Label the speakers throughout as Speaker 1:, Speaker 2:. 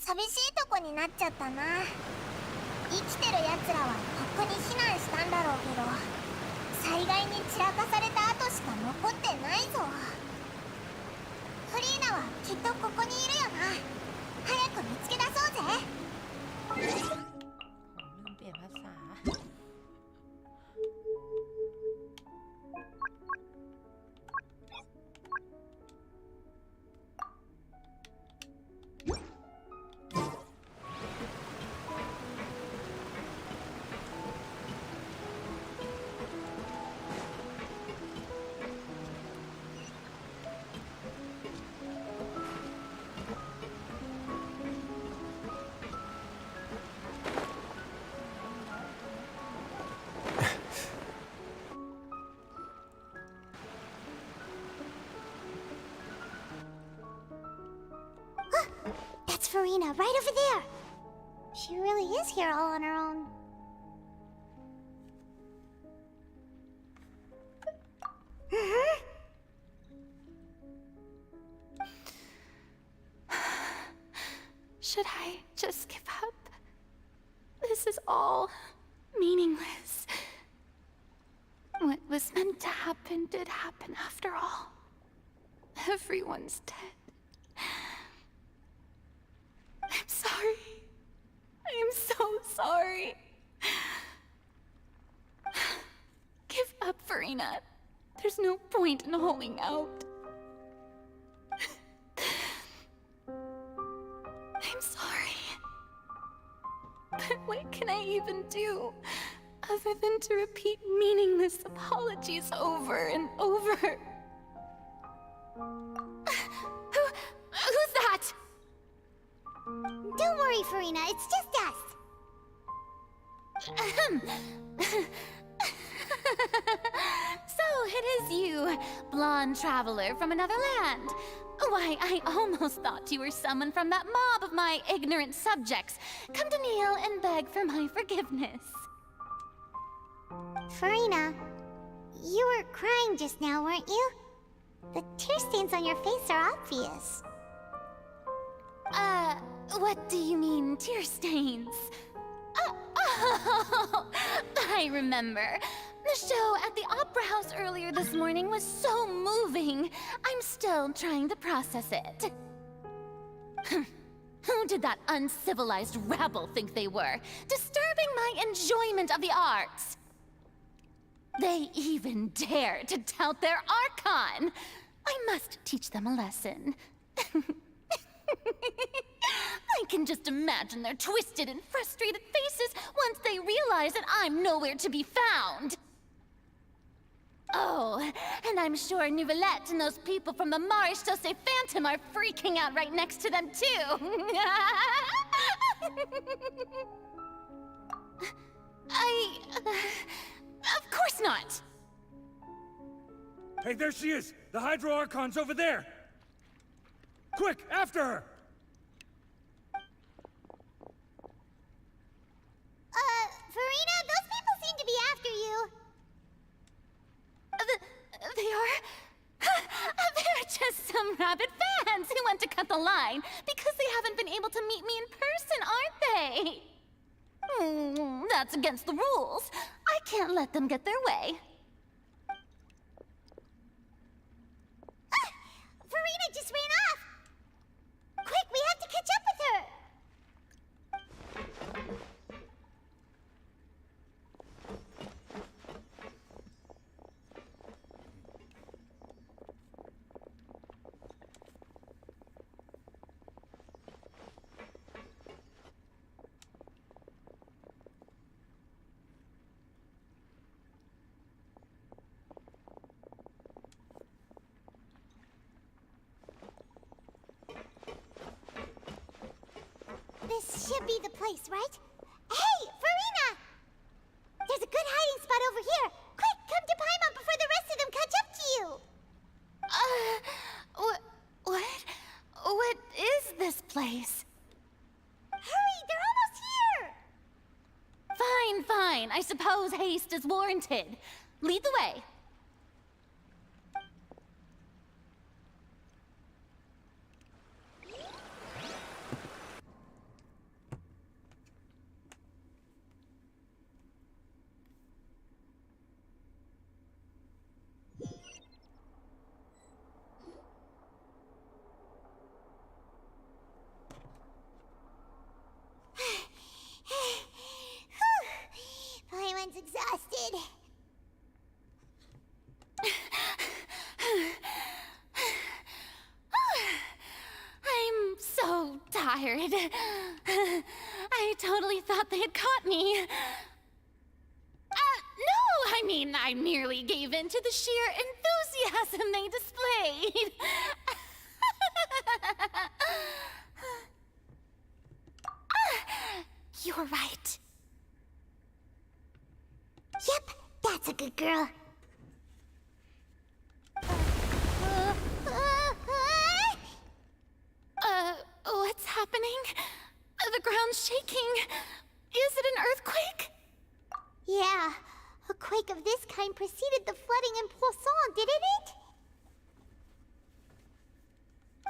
Speaker 1: 寂しいとこになっちゃったな。生きてる奴らはここに避難したんだろうけど、災害に散らかされた跡しか残ってないぞ。フリーナはきっとここにいるよな。早く見つけ出そうぜ。
Speaker 2: ลืมเปลี่ยนภาษา
Speaker 1: That's Farina, right over there. She really is here all on her own.
Speaker 3: Should I just give up? This is all meaningless. What was meant to happen did happen after all. Everyone's dead. I'm sorry. I am so sorry. Give up, Farina. There's no point in holding out. I'm sorry. But what can I even do other than to repeat meaningless apologies over and over? Who's that?
Speaker 1: Don't worry, Farina, it's just us.
Speaker 3: So it is you, blonde traveler from another land. Why, I almost thought you were someone from that mob of my ignorant subjects, come to kneel and beg for my forgiveness.
Speaker 1: Farina, you were crying just now, weren't you? The tear stains on your face are obvious.
Speaker 3: What do you mean, tear stains? Oh, I remember. The show at the Opera House earlier this morning was so moving. I'm still trying to process it. Who did that uncivilized rabble think they were, disturbing my enjoyment of the arts? They even dare to tout their Archon! I must teach them a lesson. I can just imagine their twisted and frustrated faces once they realize that I'm nowhere to be found. Oh, and I'm sure Nouvellette and those people from the Marish Chaussee Phantom are freaking out right next to them, too. Of course not.
Speaker 4: Hey, there she is! The Hydro Archon's over there! Quick, after her!
Speaker 1: Farina, those people seem to be after you.
Speaker 3: They are... They're just some rabid fans who want to cut the line because they haven't been able to meet me in person, aren't they? That's against the rules. I can't let them get their way.
Speaker 1: Farina just ran off! Quick, we have to catch up with her! This should be the place, right? Hey, Farina! There's a good hiding spot over here. Quick, come to Paimon before the rest of them catch up to you.
Speaker 3: What is this place?
Speaker 1: Hurry, they're almost here.
Speaker 3: Fine. I suppose haste is warranted. Lead the way. tired. I totally thought they had caught me. No, I mean, I merely gave in to the sheer enthusiasm they displayed. You're right.
Speaker 1: Yep, that's a good girl.
Speaker 3: What's happening? The ground's shaking. Is it an earthquake?
Speaker 1: Yeah, a quake of this kind preceded the flooding in Poisson, didn't it?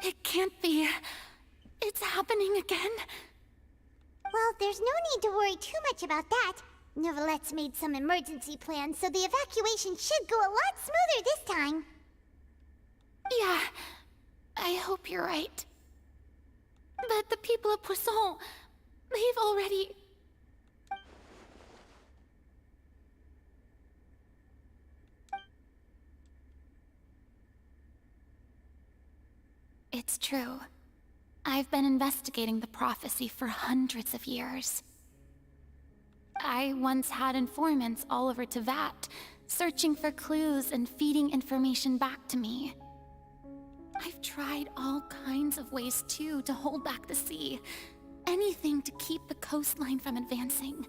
Speaker 3: It can't be. It's happening again.
Speaker 1: Well, there's no need to worry too much about that. Novelette's made some emergency plans, so the evacuation should go a lot smoother this time.
Speaker 3: Yeah, I hope you're right. But the people of Poisson, they've already... It's true. I've been investigating the prophecy for hundreds of years. I once had informants all over Teyvat, searching for clues and feeding information back to me. I've tried all kinds of ways, too, to hold back the sea. Anything to keep the coastline from advancing.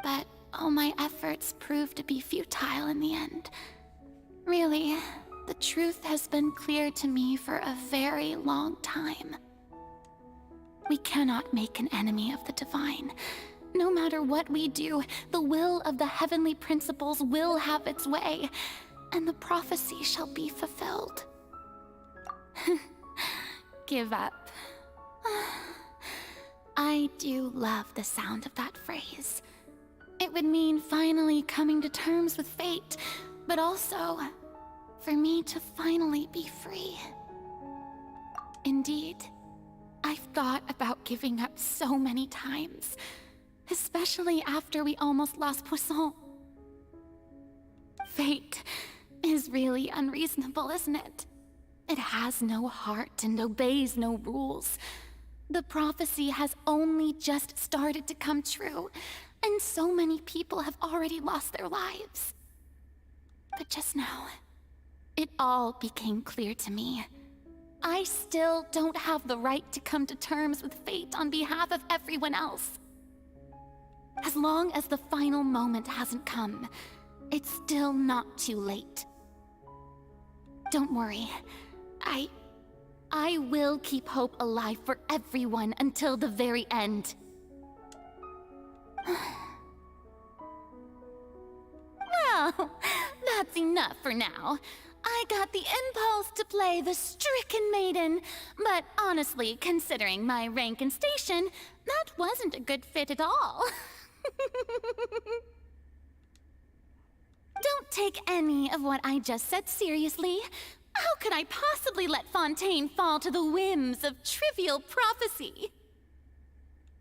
Speaker 3: But all my efforts proved to be futile in the end. Really, the truth has been clear to me for a very long time. We cannot make an enemy of the divine. No matter what we do, the will of the heavenly principles will have its way, and the prophecy shall be fulfilled. Give up. I do love the sound of that phrase. It would mean finally coming to terms with fate, but also for me to finally be free. Indeed, I've thought about giving up so many times, especially after we almost lost Poisson. Fate is really unreasonable, isn't it? It has no heart and obeys no rules. The prophecy has only just started to come true, and so many people have already lost their lives. But just now, it all became clear to me. I still don't have the right to come to terms with fate on behalf of everyone else. As long as the final moment hasn't come, it's still not too late. Don't worry. I will keep hope alive for everyone until the very end. Well, that's enough for now. I got the impulse to play the stricken maiden, but honestly, considering my rank and station, that wasn't a good fit at all. Don't take any of what I just said seriously. How could I possibly let Fontaine fall to the whims of trivial prophecy?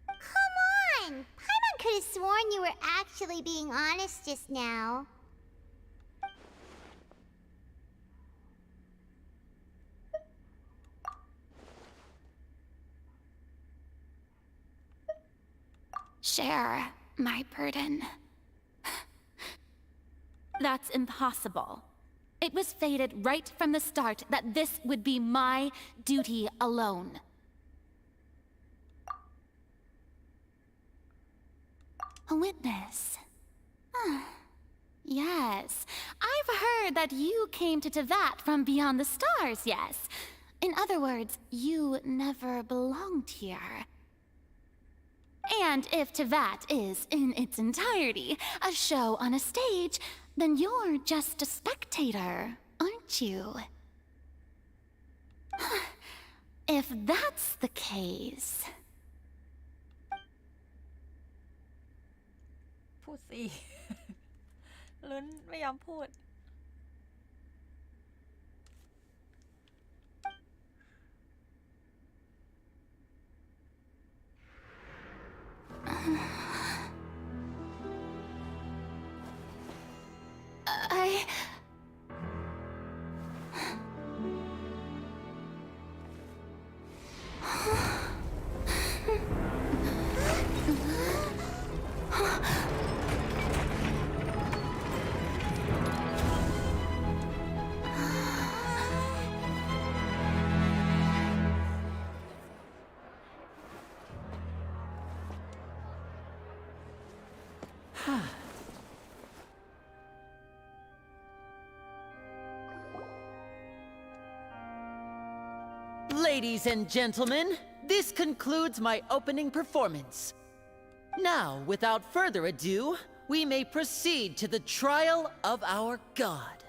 Speaker 1: Come on! Paimon could have sworn you were actually being honest just now.
Speaker 3: Share my burden. That's impossible. It was fated right from the start that this would be my duty alone. A witness. Yes, I've heard that you came to Teyvat from beyond the stars, yes. In other words, you never belonged here. And if Teyvat is, in its entirety, a show on a stage, then you're just a spectator, aren't you? If that's the case...
Speaker 2: พูดสิ ลุ้นไม่ยอมพูด
Speaker 5: Ladies and gentlemen, this concludes my opening performance. Now, without further ado, we may proceed to the trial of our god.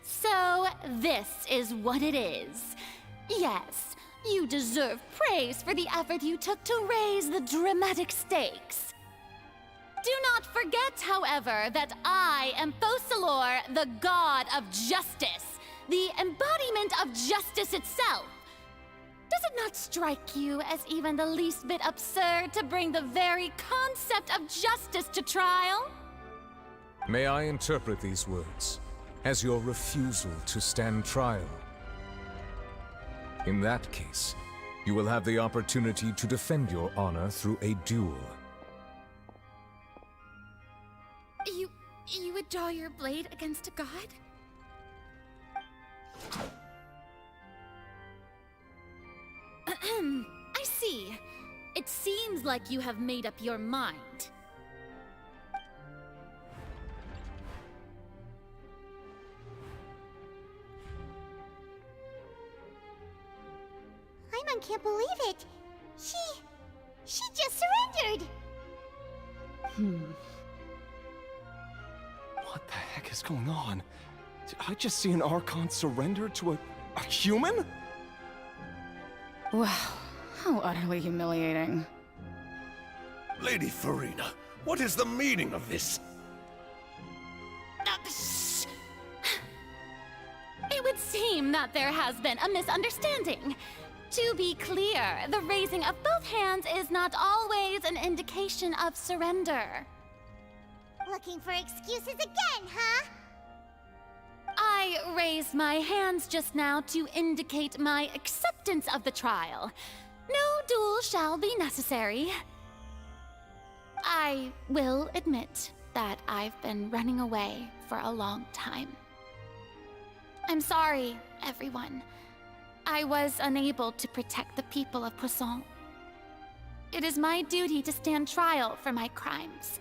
Speaker 3: So, this is what it is. Yes, you deserve praise for the effort you took to raise the dramatic stakes. Do not forget, however, that I am Focalors, the god of justice, the embodiment of justice itself. Does it not strike you as even the least bit absurd to bring the very concept of justice to trial?
Speaker 6: May I interpret these words as your refusal to stand trial? In that case, you will have the opportunity to defend your honor through a duel.
Speaker 3: You would draw your blade against a god? I see. It seems like you have made up your mind.
Speaker 1: Paimon can't believe it. She just surrendered.
Speaker 7: What the heck is going on? Did I just see an Archon surrender to a human?
Speaker 8: Wow, how utterly humiliating.
Speaker 9: Lady Furina, what is the meaning of this?
Speaker 3: Shh. It would seem that there has been a misunderstanding. To be clear, the raising of both hands is not always an indication of surrender.
Speaker 1: Looking for excuses again, huh?
Speaker 3: I raised my hands just now to indicate my acceptance of the trial. No duel shall be necessary. I will admit that I've been running away for a long time. I'm sorry, everyone. I was unable to protect the people of Poisson. It is my duty to stand trial for my crimes.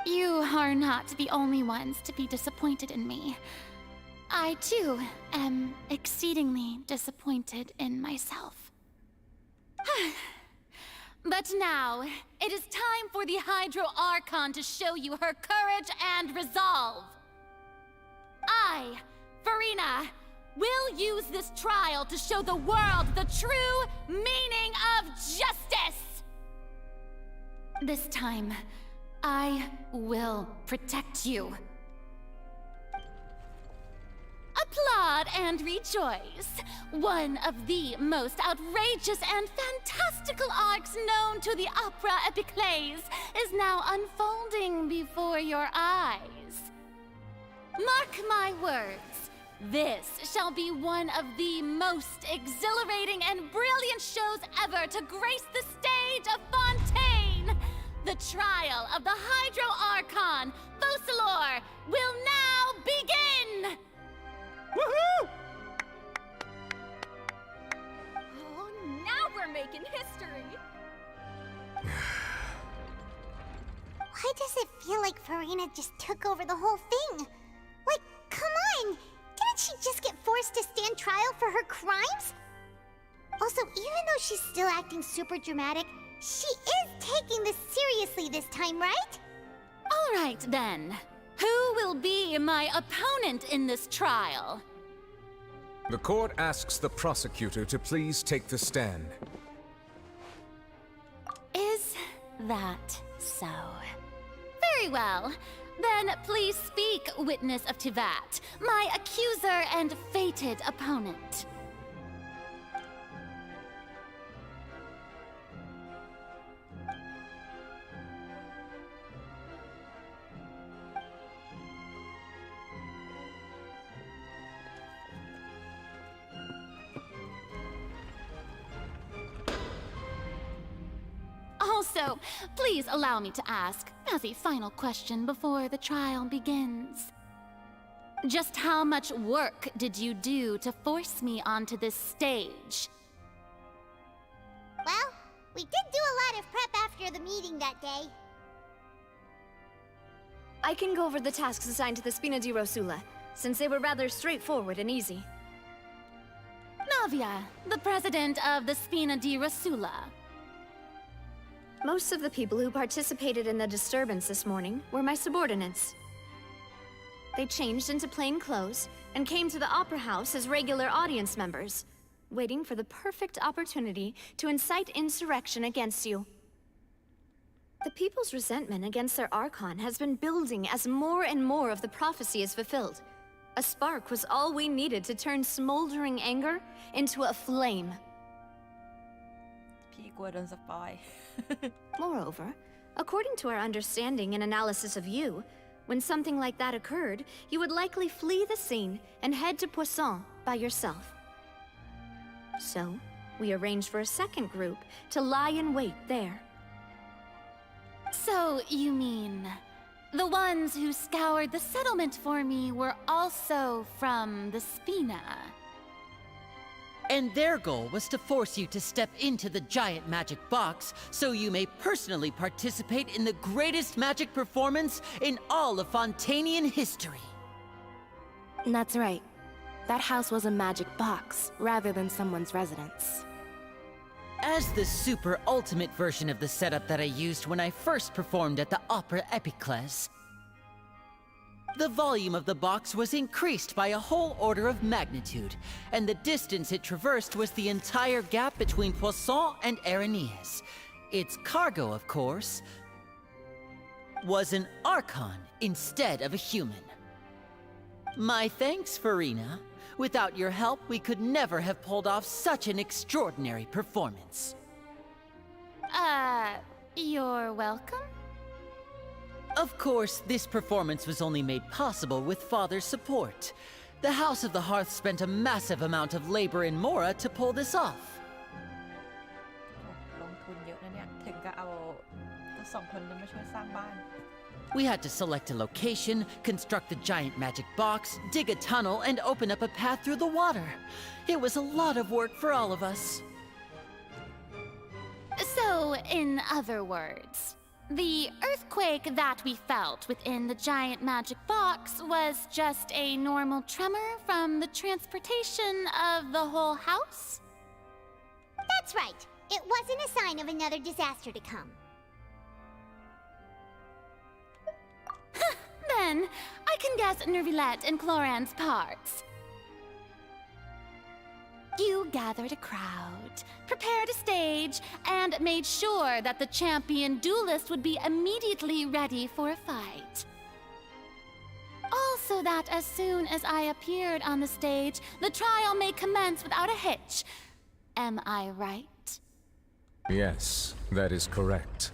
Speaker 3: You are not the only ones to be disappointed in me. I, too, am exceedingly disappointed in myself. But now, it is time for the Hydro Archon to show you her courage and resolve. I, Furina, will use this trial to show the world the true meaning of justice! This time, I will protect you. Applaud and rejoice! One of the most outrageous and fantastical arcs known to the Opera Epiclese is now unfolding before your eyes. Mark my words, this shall be one of the most exhilarating and brilliant shows ever to grace the stage of Fontaine! The trial of the Hydro Archon, Focalors, will now begin!
Speaker 7: Woohoo!
Speaker 10: Oh, now we're making history!
Speaker 1: Why does it feel like Furina just took over the whole thing? Like, come on! Didn't she just get forced to stand trial for her crimes? Also, even though she's still acting super dramatic, she is taking this seriously this time, right?
Speaker 3: All right, then. Who will be my opponent in this trial?
Speaker 6: The court asks the prosecutor to please take the stand.
Speaker 3: Is that so? Very well. Then please speak, witness of Teyvat, my accuser and fated opponent. Also, please allow me to ask, as a final question before the trial begins. Just how much work did you do to force me onto this stage?
Speaker 1: Well, we did do a lot of prep after the meeting that day.
Speaker 10: I can go over the tasks assigned to the Spina di Rosula, since they were rather straightforward and easy.
Speaker 3: Navia, the president of the Spina di Rosula.
Speaker 10: Most of the people who participated in the disturbance this morning were my subordinates. They changed into plain clothes and came to the Opera House as regular audience members, waiting for the perfect opportunity to incite insurrection against you. The people's resentment against their Archon has been building as more and more of the prophecy is fulfilled. A spark was all we needed to turn smoldering anger into a flame.
Speaker 2: พี่กลัวโดนสปอย
Speaker 10: Moreover, according to our understanding and analysis of you, when something like that occurred, you would likely flee the scene and head to Poisson by yourself. So, we arranged for a second group to lie in wait there.
Speaker 3: So, you mean the ones who scoured the settlement for me were also from the Spina?
Speaker 5: And their goal was to force you to step into the giant magic box so you may personally participate in the greatest magic performance in all of Fontanian history.
Speaker 11: That's right. That house was a magic box, rather than someone's residence.
Speaker 5: As the super ultimate version of the setup that I used when I first performed at the Opera Epiclese, the volume of the box was increased by a whole order of magnitude, and the distance it traversed was the entire gap between Poisson and Aranias. Its cargo, of course, was an Archon instead of a human. My thanks, Farina. Without your help, we could never have pulled off such an extraordinary performance.
Speaker 3: You're welcome?
Speaker 5: Of course, this performance was only made possible with Father's support. The House of the Hearth spent a massive amount of labor in Mora to pull this off.
Speaker 2: ลงทุนเยอะนะเนี่ย ถึงกับเอาทั้งสองคนนี้มาช่วยสร้างบ้าน
Speaker 5: We had to select a location, construct the giant magic box, dig a tunnel, and open up a path through the water. It was a lot of work for all of us.
Speaker 3: So, in other words, the earthquake that we felt within the giant magic box was just a normal tremor from the transportation of the whole house?
Speaker 1: That's right. It wasn't a sign of another disaster to come.
Speaker 3: Then, I can guess Nervilette and Cloran's parts. You gathered a crowd, prepared a stage, and made sure that the champion duelist would be immediately ready for a fight. Also that as soon as I appeared on the stage, the trial may commence without a hitch. Am I right?
Speaker 6: Yes, that is correct.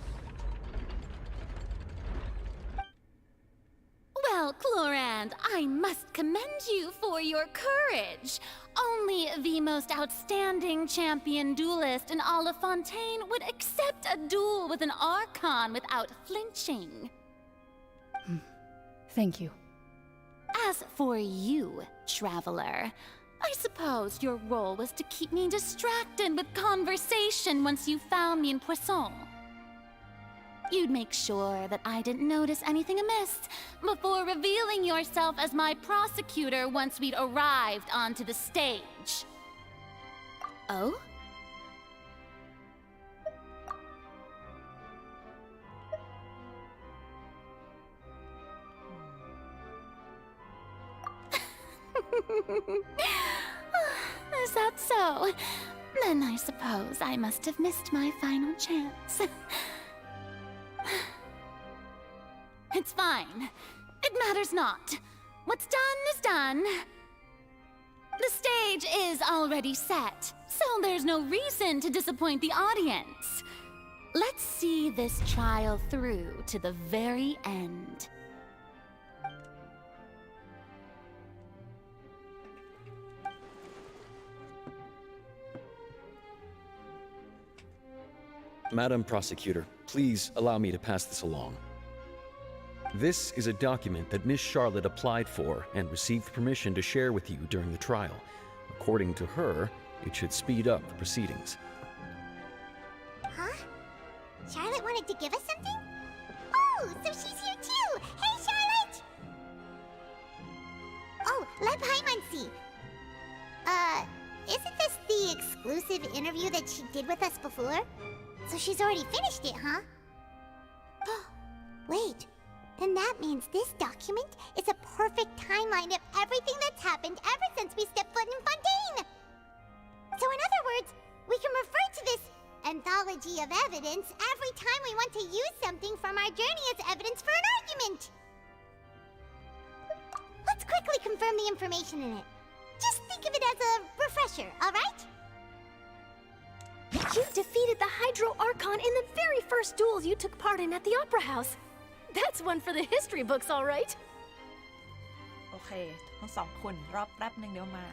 Speaker 3: Well, Clorand, I must commend you for your courage. Only the most outstanding champion duelist in all of Fontaine would accept a duel with an Archon without flinching.
Speaker 11: Thank you.
Speaker 3: As for you, Traveler, I suppose your role was to keep me distracted with conversation once you found me in Poisson. You'd make sure that I didn't notice anything amiss before revealing yourself as my prosecutor once we'd arrived onto the stage. Oh? Is that so? Then I suppose I must have missed my final chance. It's fine. It matters not. What's done is done. The stage is already set, so there's no reason to disappoint the audience. Let's see this trial through to the very end.
Speaker 12: Madam Prosecutor, please allow me to pass this along. This is a document that Miss Charlotte applied for and received permission to share with you during the trial. According to her, it should speed up the proceedings.
Speaker 1: Huh? Charlotte wanted to give us something? Oh, so she's here too! Hey, Charlotte! Let Paimon see. Isn't this the exclusive interview that she did with us before? So she's already finished it, huh? Wait, then that means this document is a perfect timeline of everything that's happened ever since we stepped foot in Fontaine! So in other words, we can refer to this anthology of evidence every time we want to use something from our journey as evidence for an argument! Let's quickly confirm the information in it. Just think of it as a refresher, alright?
Speaker 3: You defeated the Hydro Archon in the very first duels you took part in at the Opera House. That's one for the history books, all right?
Speaker 2: โอเคทั้งสองคนรอบแป๊บหนึ่งเดี๋ยวมา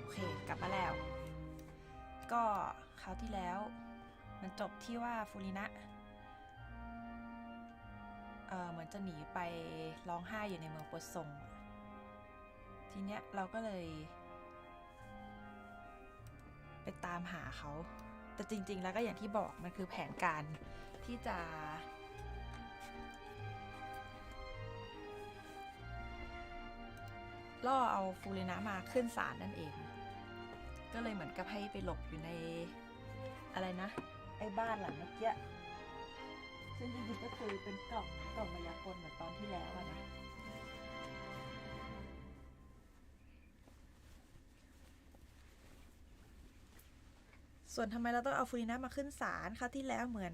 Speaker 2: โอเคกลับมาแล้วก็คราวที่แล้วมันจบที่ว่าฟูรินะเหมือนจะหนีไปร้องไห้อยู่ในเมืองปวดทรงทีเนี้ยเราก็เลยไปตามหาเขาแต่จริงๆแล้วก็อย่างที่บอกมันคือแผนการที่จะล่อเอาฟูรินะมาขึ้นศาลนั่นเองก็เลยเหมือนกับให้ไปหลบอยู่ในอะไรนะไอ้บ้านหลังเมื่อกี้ซึ่งจริงๆก็คือเป็นกล่องมายากลเหมือนตอนที่แล้วอะนะส่วนทำไมเราต้องเอาฟูรินะมาขึ้นศาลคราวที่แล้วเหมือน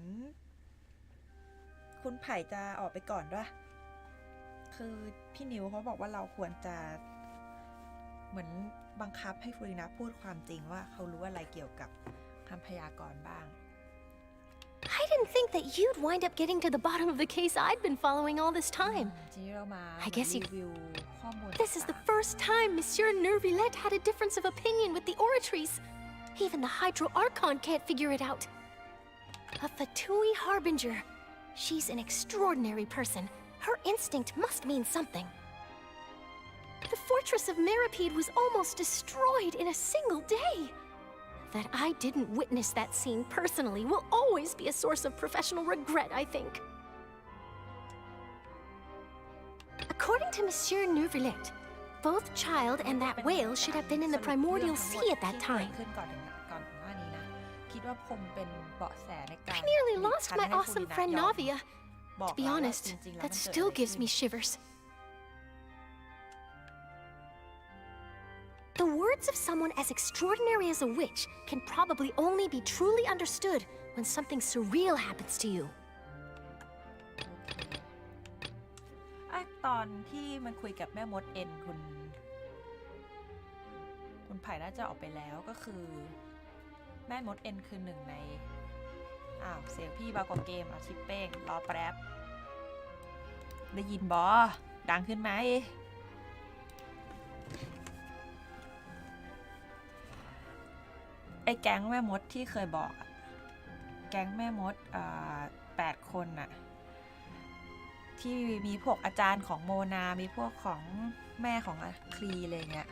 Speaker 2: คุณไผ่จะออกไปก่อนด้วยคือพี่นิวเขาบอกว่าเราควรจะเหมือนบังคับให้ฟูรินะพูดความจริงว่าเขารู้อะไรเกี่ยวกับคำพยากรณ์บ้าง
Speaker 3: I didn't think that you'd wind up getting to the bottom of the case I'd been following all this time. I guess you... This is the first time Monsieur Neuvillette had a difference of opinion with the oratories. Even the Hydro Archon can't figure it out. A Fatui Harbinger. She's an extraordinary person. Her instinct must mean something. The fortress of Meripede was almost destroyed in a single day. That I didn't witness that scene personally will always be a source of professional regret, I think. According to Monsieur Neuvillette, both Child and that whale should have been in the primordial sea at that time. I nearly lost my awesome friend Navia. To be honest, that still gives me shivers. The words of someone as extraordinary as a witch can probably only be truly understood when something surreal happens to you.
Speaker 2: ตอนที่มันคุยกับแม่มดเอ็นคุณไผ่น่าจะออกไปแล้วก็คือแม่มดเอ็นคือหนึ่งในเสียงพี่บากว่าเกมชิปเป้งรอแป๊บได้ยินบอดังขึ้นไหมไอ้แก๊งแม่มดที่เคยบอกแก๊งแม่มด8 คนน่ะที่มีพวกอาจารย์ของโมนามีพวกของแม่ของคลีอะไรเงี้ย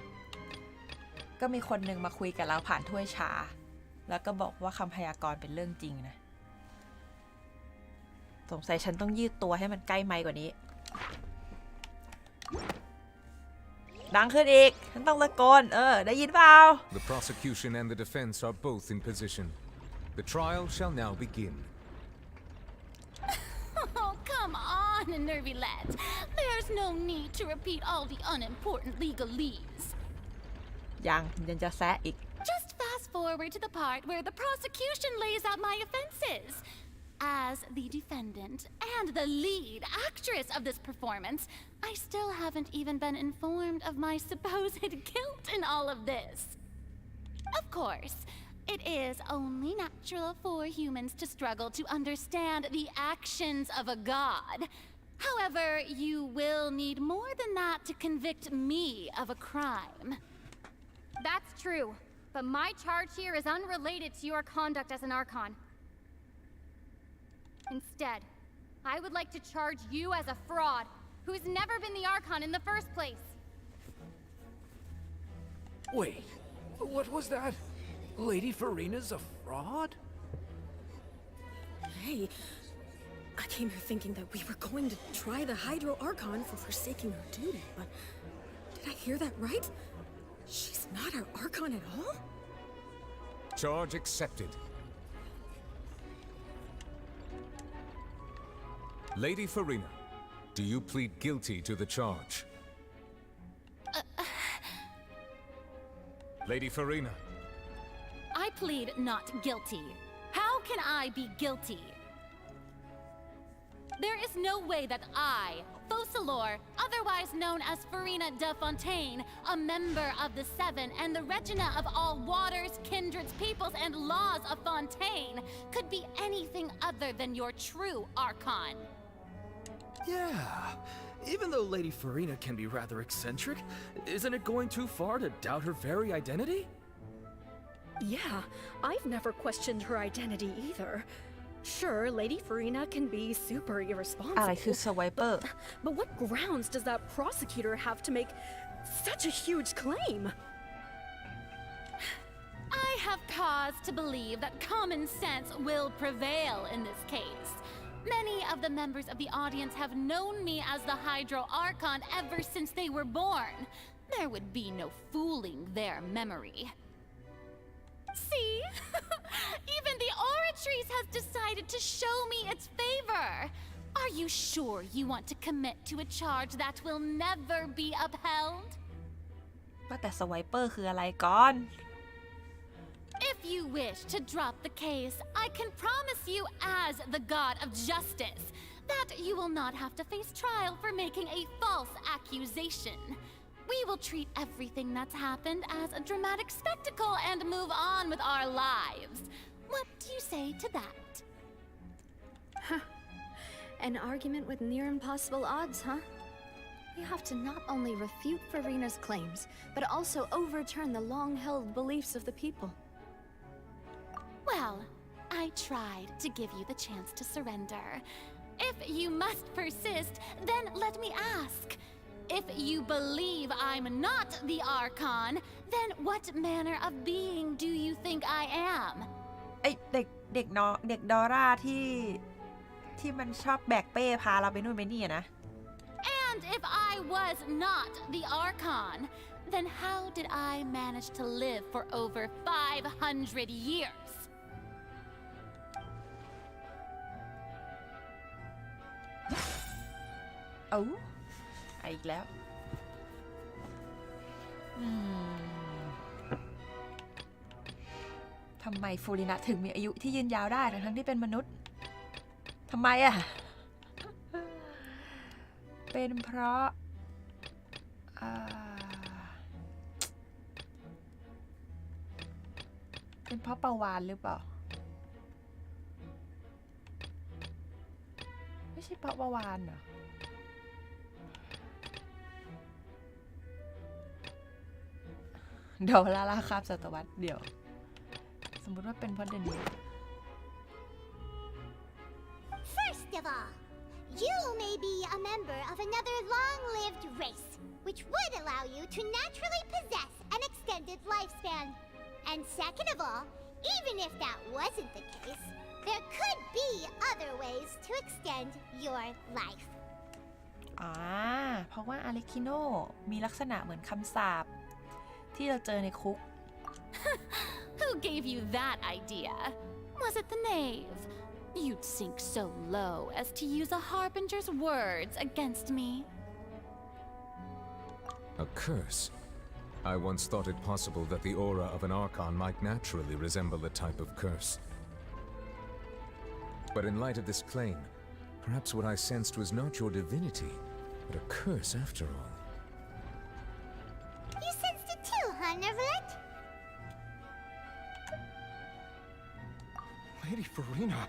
Speaker 2: ก็มีคนหนึ่งมาคุยกับเราผ่านถ้วยชาแล้วก็บอกว่าคำพยากรณ์เป็นเรื่องจริงนะสงสัยฉันต้องยืดตัวให้มันใกล้ไมค์กว่านี้ดังขึ้นอีกฉันต้องตะโกนได้ยินเปล่า
Speaker 6: The prosecution and the defense are both in position. The trial shall now begin.
Speaker 3: Oh, come on, nervy lads. There's no need to repeat all the unimportant legalese.
Speaker 2: ยังจะแซะอีก
Speaker 3: Just fast forward to the part where the prosecution lays out my offenses. As the defendant and the lead actress of this performance, I still haven't even been informed of my supposed guilt in all of this. Of course, it is only natural for humans to struggle to understand the actions of a god. However, you will need more than that to convict me of a crime.
Speaker 13: That's true, but my charge here is unrelated to your conduct as an Archon. Instead, I would like to charge you as a fraud who's never been the Archon in the first place.
Speaker 9: Wait, what was that? Lady Farina's a fraud?
Speaker 14: Hey, I came here thinking that we were going to try the Hydro Archon for forsaking her duty, but did I hear that right? She's not our Archon at all?
Speaker 6: Charge accepted. Lady Farina, do you plead guilty to the charge? Lady Farina.
Speaker 3: I plead not guilty. How can I be guilty? There is no way that I, Focalor, otherwise known as Farina de Fontaine, a member of the Seven and the Regina of all waters, kindreds, peoples, and laws of Fontaine, could be anything other than your true Archon.
Speaker 15: Yeah, even though Lady Farina can be rather eccentric, isn't it going too far to doubt her very identity?
Speaker 14: Yeah, I've never questioned her identity either. Sure, Lady Farina can be super irresponsible.
Speaker 2: อะไรคือสไวเปอร์
Speaker 14: But what grounds does that prosecutor have to make such a huge claim?
Speaker 3: I have cause to believe that common sense will prevail in this case. Many of the members of the audience have known me as the Hydro Archon ever since they were born. There would be no fooling their memory. See? Even the Oratrice has decided to show me its favor. Are you sure you want to commit to a charge that will never be upheld?
Speaker 2: ว่าแต่สไวเปอร์คืออะไรก่อน
Speaker 3: If you wish to drop the case, I can promise you as the god of justice that you will not have to face trial for making a false accusation. We will treat everything that's happened as a dramatic spectacle and move on with our lives. What do you say to that?
Speaker 10: An argument with near impossible odds, huh? You have to not only refute Farina's claims, but also overturn the long-held beliefs of the people.
Speaker 3: Well, I tried to give you the chance to surrender. If you must persist, then let me ask. If you believe I'm not the Archon, then what manner of being do you think I am?
Speaker 2: ไอเด็กดอร่าที่มันชอบแบกเป้พาเราไปนู่นไปนี่นะ
Speaker 3: And if I was not the Archon, then how did I manage to live for over 500 years? อีกแล้วทำไมฟูรินะถึงมีอายุที่ยืนยาวได้ทั้งที่เป็นมนุษย์ทำไมอะ
Speaker 2: เป็นเพราะเป็นเพราะปลาวาฬหรือเปล่าไม่ใช่เพราะปลาวาฬเหรอเดี๋ยวลาลาคาบศตวรรษเดี๋ยวสมมติว่าเป็นเพราะเดนิส
Speaker 1: First of all, you may be a member of another long-lived race, which would allow you to naturally possess an extended lifespan. And second of all, even if that wasn't the case, there could be other ways to extend your life.
Speaker 2: เพราะว่าอาริคิโนมีลักษณะเหมือนคำสาปที่เราเจอในคุก
Speaker 3: Who gave you that idea? Was it the knave? You'd sink so low as to use a harbinger's words against me.
Speaker 6: A curse? I once thought it possible that the aura of an Archon might naturally resemble a type of curse. But in light of this claim, perhaps what I sensed was not your divinity, but a curse after all.
Speaker 1: You sensed it too, huh, Neverlet?
Speaker 7: Lady Farina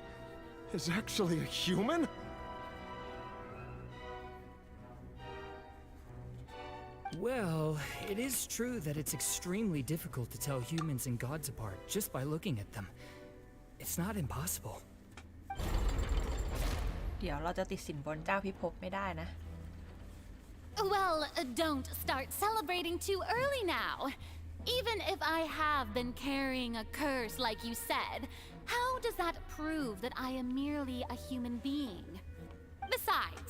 Speaker 7: is actually a human?
Speaker 16: Well, it is true that it's extremely difficult to tell humans and gods apart just by looking at them. It's not impossible.
Speaker 2: เดี๋ยวเราจะติดสินบนเจ้าพิภพไม่ได้นะ
Speaker 3: Well, don't start celebrating too early now. Even if I have been carrying a curse like you said, how does that prove that I am merely a human being? Besides,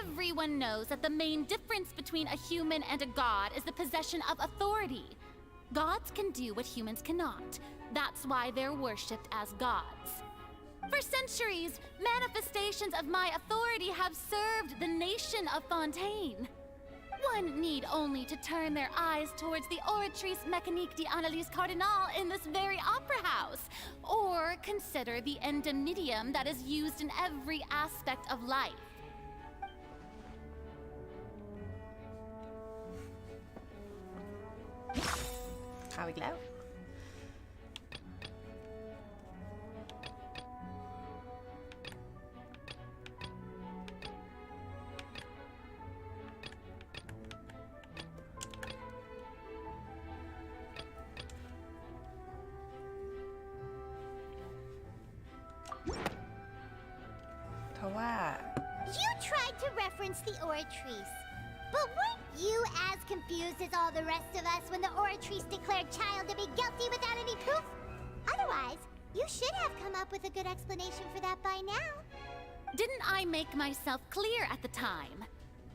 Speaker 3: everyone knows that the main difference between a human and a god is the possession of authority. Gods can do what humans cannot. That's why they're worshipped as gods. For centuries, manifestations of my authority have served the nation of Fontaine. One need only to turn their eyes towards the Oratrice Mécanique d'Analyse Cardinale in this very opera house, or consider the endemnitium that is used in every aspect of life. ข่าวอีกแล้ว เพราะว่า
Speaker 1: You tried to reference the Oratrice, but weren't you as confused as all the rest of us when the Oratrice declared Child to be guilty without any proof? Otherwise, you should have come up with a good explanation for that by now.
Speaker 3: Didn't I make myself clear at the time?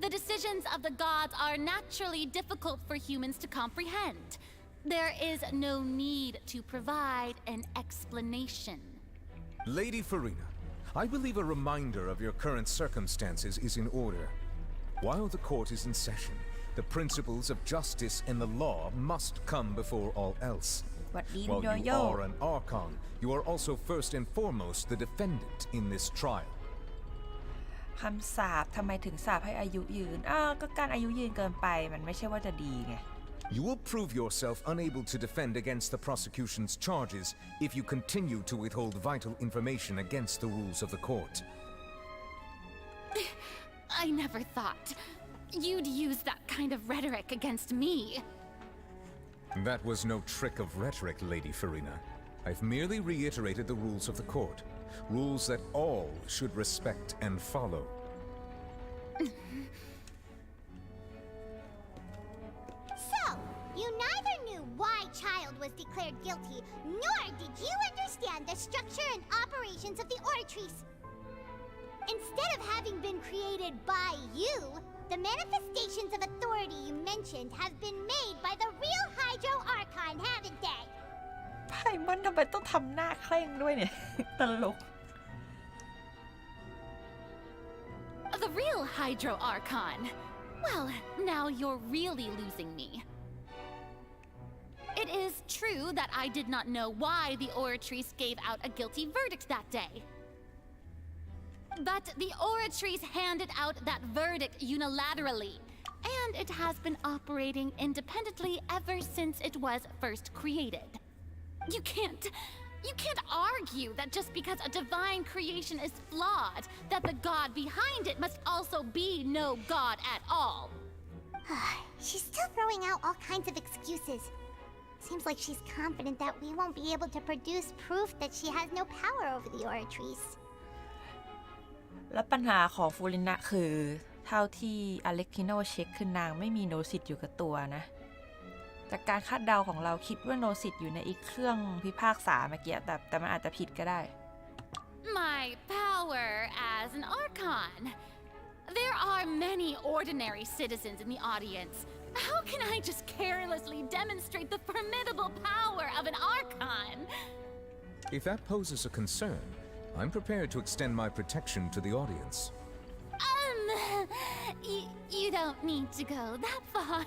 Speaker 3: The decisions of the gods are naturally difficult for humans to comprehend. There is no need to provide an explanation.
Speaker 6: Lady Farina, I believe a reminder of your current circumstances is in order. While the court is in session, the principles of justice and the law must come before all else. While you are an Archon, you are also first and foremost the defendant in this trial.
Speaker 2: คำสาปทำไมถึงสาปให้อายุยืนก็การอายุยืนเกินไปมันไม่ใช่ว่าจะดีไง
Speaker 6: You will prove yourself unable to defend against the prosecution's charges if you continue to withhold vital information against the rules of the court.
Speaker 3: I never thought you'd use that kind of rhetoric against me.
Speaker 6: That was no trick of rhetoric, Lady Farina. I've merely reiterated the rules of the court. Rules that all should respect and follow.
Speaker 1: So, you neither knew why Child was declared guilty, nor did you understand the structure and operations of the Oratrice. Instead of having been created by you, the manifestations of authority you mentioned have been made by the real Hydro Archon, haven't they?
Speaker 2: ไพ่มันทำไมต้องทำหน้าเคร่งด้วยเนี่ย ตลก
Speaker 3: The real Hydro Archon. Well, now you're really losing me. It is true that I did not know why the Oratrice gave out a guilty verdict that day.
Speaker 13: But the Oratrice handed out that verdict unilaterally, and it has been operating independently ever since it was first created. You can't argue that just because a divine creation is flawed, that the god behind it must also be no god at all.
Speaker 1: She's still throwing out all kinds of excuses. Seems like she's confident that we won't be able to produce proof that she has no power over the Oratrice.
Speaker 2: แล้วปัญหาของฟูรินะคือเท่าที่อเล็กทิโนเช็คคือนางไม่มีโนซิตอยู่กับตัวนะจากการคาดเดาของเราคิดว่าโนซิตอยู่ในอีกเครื่องพิพากษาเมื่อกี้แต่มันอาจจะผิดก็ได้
Speaker 13: My power as an Archon. There are many ordinary citizens in the audience. How can I just carelessly demonstrate the formidable power of an Archon?
Speaker 6: If that poses a concern, I'm prepared to extend my protection to the audience.
Speaker 13: You don't need to go that far.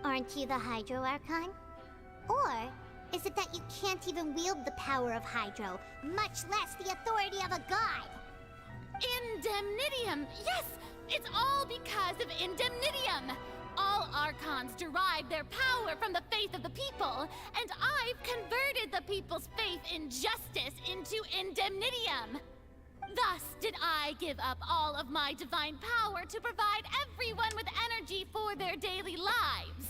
Speaker 1: Aren't you the Hydro Archon? Or is it that you can't even wield the power of Hydro, much less the authority of a god?
Speaker 13: Indemnitium! Yes! It's all because of Indemnitium! All Archons derive their power from the faith of the people, and I've converted the people's faith in justice into Indemnitium. Thus did I give up all of my divine power to provide everyone with energy for their daily lives.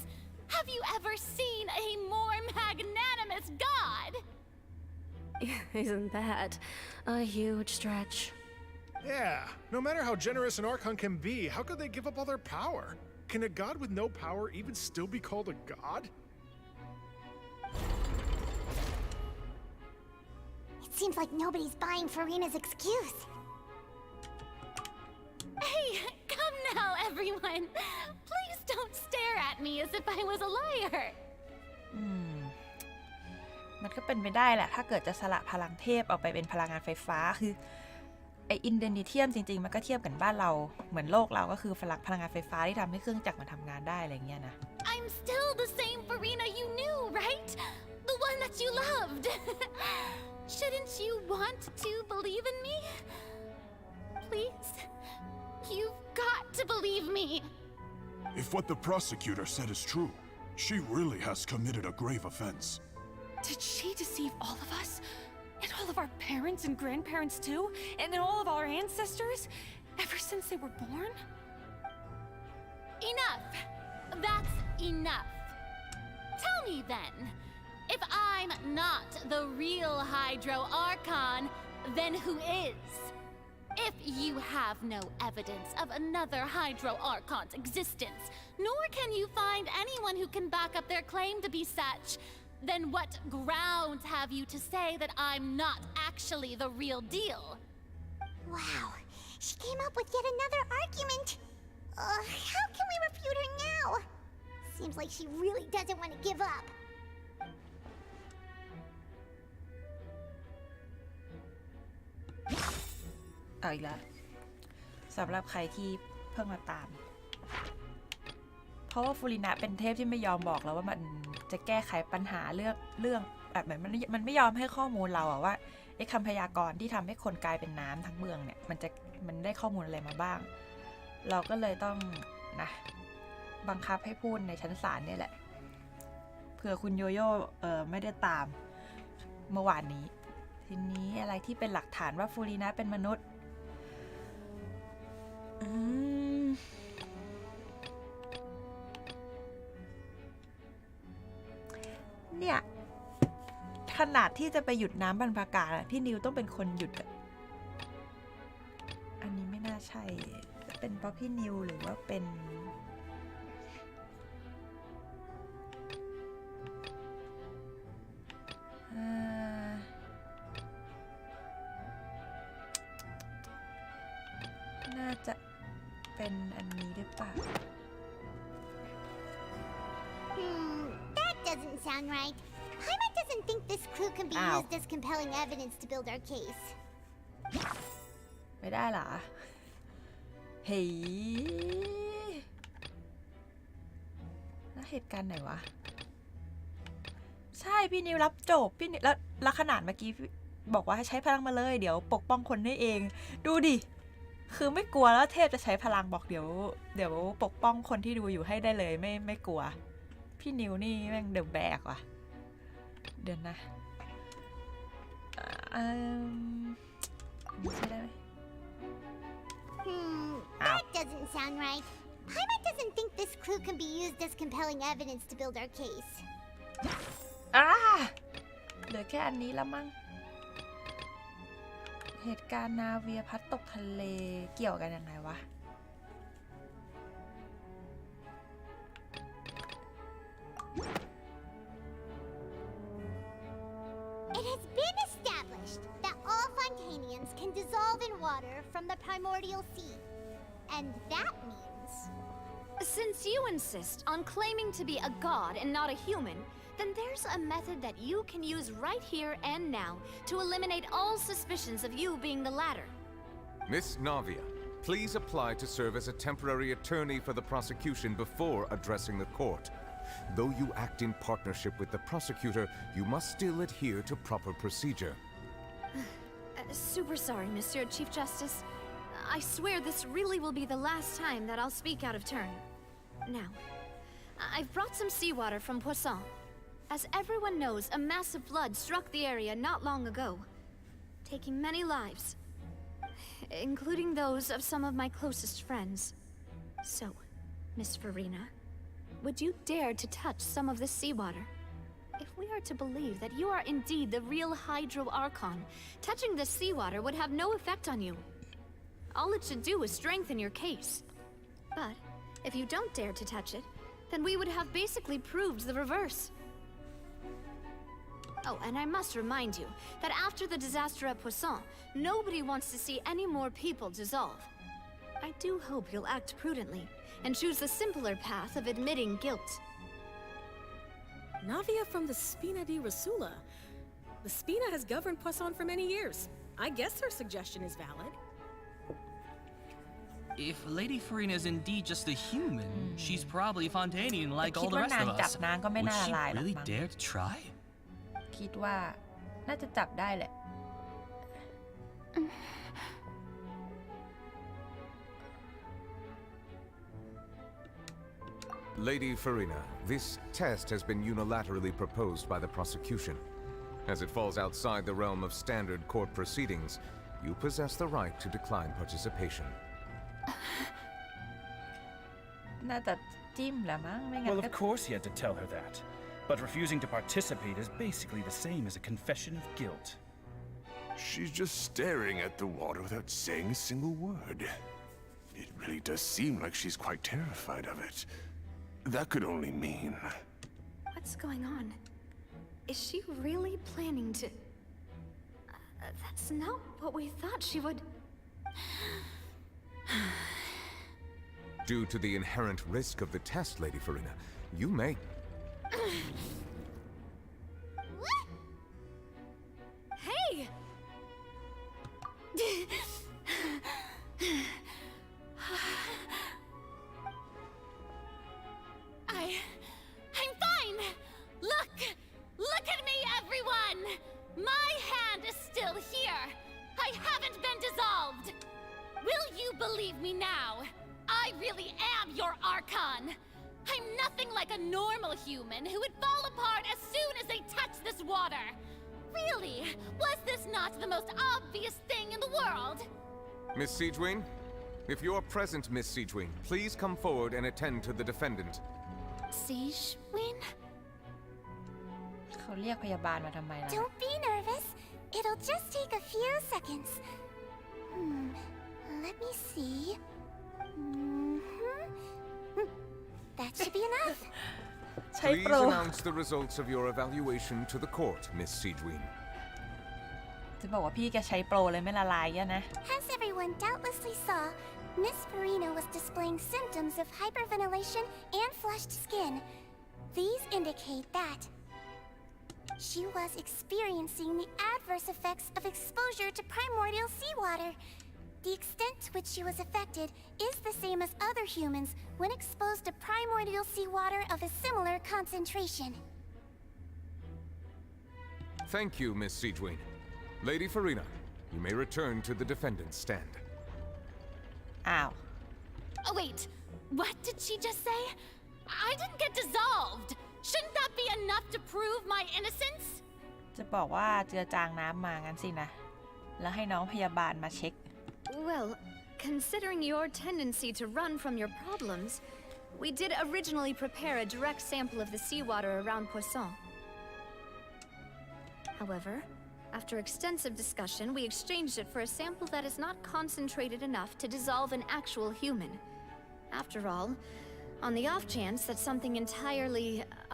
Speaker 13: Have you ever seen a more magnanimous god?
Speaker 11: Isn't that a huge stretch?
Speaker 9: Yeah, no matter how generous an Archon can be, how could they give up all their power? Can a god with no power even still be called a god?
Speaker 1: It seems like nobody's buying Furina's excuse.
Speaker 13: Hey, come now, everyone. Please don't stare at me as if I was a liar.
Speaker 2: มันก็เป็นไปได้แหละถ้าเกิดจะสละพลังเทพเอาไปเป็นพลังงานไฟฟ้าคือไออินเดนิเทียมจริงๆมันก็เทียบกันบ้านเราเหมือนโลกเราก็คือพลังงานไฟฟ้าที่ทำให้เครื่องจักรมันทำงานได้อะไรเงี้ยนะ
Speaker 13: I'm still the same Furina you knew, right? The one that you loved. Shouldn't you want to believe in me? Please? You've got to believe me.
Speaker 17: If what the prosecutor said is true, she really has committed a grave offense.
Speaker 8: Did she deceive all of us? And all of our parents and grandparents too? And all of our ancestors? Ever since they were born?
Speaker 13: Enough. That's enough. Tell me then, if I'm not the real Hydro Archon, then who is? If you have no evidence of another Hydro Archon's existence, nor can you find anyone who can back up their claim to be such, then what grounds have you to say that I'm not actually the real deal?
Speaker 1: Wow, she came up with yet another argument. How can we refute her now? Seems like she really doesn't want to give up.
Speaker 2: เอาอีกแล้วสำหรับใครที่เพิ่งมาตามเพราะว่าฟูรินะเป็นเทพที่ไม่ยอมบอกเราว่ามันจะแก้ไขปัญหาเรื่องแบบเหมือนมันไม่ยอมให้ข้อมูลเราอะว่าไอ้คำพยากรณ์ที่ทำให้คนกลายเป็นน้ำทั้งเมืองเนี่ยมันได้ข้อมูลอะไรมาบ้างเราก็เลยต้องนะบังคับให้พูดในชั้นศาลเนี่ยแหละเผื่อคุณโยโย่ไม่ได้ตามเมื่อวานนี้ทีนี้อะไรที่เป็นหลักฐานว่าฟูรินะเป็นมนุษย์เนี่ยขนาดที่จะไปหยุดน้ำบรรพกาลพี่นิวต้องเป็นคนหยุดอันนี้ไม่น่าใช่เป็นเพราะพี่นิวหรือว่าเป็นน่าจะเป็นอันนี้หรือเปล่า
Speaker 1: That doesn't sound right. Paimon doesn't think this clue can be used as compelling evidence to build our case.
Speaker 2: ไม่ได้เหรอเฮ้ยแล้วเหตุการณ์ไหนวะ ใช่พี่นิวรับจบพี่นิวแล้วขนาดเมื่อกี้บอกว่าให้ใช้พลังมาเลยเดี๋ยวปกป้องคนได้เองดูดิคือไม่กลัวแล้วเทพจะใช้พลังบอกเดี๋ยวปกป้องคนที่ดูอยู่ให้ได้เลยไม่กลัวพี่นิวนี่แม่งเดือดแบกว่ะเดี๋ยวนะใช่ได้ไหม
Speaker 1: That doesn't sound right. Paimon doesn't think this clue can be used as compelling evidence to build our case.
Speaker 2: เหลือแค่อันนี้แล้วมั้งเหตุการณ์นาเวียพัดตกทะเลเกี่ยวกันยังไงวะ
Speaker 1: It has been established that all Fontanians can dissolve in water from the primordial sea. And that means...
Speaker 10: Since you insist on claiming to be a god and not a human, then there's a method that you can use right here and now to eliminate all suspicions of you being the latter.
Speaker 6: Miss Navia, please apply to serve as a temporary attorney for the prosecution before addressing the court. Though you act in partnership with the prosecutor, you must still adhere to proper procedure.
Speaker 10: Super sorry, Monsieur Chief Justice. I swear this really will be the last time that I'll speak out of turn. Now, I've brought some seawater from Poisson. As everyone knows, a massive flood struck the area not long ago, taking many lives, including those of some of my closest friends. So, Miss Farina, would you dare to touch some of this seawater? If we are to believe that you are indeed the real Hydro Archon, touching this seawater would have no effect on you. All it should do is strengthen your case. But if you don't dare to touch it, then we would have basically proved the reverse. Oh, and I must remind you that after the disaster at Poisson, nobody wants to see any more people dissolve. I do hope you'll act prudently and choose the simpler path of admitting guilt.
Speaker 14: Navia from the Spina di Rasula. The Spina has governed Poisson for many years. I guess her suggestion is valid.
Speaker 18: If Lady Farina is indeed just a human, she's probably Fontanian like all the rest of us. Would she really dare to try?
Speaker 2: คิดว่าน่าจะจับได้แหละ
Speaker 6: Lady Farina, this test has been unilaterally proposed by the prosecution. As it falls outside the realm of standard court proceedings, you possess the right to decline participation.
Speaker 2: น่าจะจิ้มแหละมั้งไม่งั้น
Speaker 19: Well,
Speaker 2: ก็
Speaker 19: of course he had to tell her that. But refusing to participate is basically the same as a confession of guilt.
Speaker 17: She's just staring at the water without saying a single word. It really does seem like she's quite terrified of it. That could only mean...
Speaker 10: What's going on? Is she really planning to... that's not what we thought she would...
Speaker 6: Due to the inherent risk of the test, Lady Farina, you may...
Speaker 10: Hey!
Speaker 13: I'm fine! Look at me, everyone! My hand is still here! I haven't been dissolved! Will you believe me now? I really am your Archon! I'm nothing like a normal human who would fall apart as soon as they touch this water! Really? Was this not the most obvious thing in the world?
Speaker 6: Miss Siegewien? If you're present, Miss Siegewien, please come forward and attend to the defendant.
Speaker 13: Siegewien?
Speaker 2: เขาเรียกพยาบาลมาทำไมล่ะ
Speaker 1: Don't be nervous. It'll just take a few seconds. Let me see. That should be enough.
Speaker 6: Please announce the results of your evaluation to the court, Miss Siegewien.
Speaker 2: จะบอกว่าพี่แกใช้โปรเลยไม่ละลายอะนะ
Speaker 1: As everyone doubtlessly saw, Miss Farina was displaying symptoms of hyperventilation and flushed skin. These indicate that she was experiencing the adverse effects of exposure to primordial seawater. The extent to which she was affected is the same as other humans when exposed to primordial seawater of a similar concentration.
Speaker 6: Thank you, Miss Siegewing. Lady Farina, you may return to the defendant's stand.
Speaker 2: อ้าว
Speaker 13: Oh, wait. What did she just say? I didn't get dissolved. Shouldn't that be enough to prove my innocence?
Speaker 2: จะบอกว่าเจือจางน้ำมางั้นสินะ แล้วให้น้องพยาบาลมาเช็ค
Speaker 10: Well, considering your tendency to run from your problems, we did originally prepare a direct sample of the seawater around Poisson. However, after extensive discussion, we exchanged it for a sample that is not concentrated enough to dissolve an actual human. After all, on the off chance that something entirely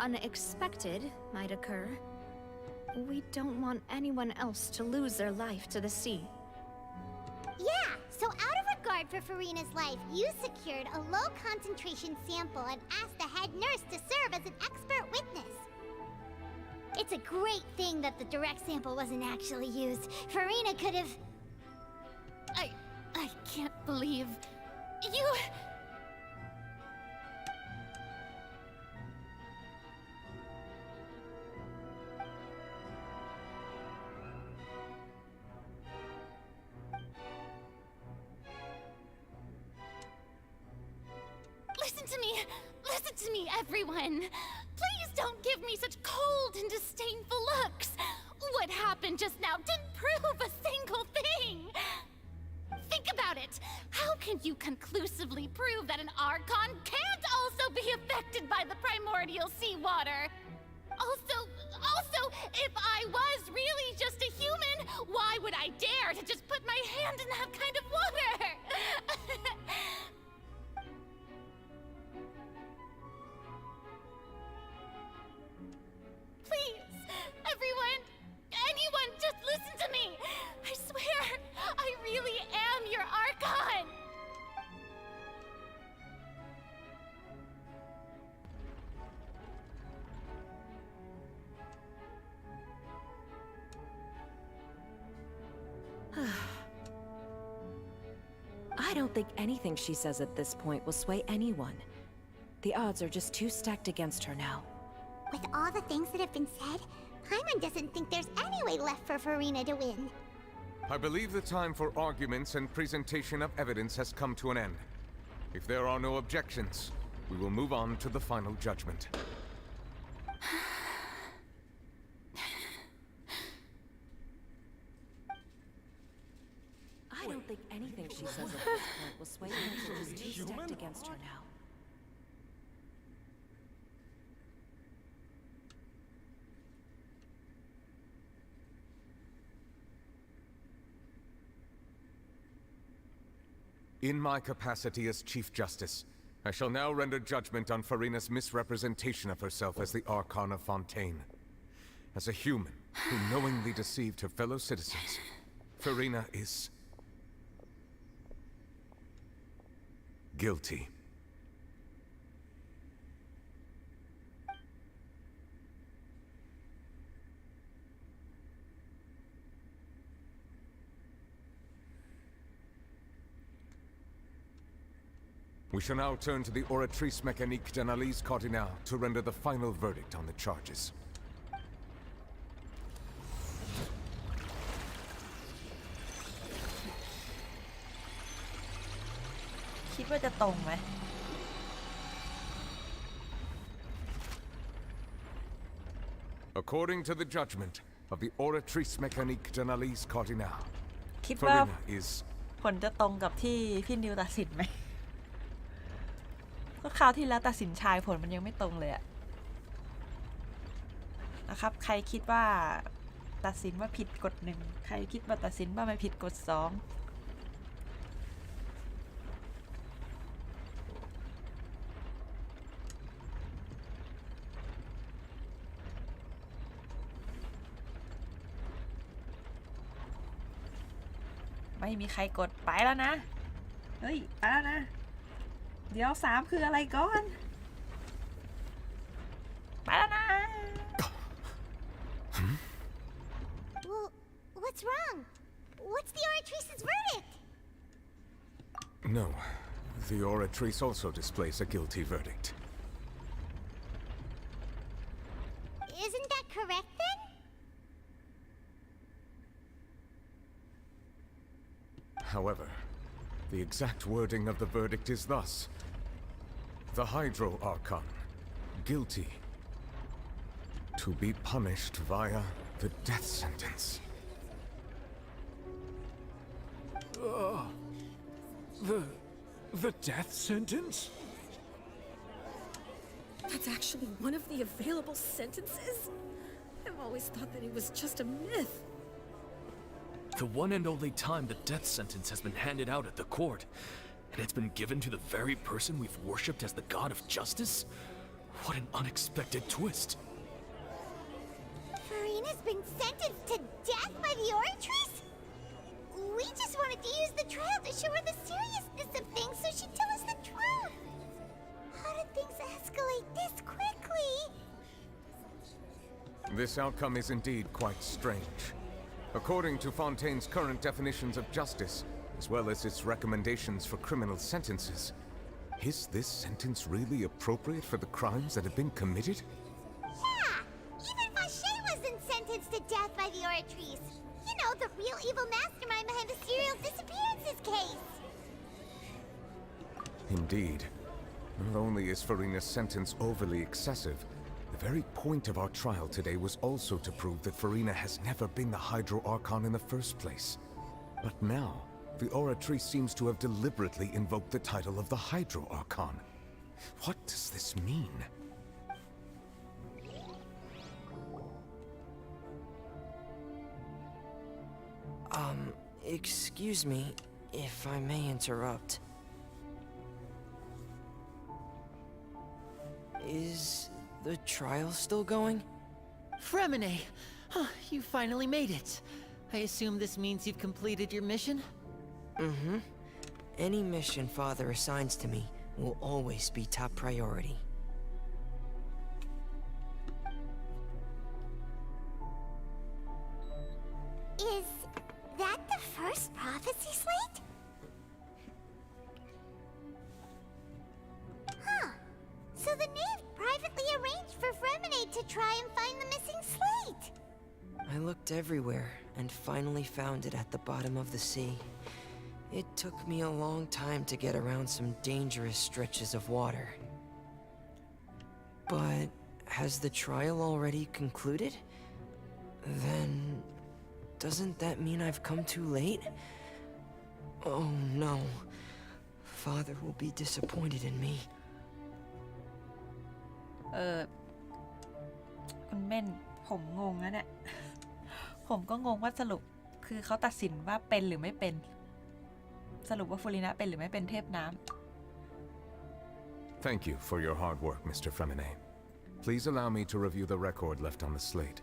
Speaker 10: unexpected might occur, we don't want anyone else to lose their life to the sea.
Speaker 1: Yeah, so out of regard for Farina's life, you secured a low-concentration sample and asked the head nurse to serve as an expert witness. It's a great thing that the direct sample wasn't actually used. Farina could have...
Speaker 13: I can't believe... You... Listen to me, everyone. Please don't give me such cold and disdainful looks. What happened just now didn't prove a single thing. Think about it. How can you conclusively prove that an Archon can't also be affected by the primordial seawater? Also, if I was really just a human, why would I dare to just put my hand in that kind of water? Please, everyone, anyone, just listen to me. I swear, I really am your Archon.
Speaker 20: I don't think anything she says at this point will sway anyone. The odds are just too stacked against her now.
Speaker 1: With all the things that have been said, Paimon doesn't think there's any way left for Farina to win.
Speaker 6: I believe the time for arguments and presentation of evidence has come to an end. If there are no objections, we will move on to the final judgment.
Speaker 20: I don't think anything she says at this point will sway anyone. She's too stacked against her now.
Speaker 6: In my capacity as Chief Justice, I shall now render judgment on Farina's misrepresentation of herself as the Archon of Fontaine. As a human who knowingly deceived her fellow citizens, Farina is... guilty. We shall now turn to the Oratrice Mécanique d'Analyse Cardinal to render the final verdict on the charges.
Speaker 2: คิดว่าจะตรงไหม
Speaker 6: According to the judgment of the Oratrice Mécanique d'Analyse Cardinal,
Speaker 2: คิดว่า
Speaker 6: Farina is
Speaker 2: ผลจะตรงกับที่พี่นิวตัดสินไหม ก็คราวที่แล้วตัดสินชายผลมันยังไม่ตรงเลยอะนะครับใครคิดว่าตัดสินว่าผิดกฎหนึ่งใครคิดว่าตัดสินว่าไม่ผิดกฎสองไม่มีใครกดไปแล้วนะเฮ้ยไปแล้วนะเดี๋ยว3คืออะไรก่อนไปแล้วนะ
Speaker 1: Well, what's wrong? What's the Oratrice's verdict?
Speaker 6: No. The Oratrice also displays a guilty verdict.
Speaker 1: Isn't that correct then?
Speaker 6: However, the exact wording of the verdict is thus: the Hydro Archon, guilty, to be punished via the death sentence.
Speaker 7: The death sentence?
Speaker 14: That's actually one of the available sentences? I've always thought that it was just a myth.
Speaker 15: The one and only time the death sentence has been handed out at the court, and it's been given to the very person we've worshipped as the god of justice? What an unexpected twist.
Speaker 1: Furina's been sentenced to death by the Oratrice? We just wanted to use the trial to show her the seriousness of things so she'd tell us the truth. How did things escalate this quickly?
Speaker 6: This outcome is indeed quite strange. According to Fontaine's current definitions of justice, as well as its recommendations for criminal sentences, is this sentence really appropriate for the crimes that have been committed?
Speaker 1: Yeah! Even Vacher wasn't sentenced to death by the Oratrice. You know, the real evil mastermind behind the serial disappearances case.
Speaker 6: Indeed. Not only is Furina's sentence overly excessive, the very point of our trial today was also to prove that Furina has never been the Hydro Archon in the first place. But now, the Oratrice seems to have deliberately invoked the title of the Hydro Archon. What does this mean?
Speaker 21: Excuse me, if I may interrupt. Is the trial still going?
Speaker 5: Fremine! You finally made it. I assume this means you've completed your mission?
Speaker 21: Mm-hmm. Any mission Father assigns to me will always be top priority.
Speaker 1: Is that the first prophecy slate? Huh. So the knave privately arranged for Fremine to try and find the missing slate.
Speaker 21: I looked everywhere and finally found it at the bottom of the sea. It took me a long time to get around some dangerous stretches of water. But has the trial already concluded? Then doesn't that mean I've come too late? Oh no. Father will be disappointed in me.
Speaker 2: คุณเม่นผมงงแล้วเนี่ย ผมก็งงว่าสรุปคือเขาตัดสินว่าเป็นหรือไม่เป็น สรุปว่าฟูรินะเป็นหรือไม่เป็นเทพน้ำ
Speaker 6: Thank you for your hard work, Mr. Fremine. Please allow me to review the record left on the slate.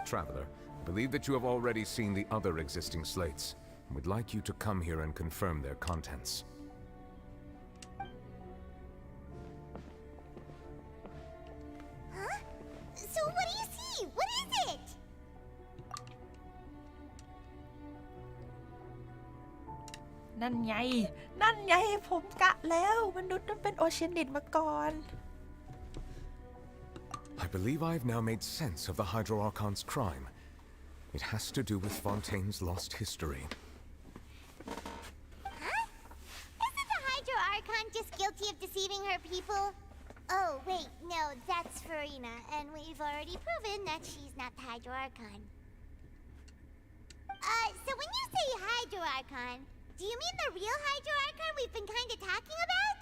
Speaker 6: Traveler, I believe that you have already seen the other existing slates, and would like you to come here and confirm their contents.
Speaker 1: Huh? So what do you see? What is it?
Speaker 2: นั่นไง นั่นไง ผมกะแล้ว มนุษย์นั้นเป็นโอเชียนิดมาก่อน
Speaker 6: I believe I have now made sense of the Hydro Archon's crime. It has to do with Fontaine's lost history.
Speaker 1: Huh? Isn't the Hydro Archon just guilty of deceiving her people? Oh, wait, no, that's Furina, and we've already proven that she's not the Hydro Archon. So when you say Hydro Archon, do you mean the real Hydro Archon we've been kinda talking about?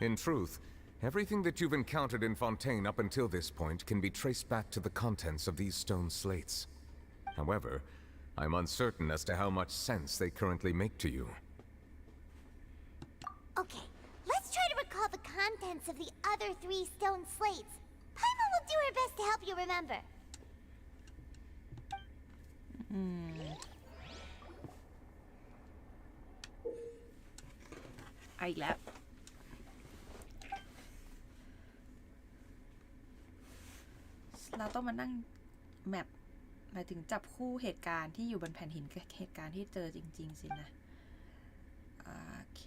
Speaker 6: In truth, everything that you've encountered in Fontaine up until this point can be traced back to the contents of these stone slates. However, I'm uncertain as to how much sense they currently make to you.
Speaker 1: Okay, let's try to recall the contents of the other 3 stone slates. Paimon will do her best to help you remember.
Speaker 2: อีกแล้ว เราต้องมานั่งแมปหมายถึงจับคู่เหตุการณ์ที่อยู่บนแผ่นหินกับเหตุการณ์ที่เจอจริงๆสินะ โอเค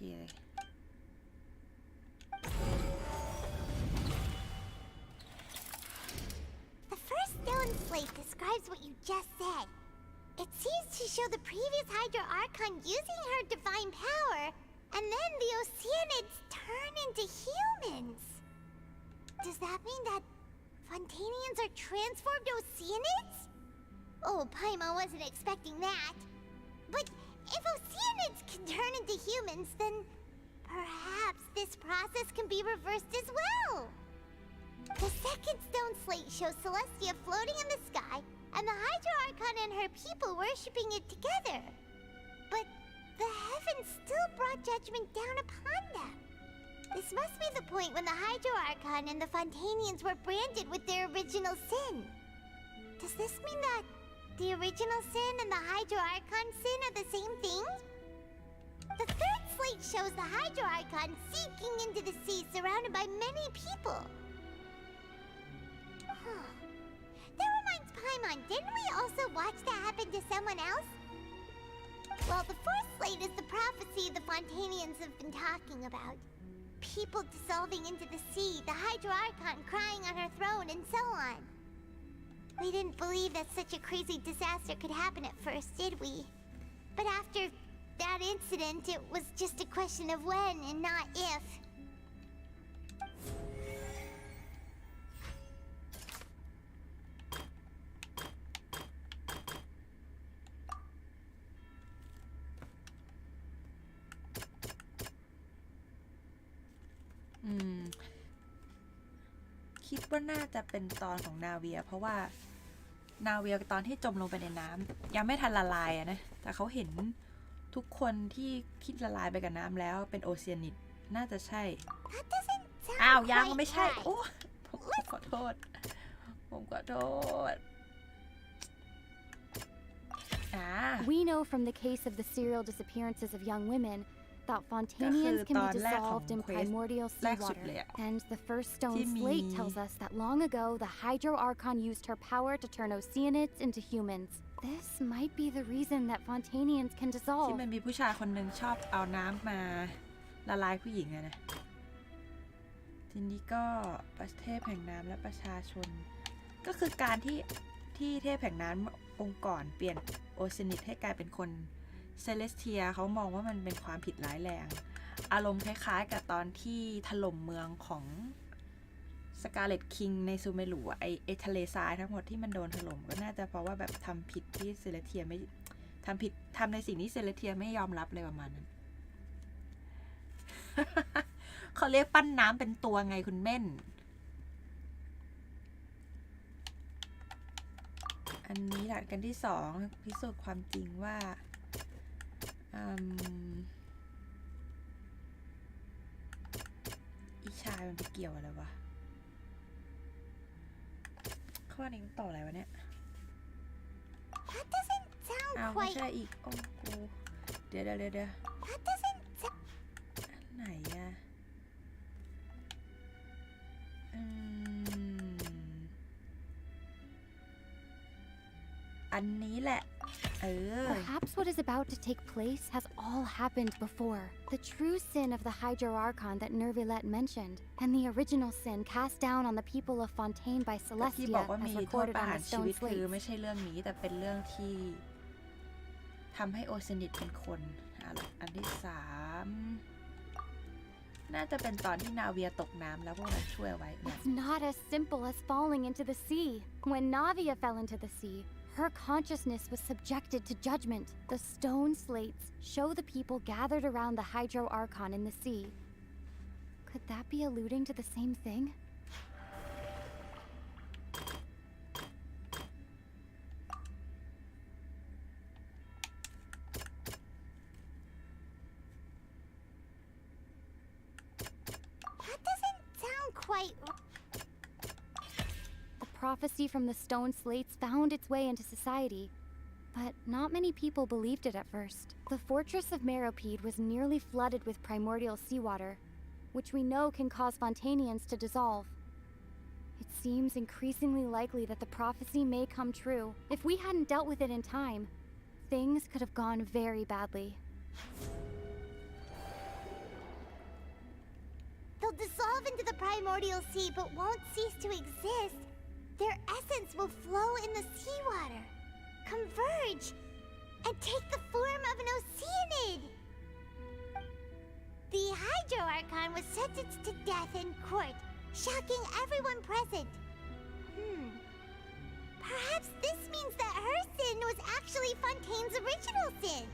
Speaker 1: The first stone slate describes emphasize what you just said. It seems to show the previous Hydro Archon using her divine power, and then the Oceanids turn into humans. Does that mean that Fontanians are transformed Oceanids? Oh, Paimon wasn't expecting that. But if Oceanids can turn into humans, then perhaps this process can be reversed as well. The second stone slate shows Celestia floating in the sky, and the Hydro Archon and her people worshipping it together. But the heavens still brought judgment down upon them. This must be the point when the Hydro Archon and the Fontanians were branded with their original sin. Does this mean that the original sin and the Hydro Archon sin are the same thing? The third slate shows the Hydro Archon sinking into the sea surrounded by many people. That reminds Paimon, didn't we also watch that happen to someone else? Well, the fourth slate is the prophecy the Fontanians have been talking about. People dissolving into the sea, the Hydro Archon crying on her throne, and so on. We didn't believe that such a crazy disaster could happen at first, did we? But after that incident, it was just a question of when and not if.
Speaker 2: คิดว่าน่าจะเป็นตอนของนาเวียเพราะว่านาเวียตอนที่จมลงไปในน้ำยังไม่ทันละลายอะนะแต่เขาเห็นทุกคนที่ละลายไปกับน้ำแล้วเป็นโอเชียนิดน่าจะใช่อ้าวยังไม่ใช่โอ้ผมขอโทษ
Speaker 4: We know from the case of the serial disappearances of young women that Fontanians can be dissolved in primordial seawater. And the first stone slate tells us that long ago, the Hydro Archon used her power to turn Oceanids into humans. This might be the reason that Fontanians can dissolve.
Speaker 2: ที่มันมีผู้ชายคนหนึ่งชอบเอาน้ำมาละลายผู้หญิงอะนะทีนี้ก็ประเทศแห่งน้ำและประชาชนก็คือการที่เทพแห่งน้ำองค์ก่อนเปลี่ยนโอเชียนิดให้กลายเป็นคนเซเลสเทียเขามองว่ามันเป็นความผิดร้ายแรงอารมณ์คล้ายๆกับตอนที่ถล่มเมืองของสกาเลตคิงในซูเมรุไอทะเลทรายทั้งหมดที่มันโดนถล่มก็น่าจะเพราะว่าแบบทำผิดที่เซเลสเทียไม่ทำในสิ่งที่เซเลสเทียไม่ยอมรับเลยประมาณนั้น เขาเรียกปั้นน้ำเป็นตัวไงคุณเม่นอันนี้หลักกันที่2พิสูจน์ความจริงว่าอีชายมันไปเกี่ยวอะไรวะข้อนี้มันต่ออะไรวะเนี่ยอ้าวไม่ใช่อีกโอ้โหเดี๋ยวไหนอะอันนี้แหละ
Speaker 4: Perhaps what is about to take place has all happened before. The true sin of the Hydro Archon that Nervilette mentioned, and the original sin cast down on the people of Fontaine by Celestia as recorded on the stone slates.
Speaker 2: คือไม่ใช่เรื่องนี้แต่เป็นเรื่องที่ทำให้โอเชียนิดเป็นคนอันที่3น่าจะเป็นตอนที่นาเวียตกน้ำแล้วพวกนั้นช่วยไว้
Speaker 4: It's not as simple as falling into the sea. When Navia fell into the sea, her consciousness was subjected to judgment. The stone slates show the people gathered around the Hydro Archon in the sea. Could that be alluding to the same thing?
Speaker 1: That doesn't sound quite...
Speaker 4: Prophecy from the stone slates found its way into society, but not many people believed it at first. The fortress of Meropide was nearly flooded with primordial seawater, which we know can cause Fontanians to dissolve. It seems increasingly likely that the prophecy may come true. If we hadn't dealt with it in time, things could have gone very badly.
Speaker 1: They'll dissolve into the primordial sea but won't cease to exist. their essence will flow in the seawater, converge, and take the form of an Oceanid. The Hydro Archon was sentenced to death in court, shocking everyone present. Perhaps this means that her sin was actually Fontaine's original sin.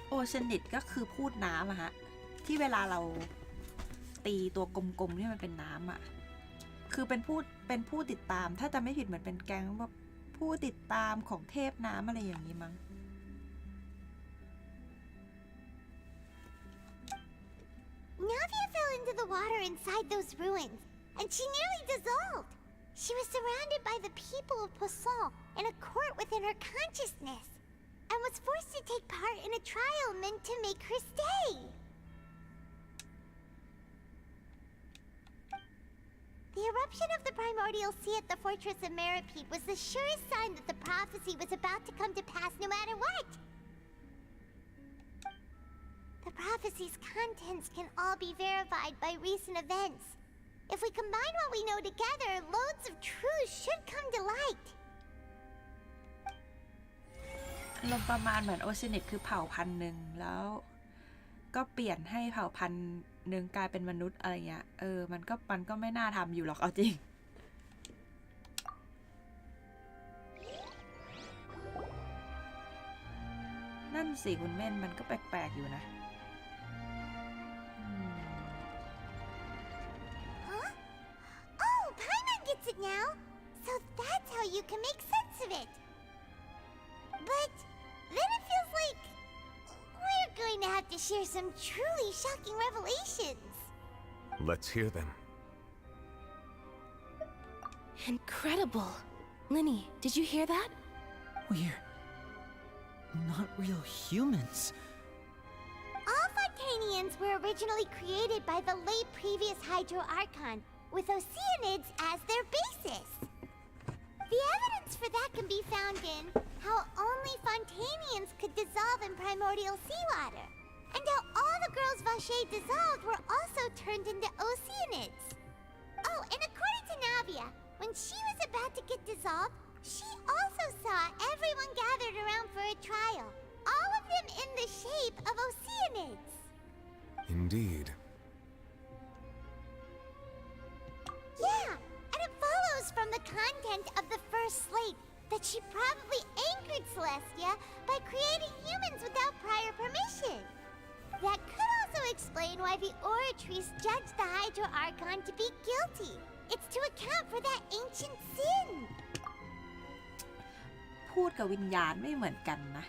Speaker 2: โอเชียนิดก็คือพูดน้ำอะฮะที่เวลาเราตีตัวกลมๆที่มันเป็นน้ำอะคือเป็นผู้ติดตามถ้าจะไม่ผิดเหมือนเป็นแก๊งว่าผู้ติดตามของเทพน้ำอะไรอย่างนี้มั้ง
Speaker 1: Navia fell into the water inside those ruins, and she nearly dissolved. She was surrounded by the people of Poisson in a court within her consciousness, and was forced to take part in a trial meant to make her stay. The eruption of the primordial sea at the fortress of Meropide was the surest sign that the prophecy was about to come to pass no matter what. The prophecy's contents can all be verified by recent events. If we combine what we know together, loads of truth should come to light.
Speaker 2: ลมประมาณเหมือนโอเชียนิดคือเผ่าพันธุ์หนึ่งแล้วก็เปลี่ยนให้เผ่าพันธุ์หนึ่งกลายเป็นมนุษย์อะไรเงี้ยมันก็ไม่น่าทำอยู่หรอกเอาจริงนั่นสิคุณเม่นมันก็แปลกๆอยู่นะ
Speaker 1: Oh, Paimon gets it now. So that's how you can make sense of it. But then it feels like we're going to have to share some truly shocking revelations.
Speaker 6: Let's hear them.
Speaker 11: Incredible. Linny, did you hear that?
Speaker 5: We're not real humans.
Speaker 1: All Fontanians were originally created by the late previous Hydro Archon, with Oceanids as their basis. The evidence for that can be found in how only Fontanians could dissolve in primordial seawater, and how all the girls Vacher dissolved were also turned into Oceanids. Oh, and according to Navia, when she was about to get dissolved, she also saw everyone gathered around for a trial, all of them in the shape of Oceanids.
Speaker 6: Indeed.
Speaker 1: Yeah, and it follows from the content of the first slate that she probably angered Celestia by creating humans without prior permission. That could also explain why the Oratrice judged the Hydro Archon to be guilty. It's to account for that ancient sin.
Speaker 2: พูดกับวิญญาณไม่เหมือนกันนะ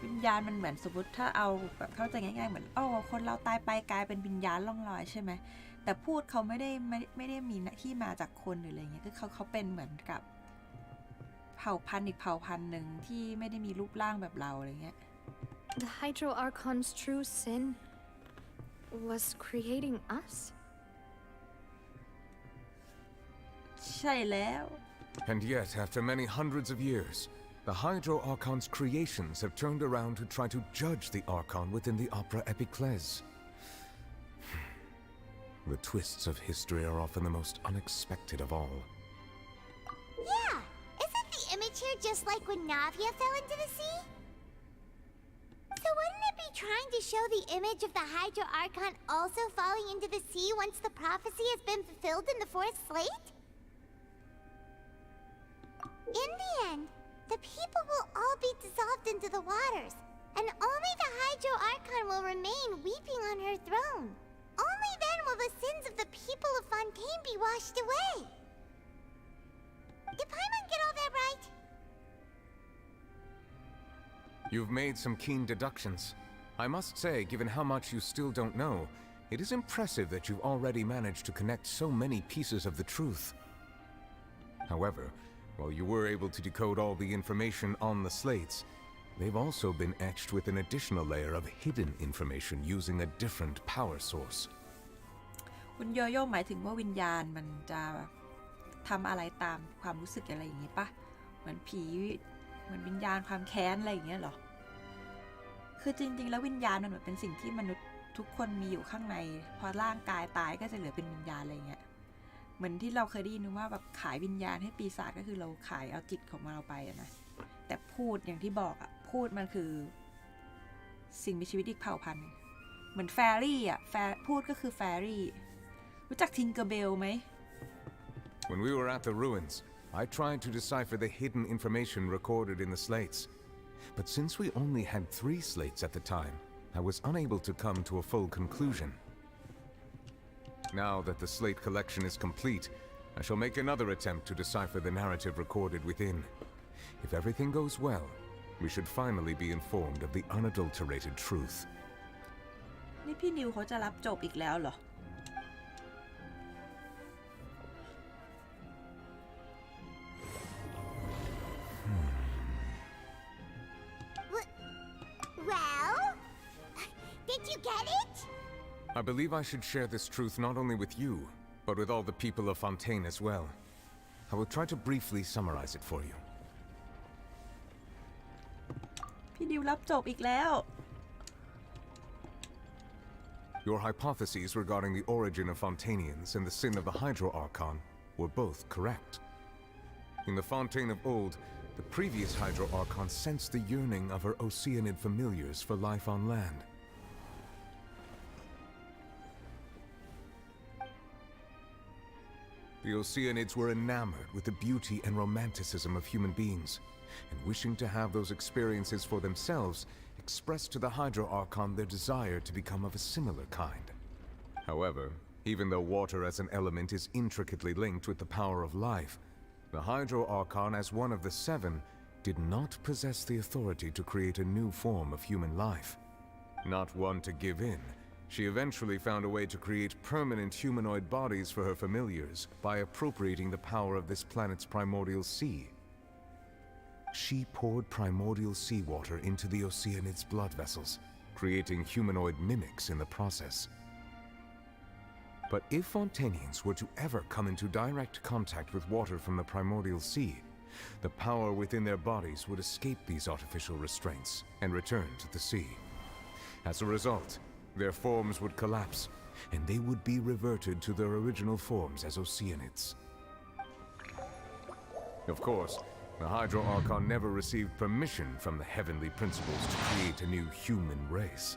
Speaker 2: วิญญาณมันเหมือนสมมติถ้าเอาแบบเข้าใจง่ายๆเหมือนคนเราตายไปกลายเป็นวิญญาณล่องลอยใช่ไหมแต่พูดเขาไม่ได้มีที่มาจากคนหรืออะไรเงี้ยคือเขาเป็นเหมือนกับเผ่าพันธุ์อีกเผ่าพันธุ์หนึ่งที่ไม่ได้มีรูปร่างแบบเราอะไรเงี้ย
Speaker 10: The Hydro Archon's true sin was creating us?
Speaker 2: ใช่แล้ว
Speaker 6: And yet, after many hundreds of years, the Hydro Archon's creations have turned around to try to judge the Archon within the Opera Epiclese. The twists of history are often the most unexpected of all.
Speaker 1: Yeah, isn't the image here just like when Navia fell into the sea? So wouldn't it be trying to show the image of the Hydro Archon also falling into the sea once the prophecy has been fulfilled in the fourth slate? In the end, the people will all be dissolved into the waters, and only the Hydro Archon will remain weeping on her throne. Only then will the sins of the people of Fontaine be washed away. Did Paimon get all that right?
Speaker 6: You've made some keen deductions. I must say, given how much you still don't know, it is impressive that you've already managed to connect so many pieces of the truth. However, while you were able to decode all the information on the slates, they've also been etched with an additional layer of hidden information using a different power source.
Speaker 2: คุณโยโย่หมายถึงว่าวิญญาณมันจะทำอะไรตามความรู้สึกอะไรอย่างนี้ปะเหมือนผีเหมือนวิญญาณความแค้นอะไรอย่างเงี้ยหรอคือจริงๆแล้ววิญญาณมันเหมือนเป็นสิ่งที่มนุษย์ทุกคนมีอยู่ข้างในพอร่างกายตายก็จะเหลือเป็นวิญญาณอะไรเงี้ย เหมือนที่เราเคยได้ยินว่าแบบขายวิญญาณให้ปีศาจก็คือเราขายเอาจิตของเราไปนะแต่พูดอย่างที่บอกอะพูดมันคือสิ่งมีชีวิตอีกเผ่าพันธุ์เหมือนแฟรี่อะพูดก็คือแฟรี่รู้จักทิงเกอร์เบลไหม
Speaker 6: When we were at the ruins, I tried to decipher the hidden information recorded in the slates. But since we only had 3 slates at the time, I was unable to come to a full conclusion. Now that the slate collection is complete, I shall make another attempt to decipher the narrative recorded within. If everything goes well, we should finally be informed of the unadulterated truth.
Speaker 2: นี่พี่นิวเขาจะรับจบอีกแล้วเหรอ
Speaker 1: Well, did you get it?
Speaker 6: I believe I should share this truth not only with you, but with all the people of Fontaine as well. I will try to briefly summarize it for you.
Speaker 2: พี่นิวรับจบอีกแล้ว
Speaker 6: Your hypotheses regarding the origin of Fontainians and the sin of the Hydro Archon were both correct. In the Fontaine of old, the previous Hydro Archon sensed the yearning of her Oceanid familiars for life on land. The Oceanids were enamored with the beauty and romanticism of human beings, and wishing to have those experiences for themselves, expressed to the Hydro Archon their desire to become of a similar kind. However, even though water as an element is intricately linked with the power of life, the Hydro Archon, as one of the 7, did not possess the authority to create a new form of human life. Not one to give in, she eventually found a way to create permanent humanoid bodies for her familiars by appropriating the power of this planet's primordial sea. She poured primordial seawater into the Oceanids' blood vessels, creating humanoid mimics in the process. But if Fontainians were to ever come into direct contact with water from the primordial sea, the power within their bodies would escape these artificial restraints and return to the sea. As a result, their forms would collapse, and they would be reverted to their original forms as Oceanids. Of course, the Hydro Archon never received permission from the heavenly principles to create a new human race.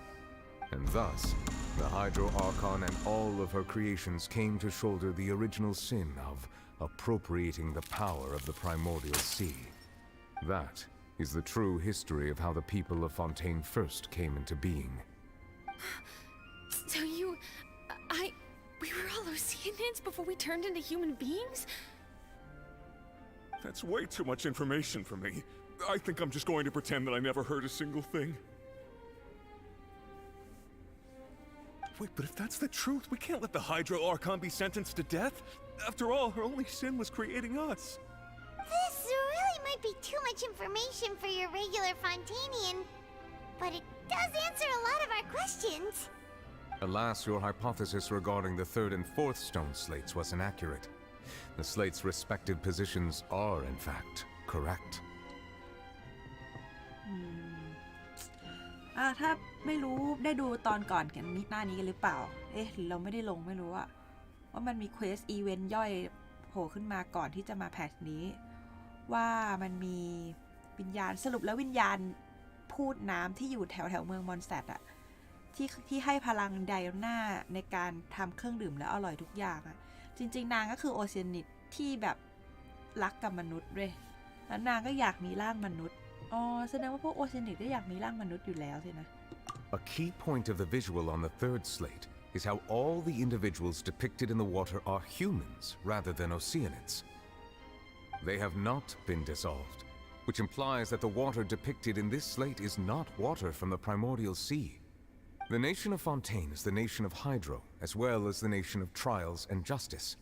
Speaker 6: And thus, the Hydro Archon and all of her creations came to shoulder the original sin of appropriating the power of the primordial sea. That is the true history of how the people of Fontaine first came into being.
Speaker 8: So we were all Oceanids before we turned into human beings?
Speaker 7: That's way too much information for me. I think I'm just going to pretend that I never heard a single thing. Wait, but if that's the truth, we can't let the Hydro Archon be sentenced to death. After all, her only sin was creating us.
Speaker 1: This really might be too much information for your regular Fontainian, but it does answer a lot of our questions.
Speaker 6: Alas, your hypothesis regarding the 3rd and 4th stone slates was inaccurate. The slates' respective positions are, in fact, correct.
Speaker 2: ถ้าไม่รู้ได้ดูตอนก่อนกันนิดหน้านี้กันหรือเปล่า เอ๊ะหรือเราไม่ได้ลงไม่รู้อะว่ามันมีเควสอีเวนต์ย่อยโผล่ขึ้นมาก่อนที่จะมาแพทช์นี้ ว่ามันมีวิญญาณสรุปแล้ววิญญาณพูดน้ำที่อยู่แถวเมืองมอนแซตอะที่ให้พลังไดอาน่าในการทำเครื่องดื่มแล้วอร่อยทุกอย่างอะจริงๆนางก็คือโอเชียนิดที่แบบรักกับมนุษย์เลยแล้วนางก็อยากมีร่างมนุษย์อ๋อแสดงว่าพวกโอเชียนิดก็อยากมีร่างมนุษย์อยู่แล้วสินะ
Speaker 6: A key point of the visual on the 3rd slate is how all the individuals depicted in the water are humans rather than Oceanids. They have not been dissolved, which implies that the water depicted in this slate is not water from the primordial sea. The nation of Fontaine is the nation of Hydro, as well as the nation of trials and justice.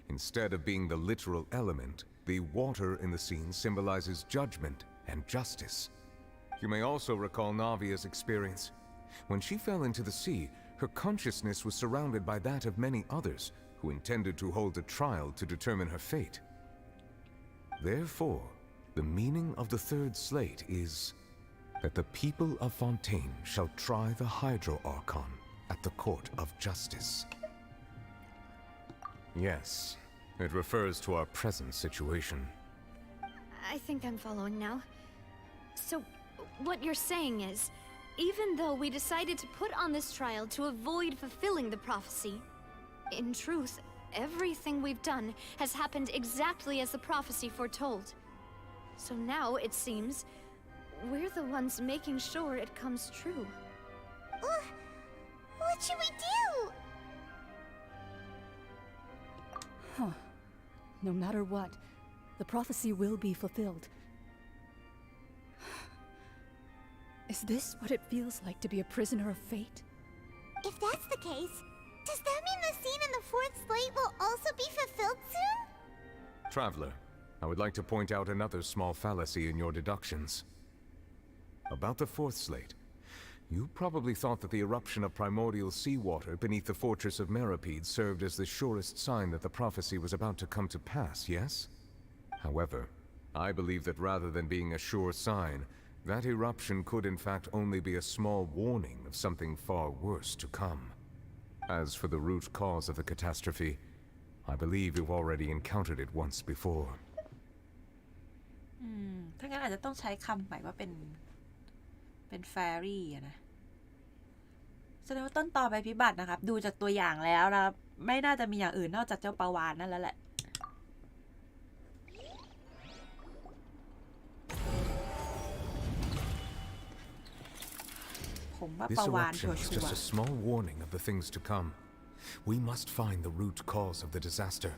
Speaker 6: Instead of being the literal element, the water in the scene symbolizes judgment and justice. You may also recall Navia's experience. When she fell into the sea, her consciousness was surrounded by that of many others who intended to hold a trial to determine her fate. Therefore, the meaning of the 3rd slate is that the people of Fontaine shall try the Hydro Archon at the court of justice. Yes, It refers to our present situation.
Speaker 10: I think I'm following now. So, what you're saying is, even though we decided to put on this trial to avoid fulfilling the prophecy, in truth, everything we've done has happened exactly as the prophecy foretold. So now, it seems, we're the ones making sure it comes true.
Speaker 1: What should we do?
Speaker 12: Huh. No matter what, the prophecy will be fulfilled. Is this what it feels like to be a prisoner of fate?
Speaker 1: If that's the case, does that mean the scene in the fourth slate will also be fulfilled soon?
Speaker 6: Traveler, I would like to point out another small fallacy in your deductions. About the fourth slate, you probably thought that the eruption of primordial seawater beneath the fortress of Meropide served as the surest sign that the prophecy was about to come to pass, yes? However, I believe that rather than being a sure sign, that eruption could in fact only be a small warning of something far worse to come. As for the root cause of the catastrophe, I believe you've already encountered it once before.
Speaker 2: ถ้างั้นอาจจะต้องใช้คำใหม่ว่าเป็นแฟรี่นะแสดงว่าต้นตอภัยพิบัตินะครับดูจากตัวอย่างแล้วนะครับไม่น่าจะมีอย่างอื่นนอกจากเจ้าปลาวาฬนั่นแล้วแหละผมว่าป
Speaker 6: This
Speaker 2: ลาวาฬชั
Speaker 6: eruption
Speaker 2: ว
Speaker 6: is
Speaker 2: ร์
Speaker 6: just a small warning of the things to come. We must find the root cause of the disaster.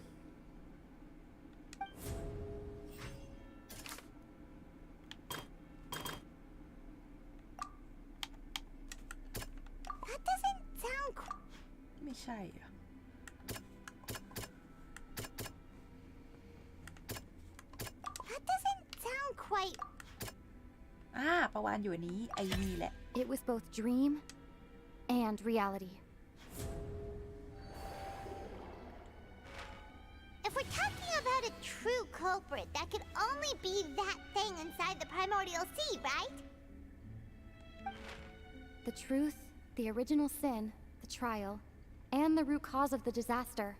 Speaker 1: That doesn't sound
Speaker 2: ไม่ใช่อะ
Speaker 1: That doesn't sound quite
Speaker 2: ปลาวาฬอยู่อันนี้ไอ้นี่แหละ
Speaker 4: It was both dream and reality.
Speaker 1: If we're talking about a true culprit, that could only be that thing inside the primordial sea, right?
Speaker 4: The truth, the original sin, the trial, and the root cause of the disaster.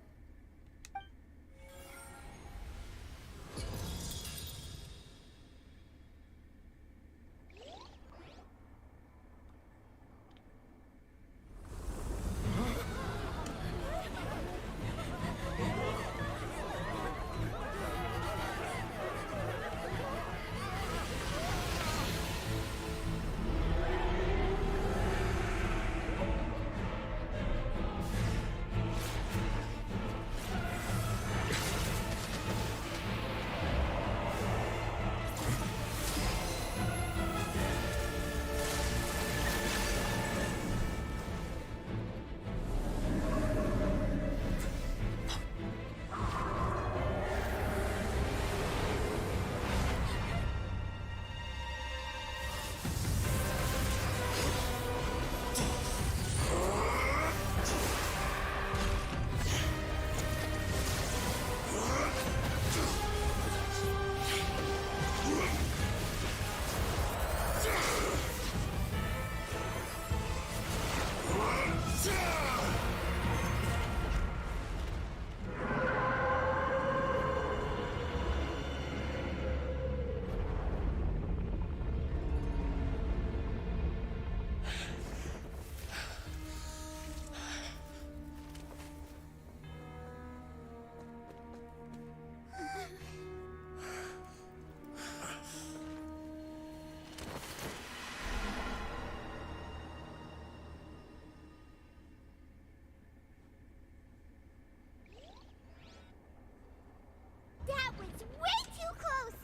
Speaker 1: That was way too close!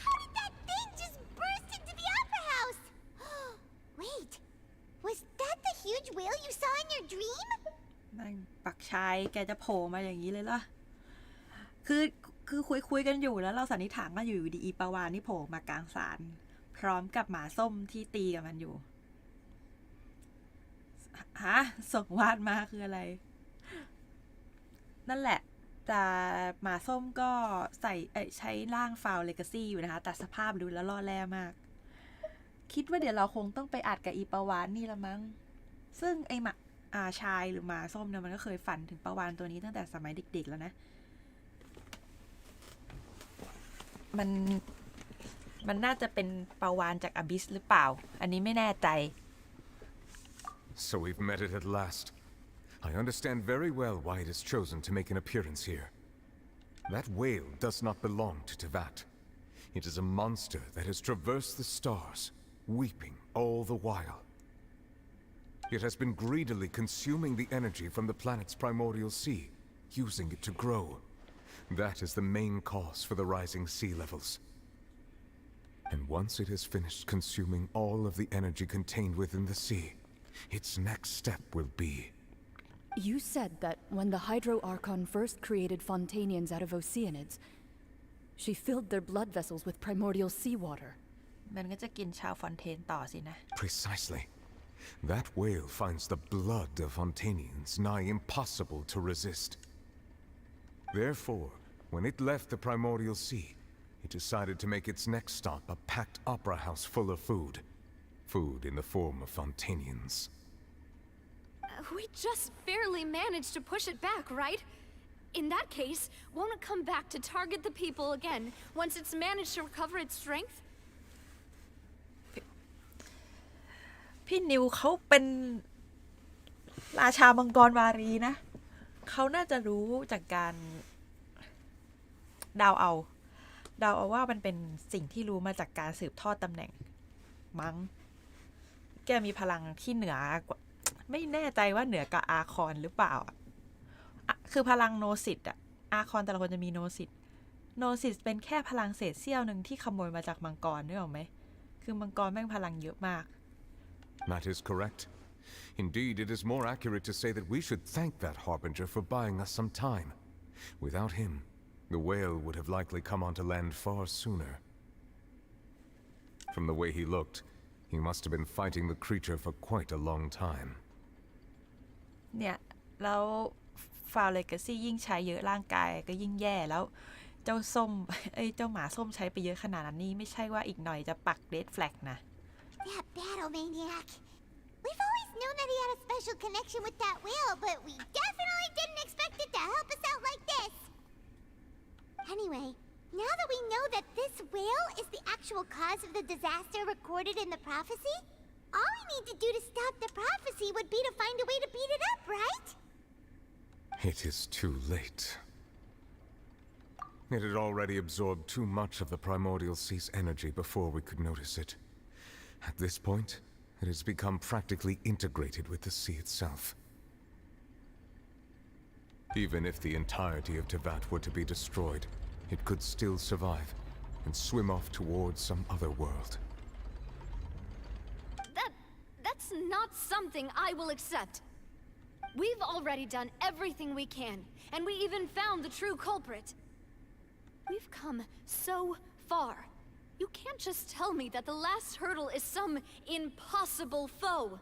Speaker 1: How did that thing just burst into the opera house? Wait, was that the huge whale you saw in your dream?
Speaker 2: นั่งปักชายแกจะโผล่มาอย่างนี้เลยล่ะคือคุยกันอยู่แล้วเราสันนิษฐานว่าอยู่ดีอีปาวานี่โผล่มากลางศาลพร้อมกับหมาส้มที่ตีกับมันอยู่ฮะส่งวาดมาคืออะไรนั่นแหละแต่หมาส้มก็ใช้ร่างฟาวเลกาซี่อยู่นะคะแต่สภาพดูแล้วล่อแร่มากคิดว่าเดี๋ยวเราคงต้องไปอัดกับอีปาวานนี่ละมั้งซึ่งไอหมาชายหรือหมาส้มเนี่ยมันก็เคยฝันถึงปาวานตัวนี้ตั้งแต่สมัยเด็กๆแล้วนะ มันน่าจะเป็นปลาวาฬจากอบิสหรือเปล่า อันนี้ไม่แน่ใจ
Speaker 6: So we've met it at last. I understand very well why it has chosen to make an appearance here. That whale does not belong to Teyvat. It is a monster that has traversed the stars, weeping all the while. It has been greedily consuming the energy from the planet's primordial sea, using it to grow. That is the main cause for the rising sea levels. And once it has finished consuming all of the energy contained within the sea, its next step will be...
Speaker 12: You said that when the Hydro Archon first created Fontanians out of Oceanids, she filled their blood vessels with primordial seawater.
Speaker 2: มันก็จะกินชาวฟอนเทนต่อสินะ
Speaker 6: Precisely. That whale finds the blood of Fontanians nigh impossible to resist. Therefore, when it left the primordial sea, it decided to make its next stop a packed opera house full of food. Food in the form of Fontanians.
Speaker 10: We just barely managed to push it back, right? In that case, won't it come back to target the people again once it's managed to recover its strength?
Speaker 2: พี่นิวเขาเป็นราชามังกรวารีนะ เขาน่าจะรู้จากการเดาเอาว่ามันเป็นสิ่งที่รู้มาจากการสืบทอดตำแหน่งมั้งแกมีพลังที่เหนือกว่าไม่แน่ใจว่าเหนือกว่าอาคอนหรือเปล่าคือพลังโนซิตอะอาคอนแต่ละคนจะมีโนซิตเป็นแค่พลังเศษเสี้ยวหนึ่งที่ขโมยมาจากมังกรนึกออกไหมคือมังกรแม่งพลังเยอะมาก
Speaker 6: That is correct. Indeed, it is more accurate to say that we should thank that Harbinger for buying us some time. Without him, the whale would have likely come onto land far sooner. From the way he looked, he must have been fighting the creature for quite a long time.
Speaker 2: เนี่ยแล้วฟาวเลกาซี่ยิ่งใช้เยอะร่างกายก็ยิ่งแย่แล้วเจ้าส้มเจ้าหมาส้มใช้ไปเยอะขนาดนี้ไม่ใช่ว่าอีกหน่อยจะปักเรดแฟลกนะ
Speaker 1: That battle maniac. We've always known that he had a special connection with that whale, but we definitely didn't expect it to help us out like this. Anyway, now that we know that this whale is the actual cause of the disaster recorded in the prophecy, all we need to do to stop the prophecy would be to find a way to beat it up, right?
Speaker 6: It is too late. It had already absorbed too much of the primordial sea's energy before we could notice it. At this point, it has become practically integrated with the sea itself. Even if the entirety of Teyvat were to be destroyed, it could still survive and swim off towards some other world.
Speaker 10: That's not something I will accept. We've already done everything we can, and we even found the true culprit. We've come so far. You can't just tell me that the last hurdle is some impossible foe.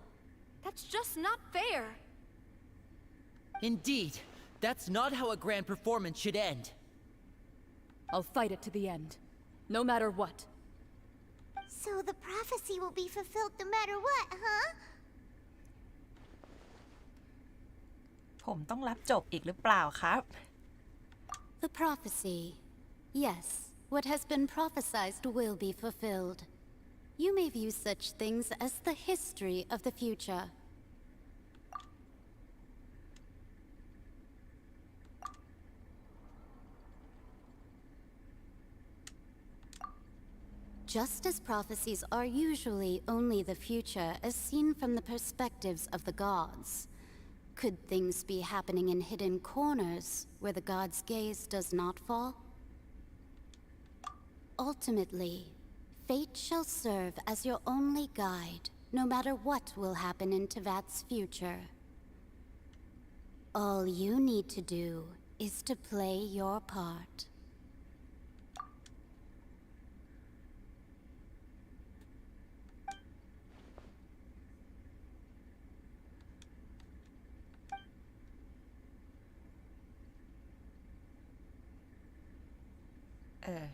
Speaker 10: That's just not fair.
Speaker 5: Indeed, that's not how a grand performance should end.
Speaker 12: I'll fight it to the end, no matter what.
Speaker 1: So the prophecy will be fulfilled no matter what, huh?
Speaker 2: ผมต้องรับจบอีกหรือเปล่าครับ
Speaker 13: The prophecy. Yes, what has been prophesied will be fulfilled. You may view such things as the history of the future. Just as prophecies are usually only the future as seen from the perspectives of the gods, could things be happening in hidden corners where the gods' gaze does not fall? Ultimately, fate shall serve as your only guide, no matter what will happen in Teyvat's future. All you need to do is to play your part.
Speaker 2: เออ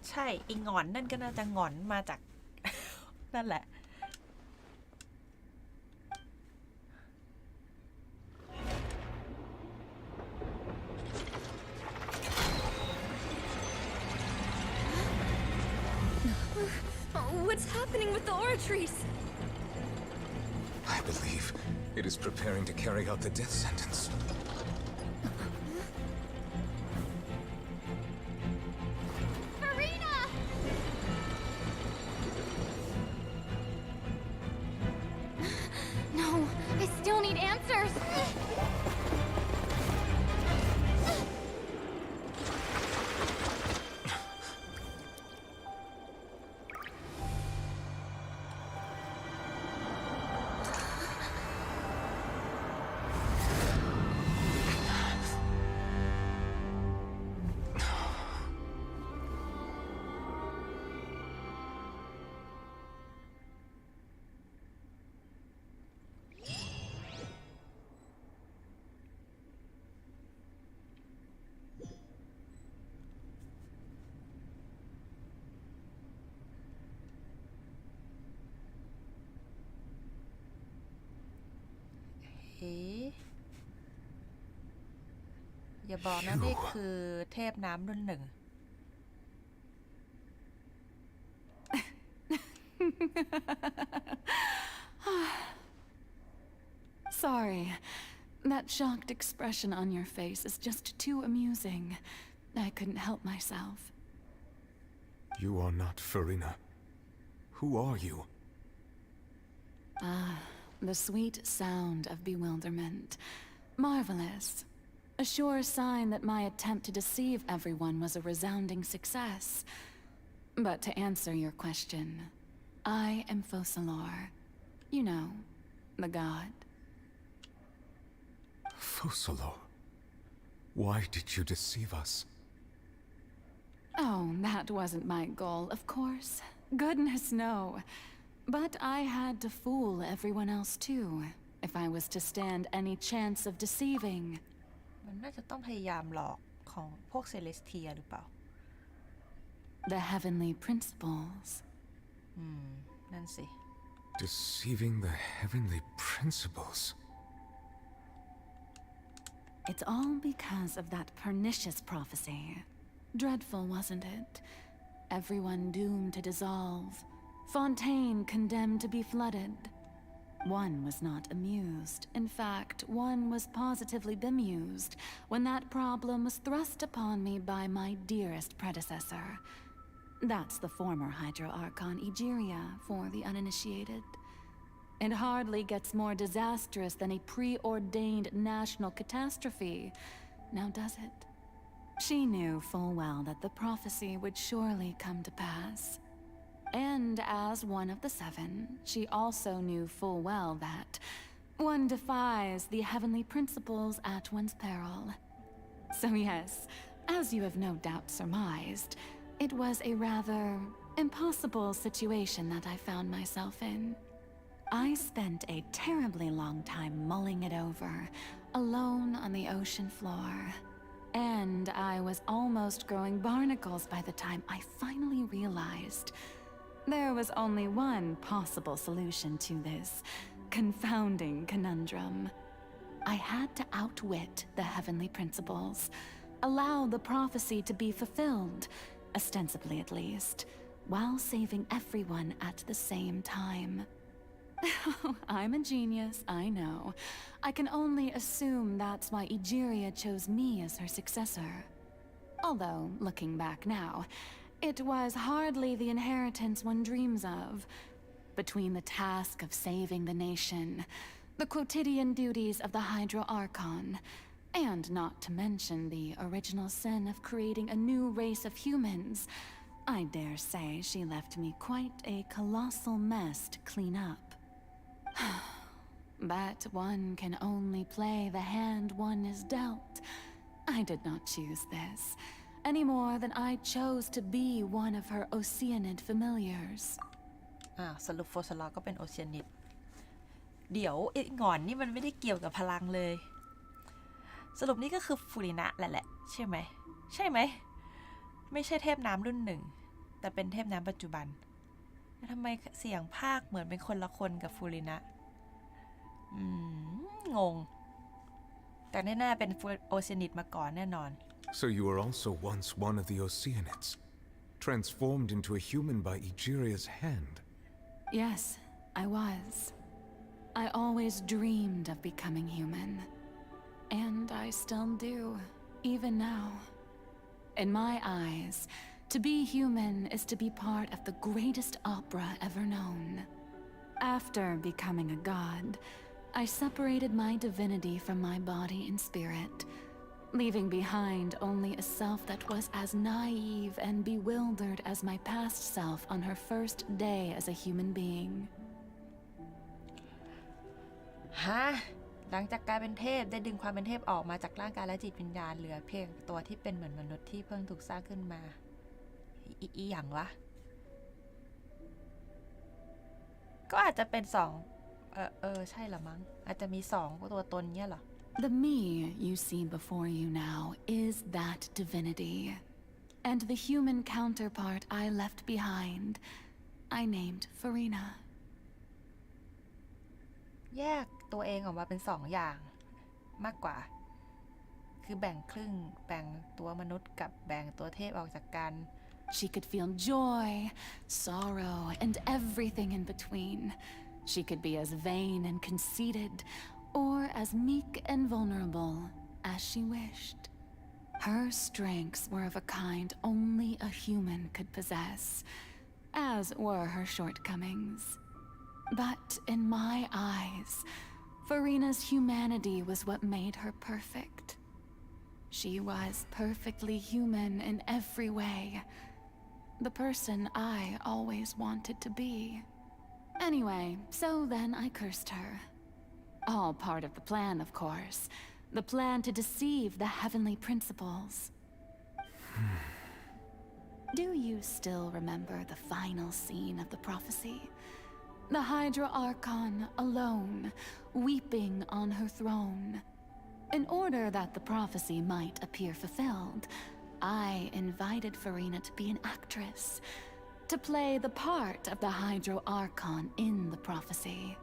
Speaker 2: ใช่ไอ้หงอนนั่นก็น่าจะหงอนมาจาก นั่นแหละ
Speaker 10: What's happening with the oratories?
Speaker 6: I believe it is preparing to carry out the death sentence.
Speaker 3: Farina!
Speaker 4: No, I still need answers.
Speaker 2: อย่าบอกนะนี่คือเทพน้ำรุ่นหนึ่ง
Speaker 8: Sorry. That shocked expression on your face is just too amusing. I couldn't help myself.
Speaker 17: You are not Farina. Who are you?
Speaker 8: The sweet sound of bewilderment. Marvelous. A sure sign that my attempt to deceive everyone was a resounding success. But to answer your question, I am Focalor. You know, the god.
Speaker 17: Focalor? Why did you deceive us?
Speaker 8: Oh, that wasn't my goal, of course. Goodness, no. But I had to fool everyone else too, if I was to stand any chance of deceiving.
Speaker 2: มันน่าจะต้องพยายามหลอกของพวกเซเลสเทียหรือเปล่า
Speaker 8: The heavenly principles.
Speaker 2: นั่นสิ
Speaker 6: Deceiving the heavenly principles.
Speaker 8: It's all because of that pernicious prophecy. Dreadful, wasn't it? Everyone doomed to dissolve. Fontaine condemned to be flooded. One was not amused. In fact, one was positively bemused when that problem was thrust upon me by my dearest predecessor. That's the former Hydro Archon Egeria for the uninitiated. It hardly gets more disastrous than a preordained national catastrophe, now does it? She knew full well that the prophecy would surely come to pass. And as one of the seven, she also knew full well that one defies the heavenly principles at one's peril. So yes, as you have no doubt surmised, it was a rather impossible situation that I found myself in. I spent a terribly long time mulling it over, alone on the ocean floor. And I was almost growing barnacles by the time I finally realized there was only one possible solution to this confounding conundrum. I had to outwit the heavenly principles, allow the prophecy to be fulfilled, ostensibly at least, while saving everyone at the same time. I'm a genius, I know. I can only assume that's why Egeria chose me as her successor. Although, looking back now, it was hardly the inheritance one dreams of. Between the task of saving the nation, the quotidian duties of the Hydro Archon, and not to mention the original sin of creating a new race of humans, I dare say she left me quite a colossal mess to clean up. But one can only play the hand one is dealt. I did not choose this, any more than I chose to be one of her Oceanid familiars.
Speaker 2: สรุปโฟสลอก็เป็นโอเชียนิดเดี๋ยวไอ้หงอนนี่มันไม่ได้เกี่ยวกับพลังเลย สรุปนี่ก็คือฟูรินะแหละใช่ไหมใช่ไหมไม่ใช่เทพน้ำรุ่นหนึ่งแต่เป็นเทพน้ำปัจจุบันทำไมเสียงภาคเหมือนเป็นคนละคนกับฟูรินะงงแต่แน่ๆเป็นโอเชียนิดมาก่อนแน่นอน
Speaker 6: So you were also once one of the Oceanids, transformed into a human by Egeria's hand.
Speaker 8: Yes, I was. I always dreamed of becoming human. And I still do, even now. In my eyes, to be human is to be part of the greatest opera ever known. After becoming a god, I separated my divinity from my body and spirit, leaving behind only a self that was as naive and bewildered as my past self on her first day as a human being.
Speaker 2: ฮะ หลังจากกลายเป็นเทพได้ดึงความเป็นเทพออกมาจากร่างกายและจิตวิญญาณเหลือเพียงตัวที่เป็นเหมือนมนุษย์ที่เพิ่งถูกสร้างขึ้นมาอีหยังวะก็อาจจะเป็นใช่ละมั้งอาจจะมี2ตัวตนเนี่ยเหรอ
Speaker 8: The me you see before you now is that divinity. And the human counterpart I left behind, I named Farina.
Speaker 2: แยกตัวเองออกมาเป็น2อย่างมากกว่าคือแบ่งครึ่งแบ่งตัวมนุษย์กับแบ่งตัวเทพออกจากกัน
Speaker 8: She could feel joy, sorrow, and everything in between. She could be as vain and conceited, or as meek and vulnerable as she wished. Her strengths were of a kind only a human could possess, as were her shortcomings. But in my eyes, Farina's humanity was what made her perfect. She was perfectly human in every way. The person I always wanted to be. Anyway, so then I cursed her. All part of the plan, of course. The plan to deceive the heavenly principles. Do you still remember the final scene of the prophecy? The Hydra Archon alone, weeping on her throne. In order that the prophecy might appear fulfilled, I invited Farina to be an actress, to play the part of the Hydro Archon in the prophecy.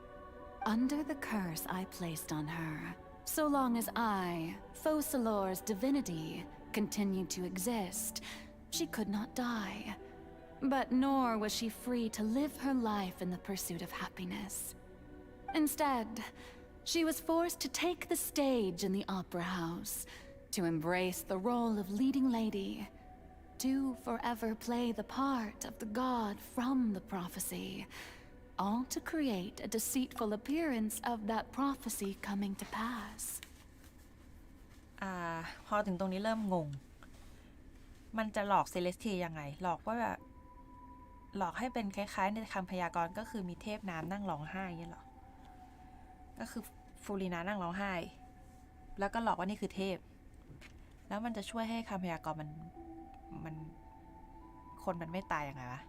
Speaker 8: Under the curse I placed on her, so long as I, Focalor's divinity, continued to exist, she could not die. But nor was she free to live her life in the pursuit of happiness. Instead, she was forced to take the stage in the opera house, to embrace the role of leading lady, to forever play the part of the god from the prophecy, all to create a deceitful appearance of that prophecy coming to pass.
Speaker 2: พอถึงตรงนี้เริ่มงงมันจะหลอกเซเลสเทียยังไงหลอกว่าแบบหลอกให้เป็นคล้ายๆในคำพยากรณ์ก็คือมีเทพน้ำนั่งร้องไห้เงี้ยหรอก็คือฟูรินานั่งร้องไห้แล้วก็หลอกว่านี่คือเทพแล้วมันจะช่วยให้คำพยากรณ์มันคนมันไม่ตายยังไงวะ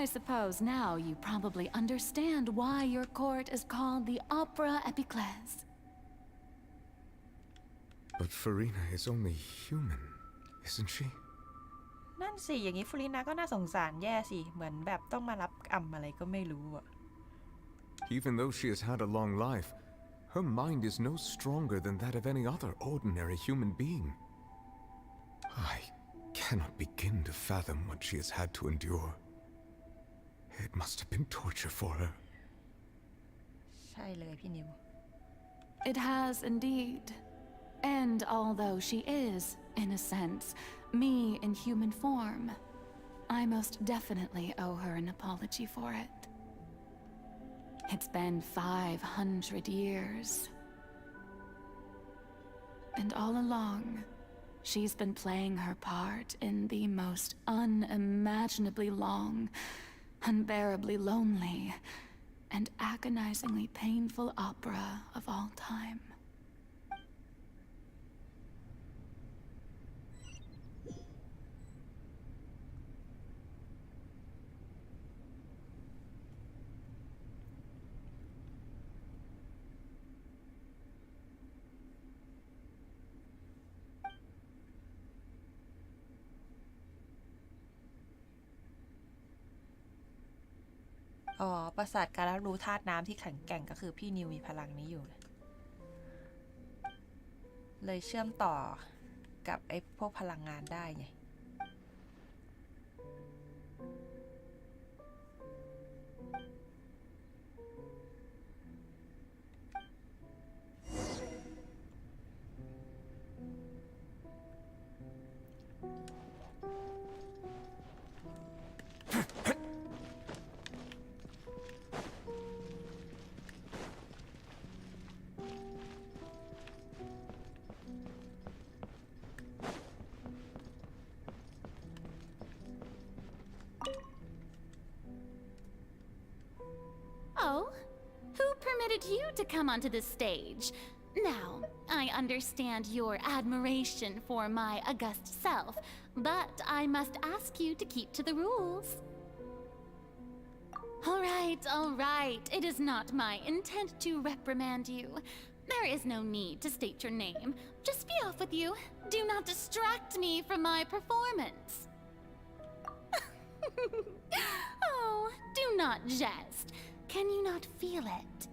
Speaker 8: I suppose now you probably understand why your court is called the Opera Epiclese.
Speaker 6: But Farina is only human, isn't she?
Speaker 2: นั่นสิอย่างนี้ฟูรินาก็น่าสงสารแย่สิเหมือนแบบต้องมารับกรรมอะไรก็ไม่รู้อะ
Speaker 6: Even though she has had a long life, her mind is no stronger than that of any other ordinary human being. I cannot begin to fathom what she has had to endure. It must have been torture for her.
Speaker 2: ใช่เลยพี่นิว
Speaker 8: It has indeed. And although she is, in a sense, me in human form, I most definitely owe her an apology for it. It's been 500 years. And all along, she's been playing her part in the most unimaginably long, unbearably lonely, and agonizingly painful opera of all time.
Speaker 2: ประสาทการรับรู้ธาตุน้ำที่แข็งแกร่งก็คือพี่นิวมีพลังนี้อยู่เลยเชื่อมต่อกับไอ้พวกพลังงานได้ไง
Speaker 13: wanted you to come onto the stage. Now, I understand your admiration for my august self, but I must ask you to keep to the rules. All right. It is not my intent to reprimand you. There is no need to state your name. Just be off with you. Do not distract me from my performance. Oh, do not jest. Can you not feel it?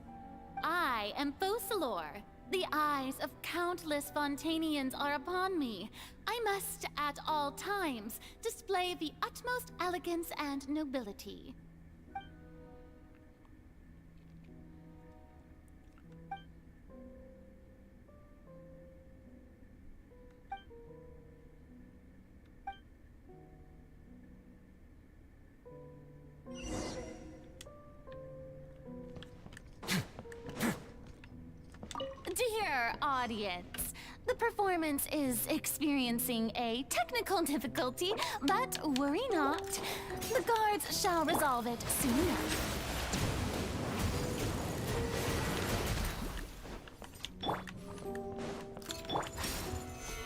Speaker 13: I am Focalor. The eyes of countless Fontanians are upon me. I must, at all times, display the utmost elegance and nobility. Dear audience, the performance is experiencing a technical difficulty, but worry not. The guards shall resolve it soon enough.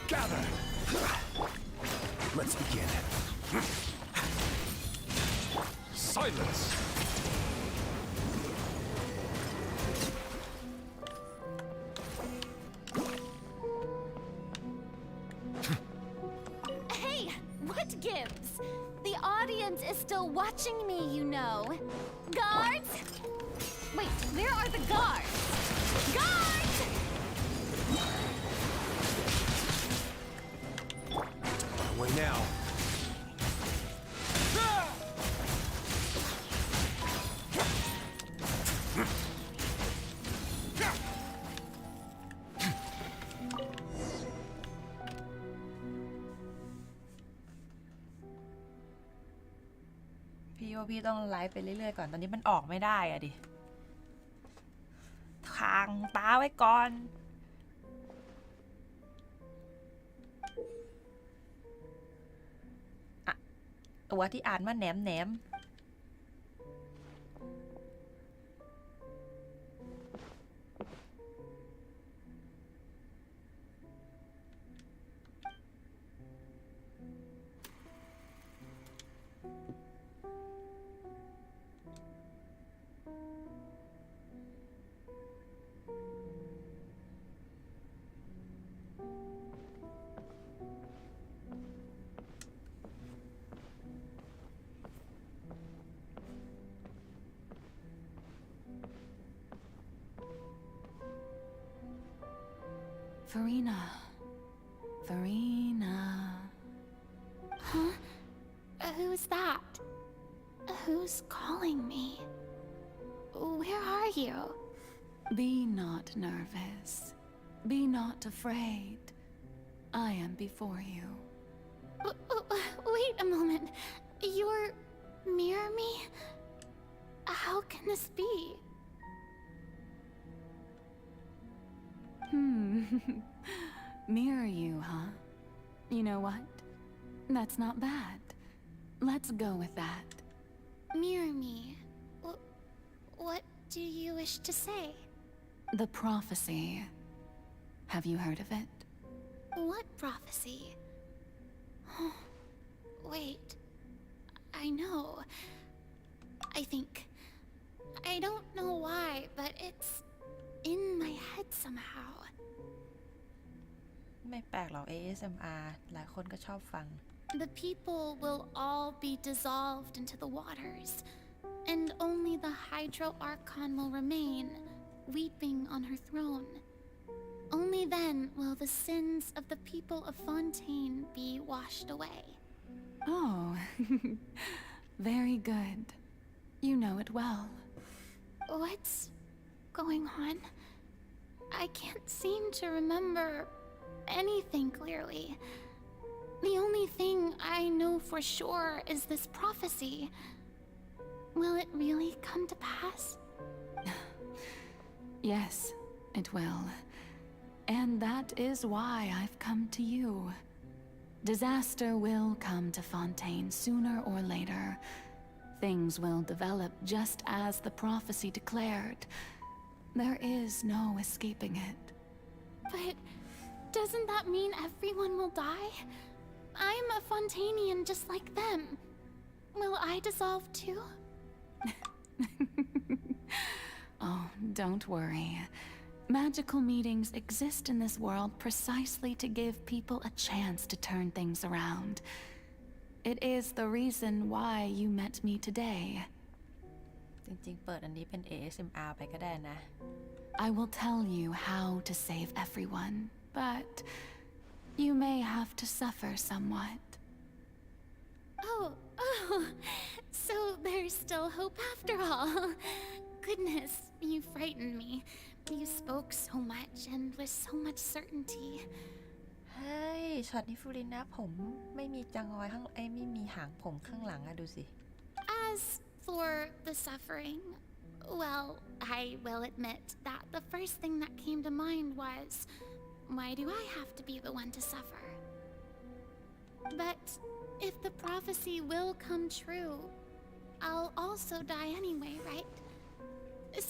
Speaker 7: Gather! Let's begin. Silence!
Speaker 13: Hey, what gives? The audience is still watching me, you know. Guards? Wait, where are the guards? Guards!
Speaker 7: Away now.
Speaker 2: พี่ว่าพี่ต้องไลฟ์ไปเรื่อยๆก่อน ตอนนี้มันออกไม่ได้อะดิทางตาไว้ก่อนอะตัวที่อ่านว่าแหนมแหนม
Speaker 8: Furina.
Speaker 13: Huh? Who's that? Who's calling me? Where are you?
Speaker 8: Be not nervous. Be not afraid. I am before you.
Speaker 13: Wait a moment. You're near me? How can this be?
Speaker 8: Mirror you, huh? You know what? That's not bad. Let's go with that.
Speaker 13: Mirror me? What do you wish to say?
Speaker 8: The prophecy. Have you heard of it?
Speaker 13: What prophecy? Wait. I know. I think. I don't know why, but it's in my head somehow.
Speaker 2: ไม่แปลกหรอก ASMR หลายคนก็ชอบฟัง
Speaker 13: The people will all be dissolved into the waters, and only the Hydro Archon will remain, weeping on her throne. Only then will the sins of the people of Fontaine be washed away.
Speaker 8: Oh, very good. You know it well.
Speaker 13: What's going on? I can't seem to remember anything clearly. The only thing I know for sure is this prophecy. Will it really come to pass?
Speaker 8: Yes, it will. And that is why I've come to you. Disaster will come to Fontaine sooner or later. Things will develop just as the prophecy declared. There is no escaping it.
Speaker 3: But doesn't that mean everyone will die? I'm a Fontanian just like them. Will I dissolve too?
Speaker 8: Oh, don't worry. Magical meetings exist in this world precisely to give people a chance to turn things around. It is the reason why you met me today.
Speaker 2: จริงๆ เปิดอันนี้เป็น ASMR ไปก็ได้นะ
Speaker 8: I will tell you how to save everyone, but you may have to suffer somewhat.
Speaker 3: Oh, so there's still hope after all. Goodness, you frightened me. You spoke so much and with so much certainty.
Speaker 2: เฮ้ย ช็อตนี้ฟูรินะผมไม่มีจังอยข้างไม่มีหางผมข้างหลังอะดูสิ
Speaker 3: As for the suffering, well, I will admit that the first thing that came to mind was, why do I have to be the one to suffer? But if the prophecy will come true, I'll also die anyway, right?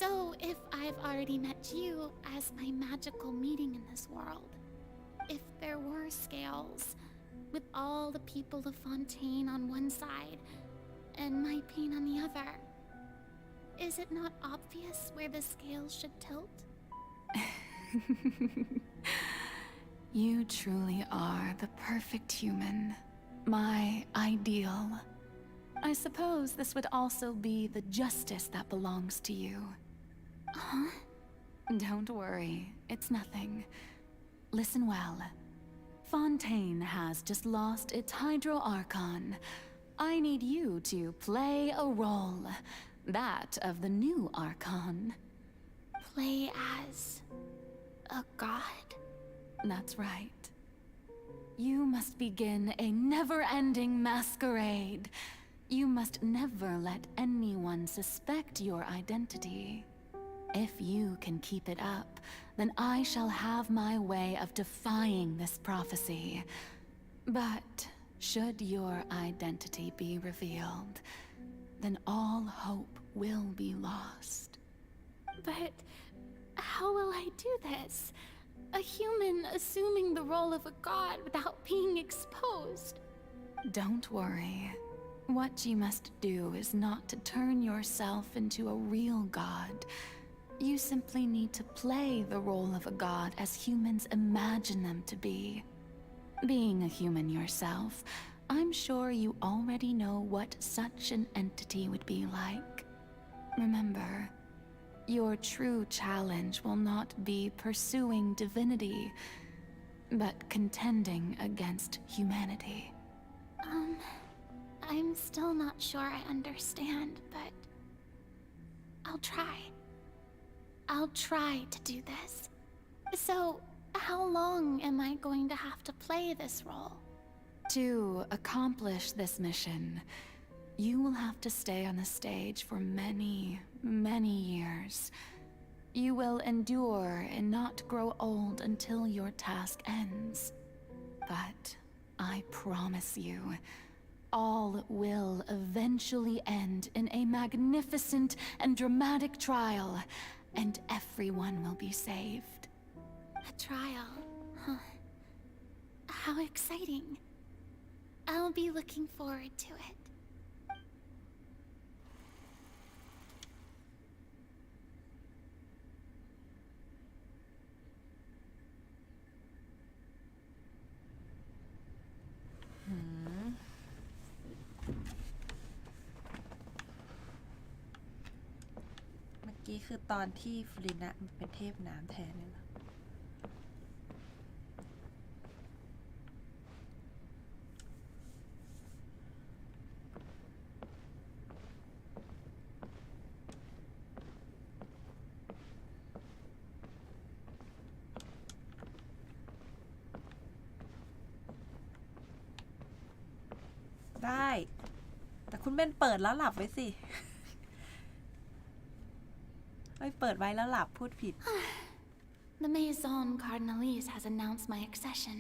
Speaker 3: So if I've already met you as my magical meeting in this world, if there were scales, with all the people of Fontaine on one side, and my pain on the other, is it not obvious where the scales should tilt?
Speaker 8: You truly are the perfect human, my ideal. I suppose this would also be the justice that belongs to you.
Speaker 3: Huh?
Speaker 8: Don't worry, it's nothing. Listen well. Fontaine has just lost its Hydro Archon. I need you to play a role, that of the new Archon.
Speaker 3: Play as a god?
Speaker 8: That's right. You must begin a never-ending masquerade. You must never let anyone suspect your identity. If you can keep it up, then I shall have my way of defying this prophecy. But should your identity be revealed, then all hope will be lost.
Speaker 3: But how will I do this? A human assuming the role of a god without being exposed?
Speaker 8: Don't worry. What you must do is not to turn yourself into a real god. You simply need to play the role of a god as humans imagine them to be. Being a human yourself, I'm sure you already know what such an entity would be like. Remember, your true challenge will not be pursuing divinity, but contending against humanity.
Speaker 3: I'm still not sure I understand, but I'll try. I'll try to do this. So, how long am I going to have to play this role?
Speaker 8: To accomplish this mission, you will have to stay on the stage for many, many years. You will endure and not grow old until your task ends. But I promise you, all will eventually end in a magnificent and dramatic trial, and everyone will be saved.
Speaker 3: A trial, huh? How exciting. I'll be looking forward to it.
Speaker 2: เมื่อกี้คือตอนที่ฟูรินะเป็นเทพน้ำแทนเลยเหรอ ได้ แต่คุณเบนเปิดแล้วหลับไว้สิ ไม่เปิดไว้แล้วหลับพูดผิด
Speaker 3: The Maison Cardinalise has announced my accession,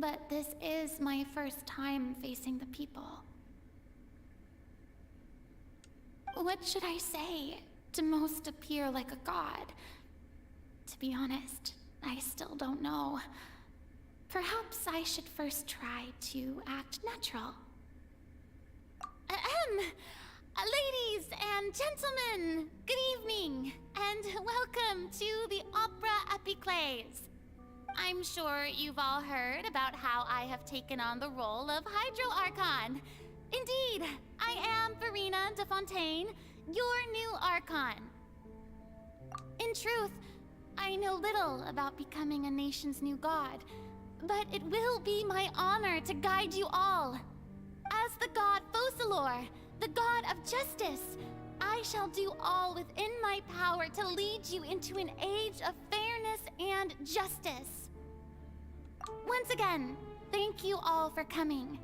Speaker 3: but this is my first time facing the people. What should I say to most appear like a god. To be honest, I still don't know. Perhaps I should first try to act natural. Ladies and gentlemen, good evening, and welcome to the Opera Epiclese. I'm sure you've all heard about how I have taken on the role of Hydro Archon. Indeed, I am Verena de Fontaine, your new Archon. In truth, I know little about becoming a nation's new god, but it will be my honor to guide you all. As the god Focalor, the god of justice, I shall do all within my power to lead you into an age of fairness and justice. Once again, thank you all for coming.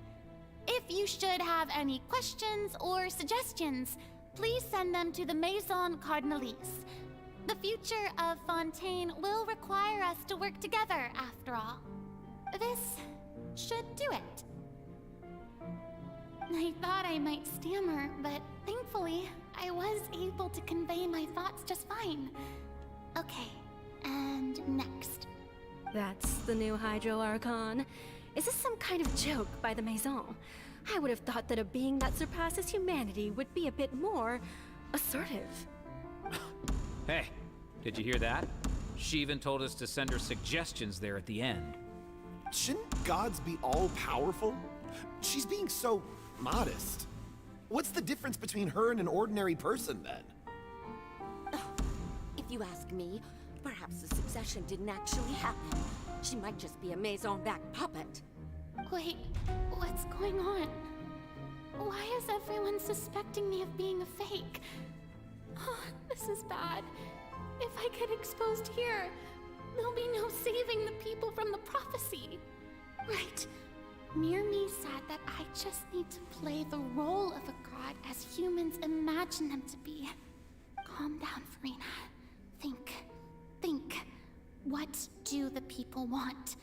Speaker 3: If you should have any questions or suggestions, please send them to the Maison Cardinalise. The future of Fontaine will require us to work together, after all. This should do it. I thought I might stammer, but thankfully, I was able to convey my thoughts just fine. Okay, and next.
Speaker 10: That's the new Hydro Archon. Is this some kind of joke by the Maison? I would have thought that a being that surpasses humanity would be a bit more assertive.
Speaker 16: Hey, did you hear that? She even told us to send her suggestions there at the end.
Speaker 22: Shouldn't gods be all-powerful? She's being so modest. What's the difference between her and an ordinary person, then?
Speaker 23: If you ask me, perhaps the succession didn't actually happen. She might just be a Maison-back puppet.
Speaker 3: Wait, what's going on? Why is everyone suspecting me of being a fake? Oh, this is bad. If I get exposed here, there'll be no saving the people from the prophecy. Right. Mirmi said that I just need to play the role of a god as humans imagine them to be. Calm down, Verena. Think. What do the people want?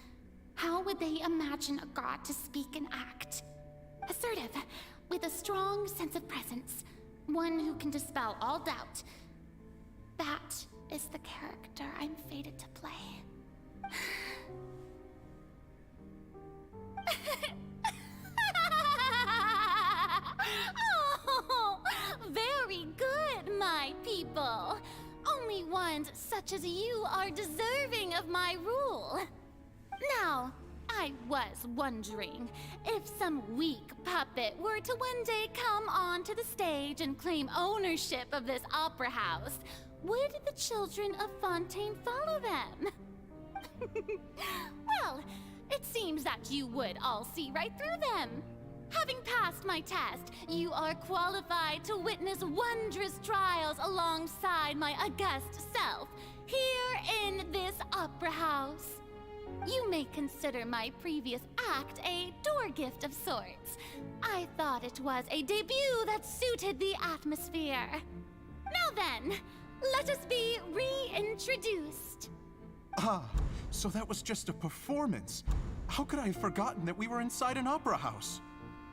Speaker 3: How would they imagine a god to speak and act? Assertive, with a strong sense of presence. One who can dispel all doubt. That is the character I'm fated to play. Oh, very good, my people. Only ones such as you are deserving of my rule. Now, I was wondering if some weak puppet were to one day come onto the stage and claim ownership of this opera house, would the children of Fontaine follow them? Well, it seems that you would all see right through them. Having passed my test, you are qualified to witness wondrous trials alongside my august self, here in this opera house. You may consider my previous act a door gift of sorts. I thought it was a debut that suited the atmosphere. Now then, let us be reintroduced.
Speaker 24: Ah, so that was just a performance. How could I have forgotten that we were inside an opera house?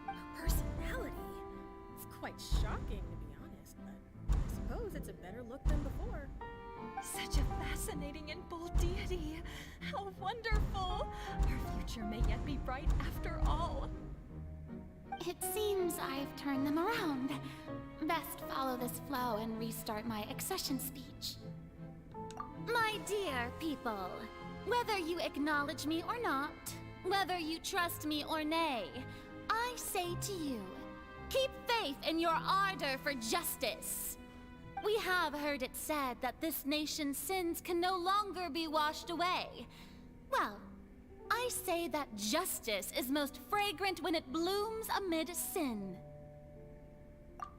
Speaker 14: Her personality. It's quite shocking, to be honest, but I suppose it's a better look than before.
Speaker 25: Such a fascinating and bold deity. How wonderful! Our future may yet be bright after all.
Speaker 3: It seems I've turned them around. Best follow this flow and restart my accession speech. My dear people, whether you acknowledge me or not, whether you trust me or nay, I say to you, keep faith in your ardor for justice. We have heard it said that this nation's sins can no longer be washed away. Well, I say that justice is most fragrant when it blooms amid sin.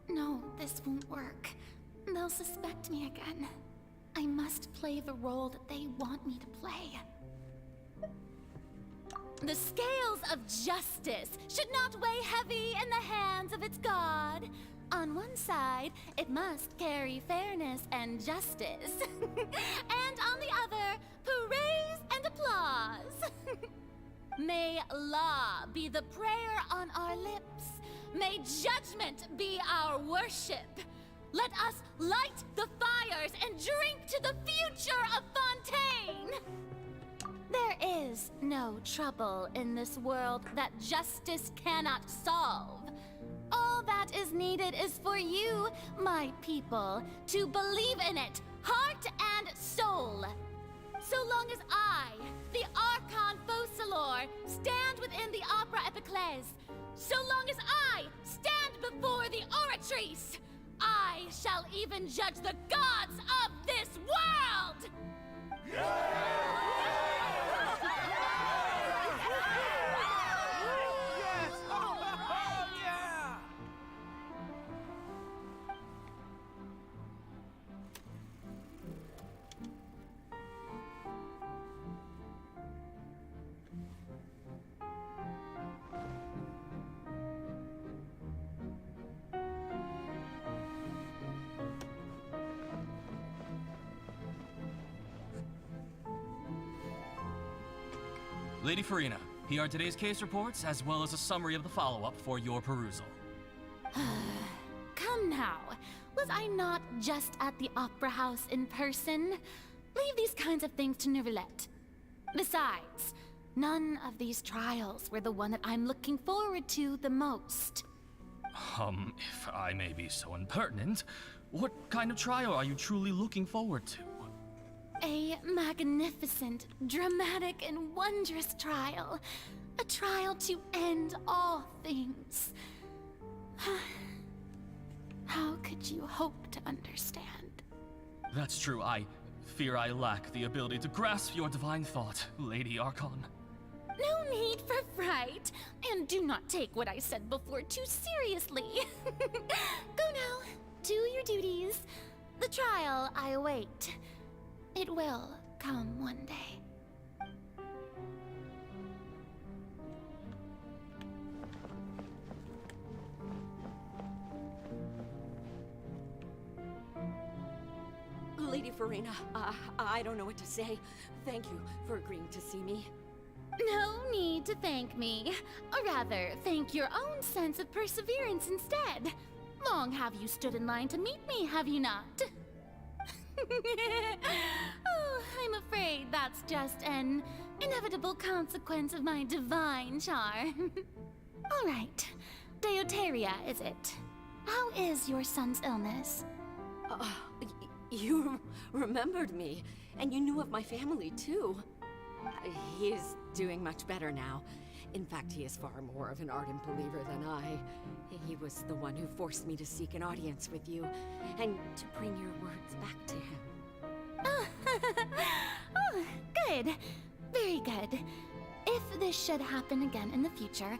Speaker 3: No, this won't work. They'll suspect me again. I must play the role that they want me to play. The scales of justice should not weigh heavy in the hands of its god. On one side, it must carry fairness and justice. And on the other, praise and applause. May law be the prayer on our lips. May judgment be our worship.
Speaker 13: Let us light the fires and drink to the future of Fontaine! There is no trouble in this world that justice cannot solve. All that is needed is for you, my people, to believe in it, heart and soul. So long as I, the Archon Focalors, stand within the Opera Epiclese, so long as I stand before the Oratrice, I shall even judge the gods of this world!
Speaker 9: Lady Furina, here are today's case reports, as well as a summary of the follow-up for your perusal.
Speaker 13: Come now. Was I not just at the Opera House in person? Leave these kinds of things to Neuvillette. Besides, none of these trials were the one that I'm looking forward to the most.
Speaker 9: If I may be so impertinent, what kind of trial are you truly looking forward to?
Speaker 13: A magnificent, dramatic, and wondrous trial. A trial to end all things. How could you hope to understand?
Speaker 9: That's true. I fear I lack the ability to grasp your divine thought, Lady Archon.
Speaker 13: No need for fright, and do not take what I said before too seriously. Go now, do your duties. The trial I await. It will come one day.
Speaker 23: Lady Furina, I don't know what to say. Thank you for agreeing to see me.
Speaker 13: No need to thank me. Or rather, thank your own sense of perseverance instead. Long have you stood in line to meet me, have you not? Oh, I'm afraid that's just an inevitable consequence of my divine charm. All right. Deoteria, is it? How is your son's illness?
Speaker 23: You remembered me, and you knew of my family, too. He is doing much better now. In fact, he is far more of an ardent believer than I. He was the one who forced me to seek an audience with you, and to bring your words back to him.
Speaker 13: Oh, good. Very good. If this should happen again in the future,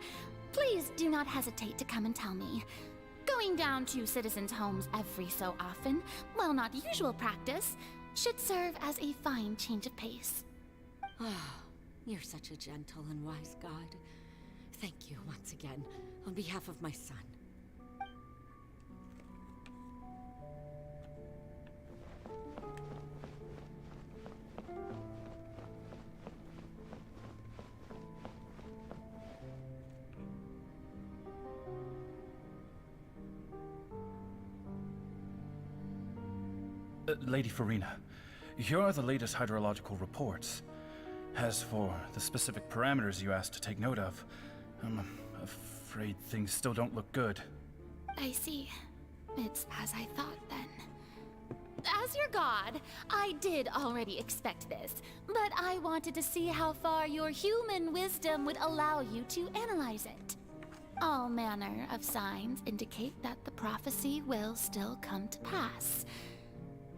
Speaker 13: please do not hesitate to come and tell me. Going down to citizens' homes every so often, while not usual practice, should serve as a fine change of pace.
Speaker 23: You're such a gentle and wise god. Thank you once again, on behalf of my son.
Speaker 24: Lady Furina, here are the latest hydrological reports. As for the specific parameters you asked to take note of, I'm afraid things still don't look good.
Speaker 13: I see. It's as I thought then. As your god, I did already expect this, but I wanted to see how far your human wisdom would allow you to analyze it. All manner of signs indicate that the prophecy will still come to pass.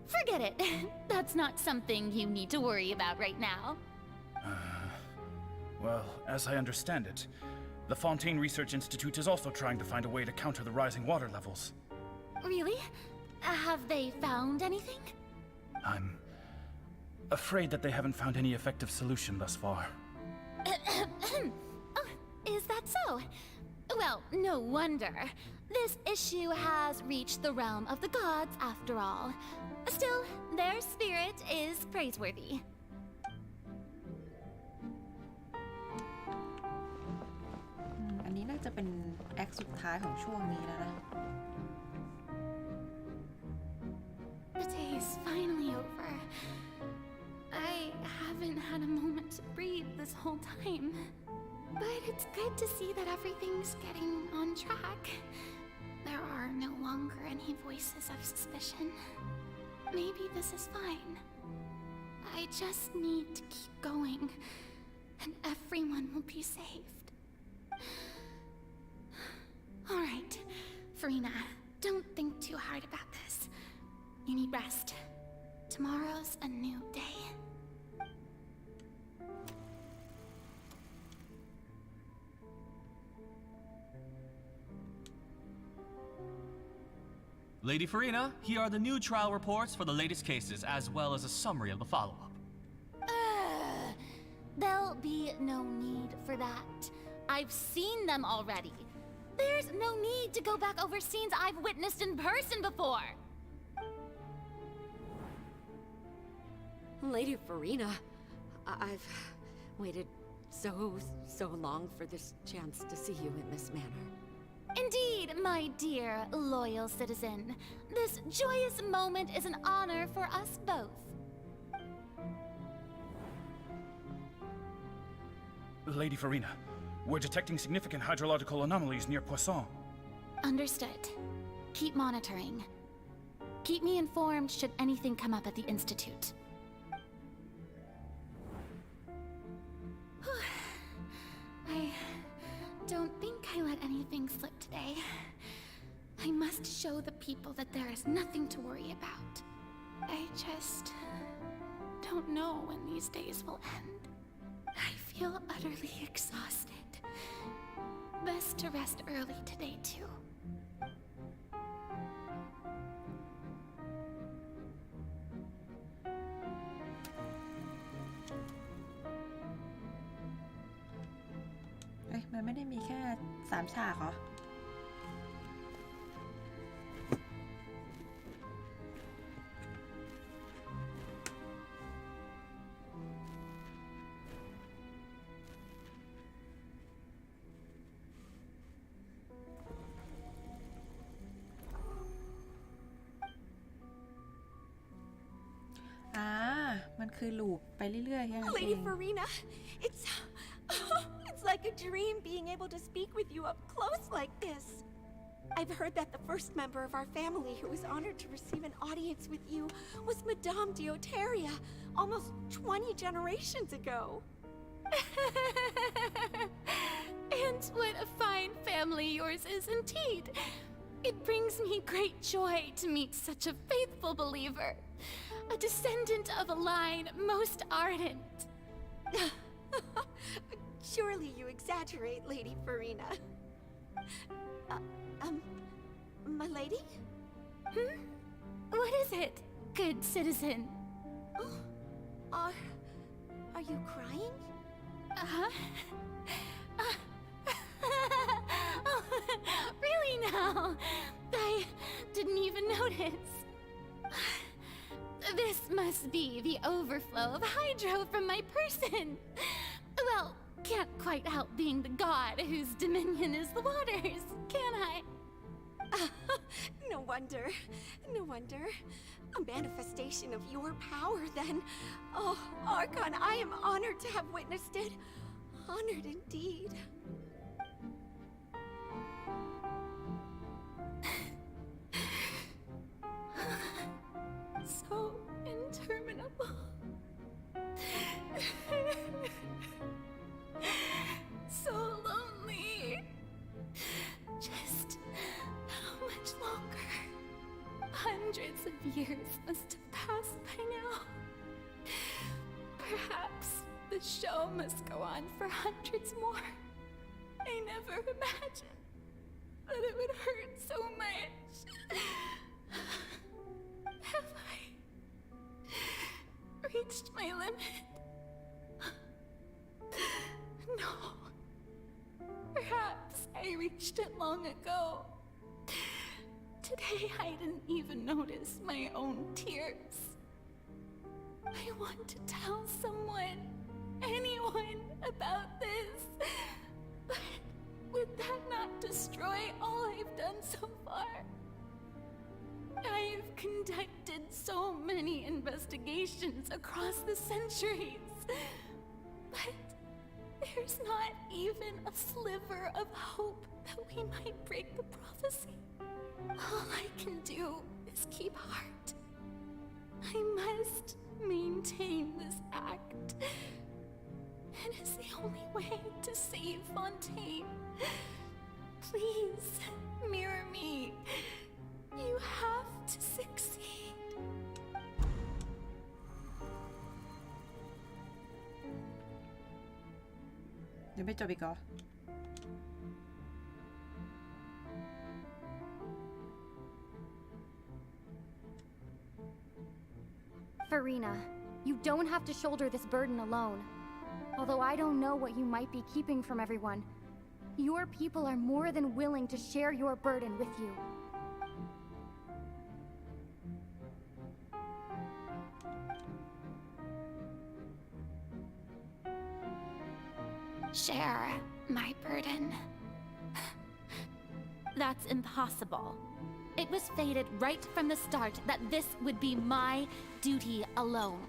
Speaker 13: Forget it. That's not something you need to worry about right now.
Speaker 24: Well, as I understand it, the Fontaine Research Institute is also trying to find a way to counter the rising water levels.
Speaker 13: Really? Have they found anything?
Speaker 24: I'm afraid that they haven't found any effective solution thus far.
Speaker 13: Oh, is that so? Well, no wonder. This issue has reached the realm of the gods after all. Still, their spirit is praiseworthy.
Speaker 2: อันนี้น่าจะเป็นแอคสุดท้ายของช่วงนี้แล้วนะ
Speaker 3: is finally over. I haven't had a moment to breathe this whole time. But it's good to see that everything's getting on track. There are no longer any voices of suspicion. Maybe this is fine. I just need to keep going, and everyone will be saved. Alright, Furina, don't think too hard about this. You need rest. Tomorrow's a new day.
Speaker 9: Lady Furina, here are the new trial reports for the latest cases, as well as a summary of the follow-up.
Speaker 13: There'll be no need for that. I've seen them already. There's no need to go back over scenes I've witnessed in person before.
Speaker 23: Lady Furina, I've waited so long for this chance to see you in this manner.
Speaker 13: Indeed, my dear, loyal citizen. This joyous moment is an honor for us both.
Speaker 24: Lady Furina, we're detecting significant hydrological anomalies near Poisson.
Speaker 13: Understood. Keep monitoring. Keep me informed should anything come up at the Institute. I don't think I let anything slip today. I must show the people that there is nothing to worry about. I just don't know when these days will end. I feel utterly exhausted. Best to rest early today, too.
Speaker 2: มันไม่ได้มีแค่3 ฉากเหรอ มันคือลูปไปเรื่อยๆแค่นั้นเอง
Speaker 15: Lady Furina, it's like a dream being able to speak with you up close like this. I've heard that the first member of our family who was honored to receive an audience with you was Madame Dioteria, almost 20 generations ago.
Speaker 13: And what a fine family yours is indeed. It brings me great joy to meet such a faithful believer. A descendant of a line most ardent.
Speaker 15: Surely you exaggerate, Lady Furina. My lady?
Speaker 13: What is it, good citizen?
Speaker 15: Are you crying?
Speaker 13: Oh, really now? I didn't even notice. This must be the overflow of hydro from my person. Well, can't quite help being the god whose dominion is the waters, can I?
Speaker 15: No wonder. No wonder. A manifestation of your power, then. Oh, Archon, I am honored to have witnessed it. Honored indeed.
Speaker 13: So interminable. So lonely. Just how much longer? Hundreds of years must have passed by now. Perhaps the show must go on for hundreds more. I never imagined that it would hurt so much. Have I reached my limit? No. Perhaps I reached it long ago. Today I didn't even notice my own tears. I want to tell someone, anyone, about this. But would that not destroy all I've done so far?
Speaker 3: I've conducted so many investigations across the centuries, but there's not even a sliver of hope that we might break the prophecy. All I can do is keep heart. I must maintain this act. It is the only way to save Fontaine. Please, mirror me. You have to succeed.
Speaker 2: ยังไม่จบอีกเหรอ
Speaker 4: Farina, you don't have to shoulder this burden alone. Although I don't know what you might be keeping from everyone, your people are more than willing to share your burden with you.
Speaker 3: Share my burden. That's impossible. It was fated right from the start that this would be my duty alone.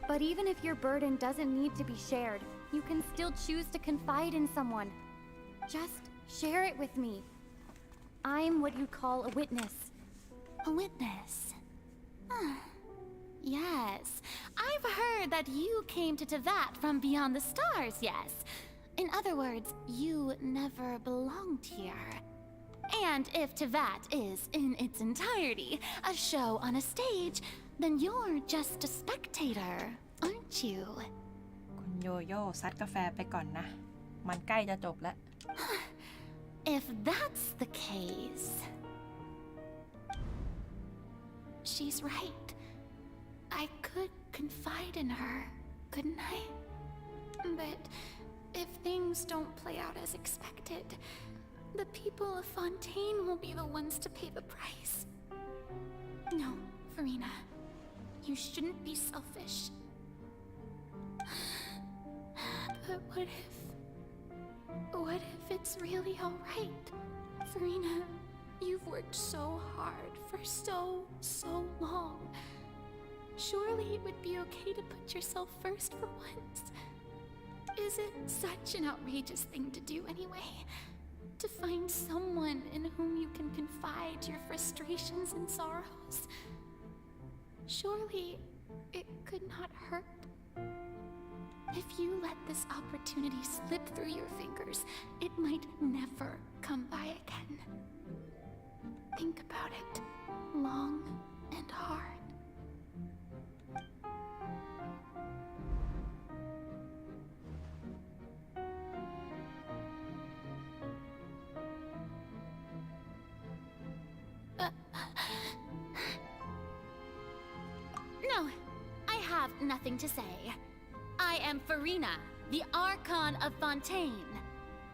Speaker 4: But even if your burden doesn't need to be shared, you can still choose to confide in someone. Just share it with me. I'm what you'd call a witness.
Speaker 3: A witness? Yes, I've heard that you came to Tevat from beyond the stars, yes. In other words, you never belonged here. And if Tevat is, in its entirety, a show on a stage, then you're just a spectator, aren't you?
Speaker 2: คุณโยโย่ซัดกาแฟไปก่อนนะ มันใกล้จะจบแล้ว
Speaker 3: If that's the case... She's right. I could confide in her, couldn't I? But if things don't play out as expected, the people of Fontaine will be the ones to pay the price. No, Farina. You shouldn't be selfish. But what if it's really alright? Farina, you've worked so hard for so long. Surely it would be okay to put yourself first for once. Is it such an outrageous thing to do anyway? To find someone in whom you can confide your frustrations and sorrows? Surely it could not hurt. If you let this opportunity slip through your fingers, it might never come by again. Think about it long and hard. No, I have nothing to say. I am Farina, the Archon of Fontaine.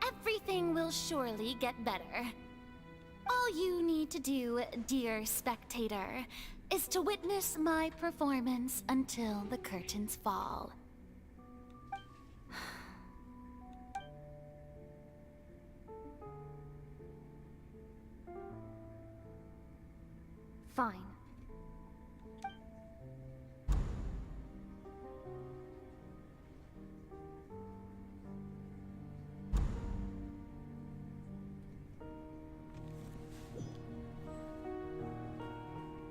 Speaker 3: Everything will surely get better. All you need to do, dear spectator, is to witness my performance until the curtains fall.
Speaker 4: Fine.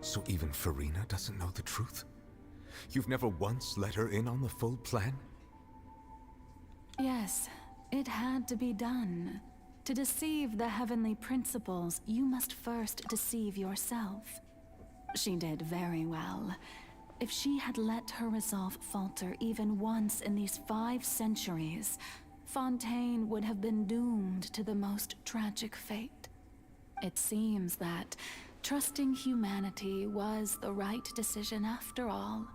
Speaker 6: So even Farina doesn't know the truth? You've never once let her in on the full plan?
Speaker 8: Yes, it had to be done. To deceive the heavenly principles, you must first deceive yourself. She did very well. If she had let her resolve falter even once in these 5 centuries, Fontaine would have been doomed to the most tragic fate. It seems that trusting humanity was the right decision after all.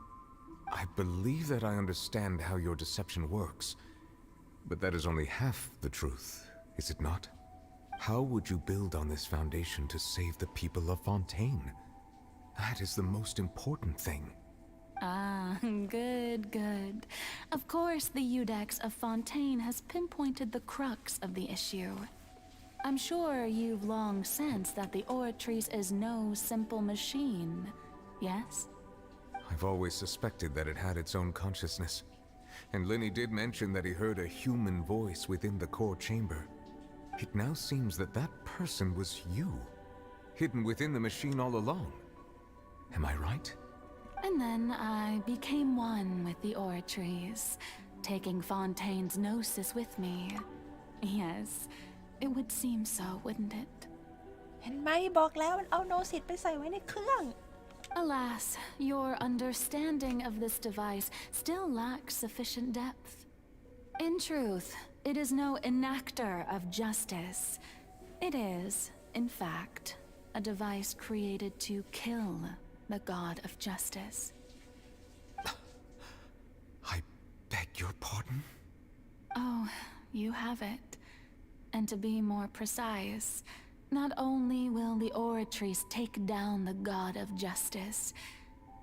Speaker 6: I believe that I understand how your deception works, but that is only half the truth, is it not? How would you build on this foundation to save the people of Fontaine? That is the most important thing.
Speaker 8: Ah, good. Of course, the Iudex of Fontaine has pinpointed the crux of the issue. I'm sure you've long sensed that the Oratrice is no simple machine, yes?
Speaker 6: I've always suspected that it had its own consciousness. And Lenny did mention that he heard a human voice within the core chamber. It now seems that that person was you, hidden within the machine all along. Am I right?
Speaker 8: And then I became one with the Oratrice, taking Fontaine's gnosis with me. Yes, it would seem so, wouldn't it?
Speaker 2: เห็นไหมบอกแล้วมันเอาโนซิตไปใส่ไว้ในเครื่อง
Speaker 8: Alas, your understanding of this device still lacks sufficient depth. In truth, it is no enactor of justice. It is, in fact, a device created to kill the god of justice.
Speaker 6: I beg your pardon?
Speaker 8: Oh, you have it. And to be more precise, not only will the Oratrice take down the god of justice,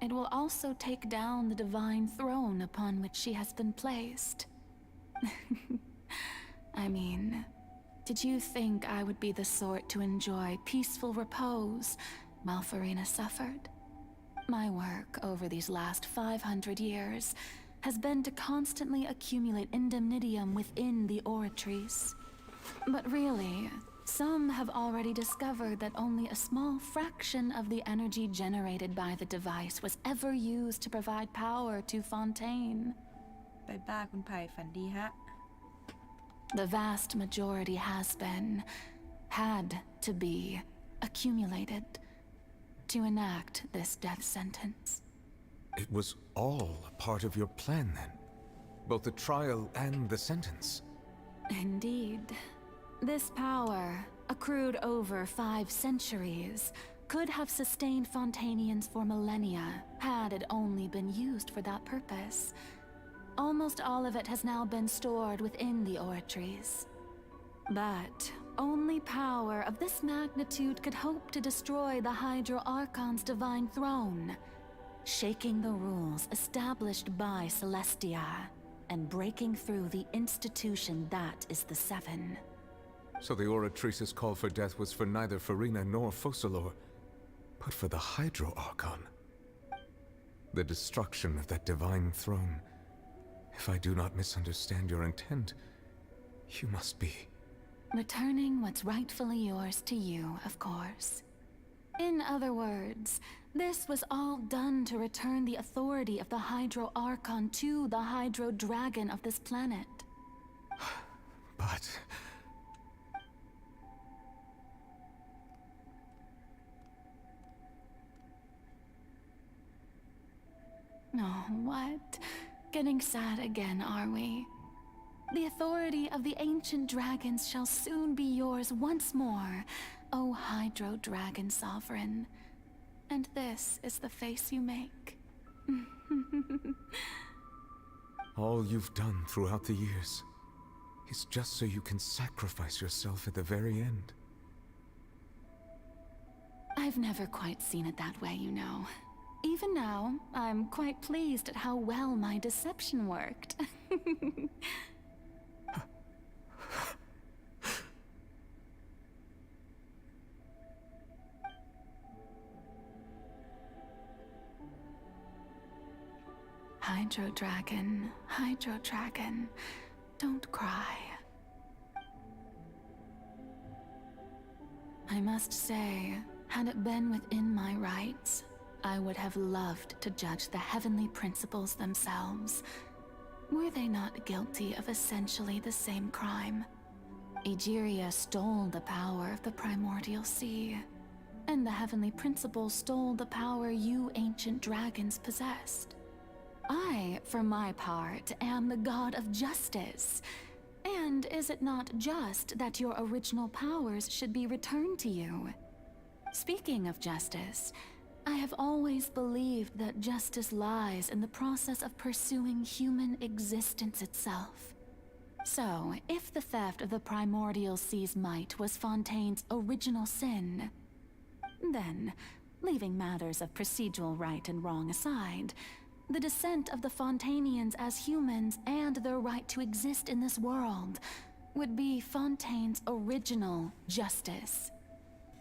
Speaker 8: it will also take down the divine throne upon which she has been placed. I mean, did you think I would be the sort to enjoy peaceful repose while Furina suffered? My work over these last 500 years has been to constantly accumulate indemnitium within the Oratrice. But really, some have already discovered that only a small fraction of the energy generated by the device was ever used to provide power to Fontaine.
Speaker 2: ไปบ้าคุณไผ่ฝันดีฮะ
Speaker 8: The vast majority has been, had to be, accumulated to enact this death sentence.
Speaker 6: It was all a part of your plan then? Both the trial and the sentence?
Speaker 8: Indeed. This power, accrued over 5 centuries, could have sustained Fontainians for millennia had it only been used for that purpose. Almost all of it has now been stored within the Oratrice. But only power of this magnitude could hope to destroy the Hydro Archon's divine throne, shaking the rules established by Celestia and breaking through the institution that is the Seven.
Speaker 6: So the Oratrice's call for death was for neither Furina nor Focalor, but for the Hydro Archon. The destruction of that divine throne. If I do not misunderstand your intent, you must be...
Speaker 8: Returning what's rightfully yours to you, of course. In other words, this was all done to return the authority of the Hydro Archon to the Hydro Dragon of this planet.
Speaker 6: But...
Speaker 8: Oh, what? Getting sad again, are we? The authority of the ancient dragons shall soon be yours once more, O Hydro Dragon Sovereign. And this is the face you make.
Speaker 6: All you've done throughout the years is just so you can sacrifice yourself at the very end.
Speaker 8: I've never quite seen it that way, you know. Even now, I'm quite pleased at how well my deception worked. Hydro Dragon, don't cry. I must say, had it been within my rights, I would have loved to judge the heavenly principles themselves. Were they not guilty of essentially the same crime? Egeria stole the power of the primordial sea, and the heavenly principles stole the power you ancient dragons possessed. I, for my part, am the god of justice. And is it not just that your original powers should be returned to you? Speaking of justice, I have always believed that justice lies in the process of pursuing human existence itself. So, if the theft of the primordial sea's might was Fontaine's original sin, then, leaving matters of procedural right and wrong aside, the descent of the Fontainians as humans and their right to exist in this world would be Fontaine's original justice.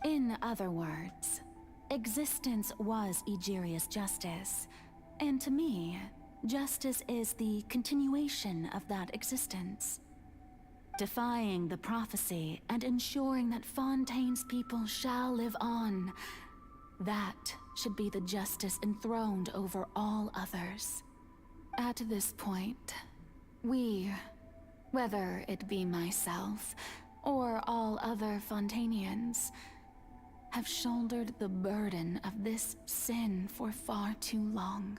Speaker 8: In other words, existence was Egeria's justice, and to me, justice is the continuation of that existence. Defying the prophecy and ensuring that Fontaine's people shall live on, that should be the justice enthroned over all others. At this point, we, whether it be myself or all other Fontainians, have shouldered the burden of this sin for far too long.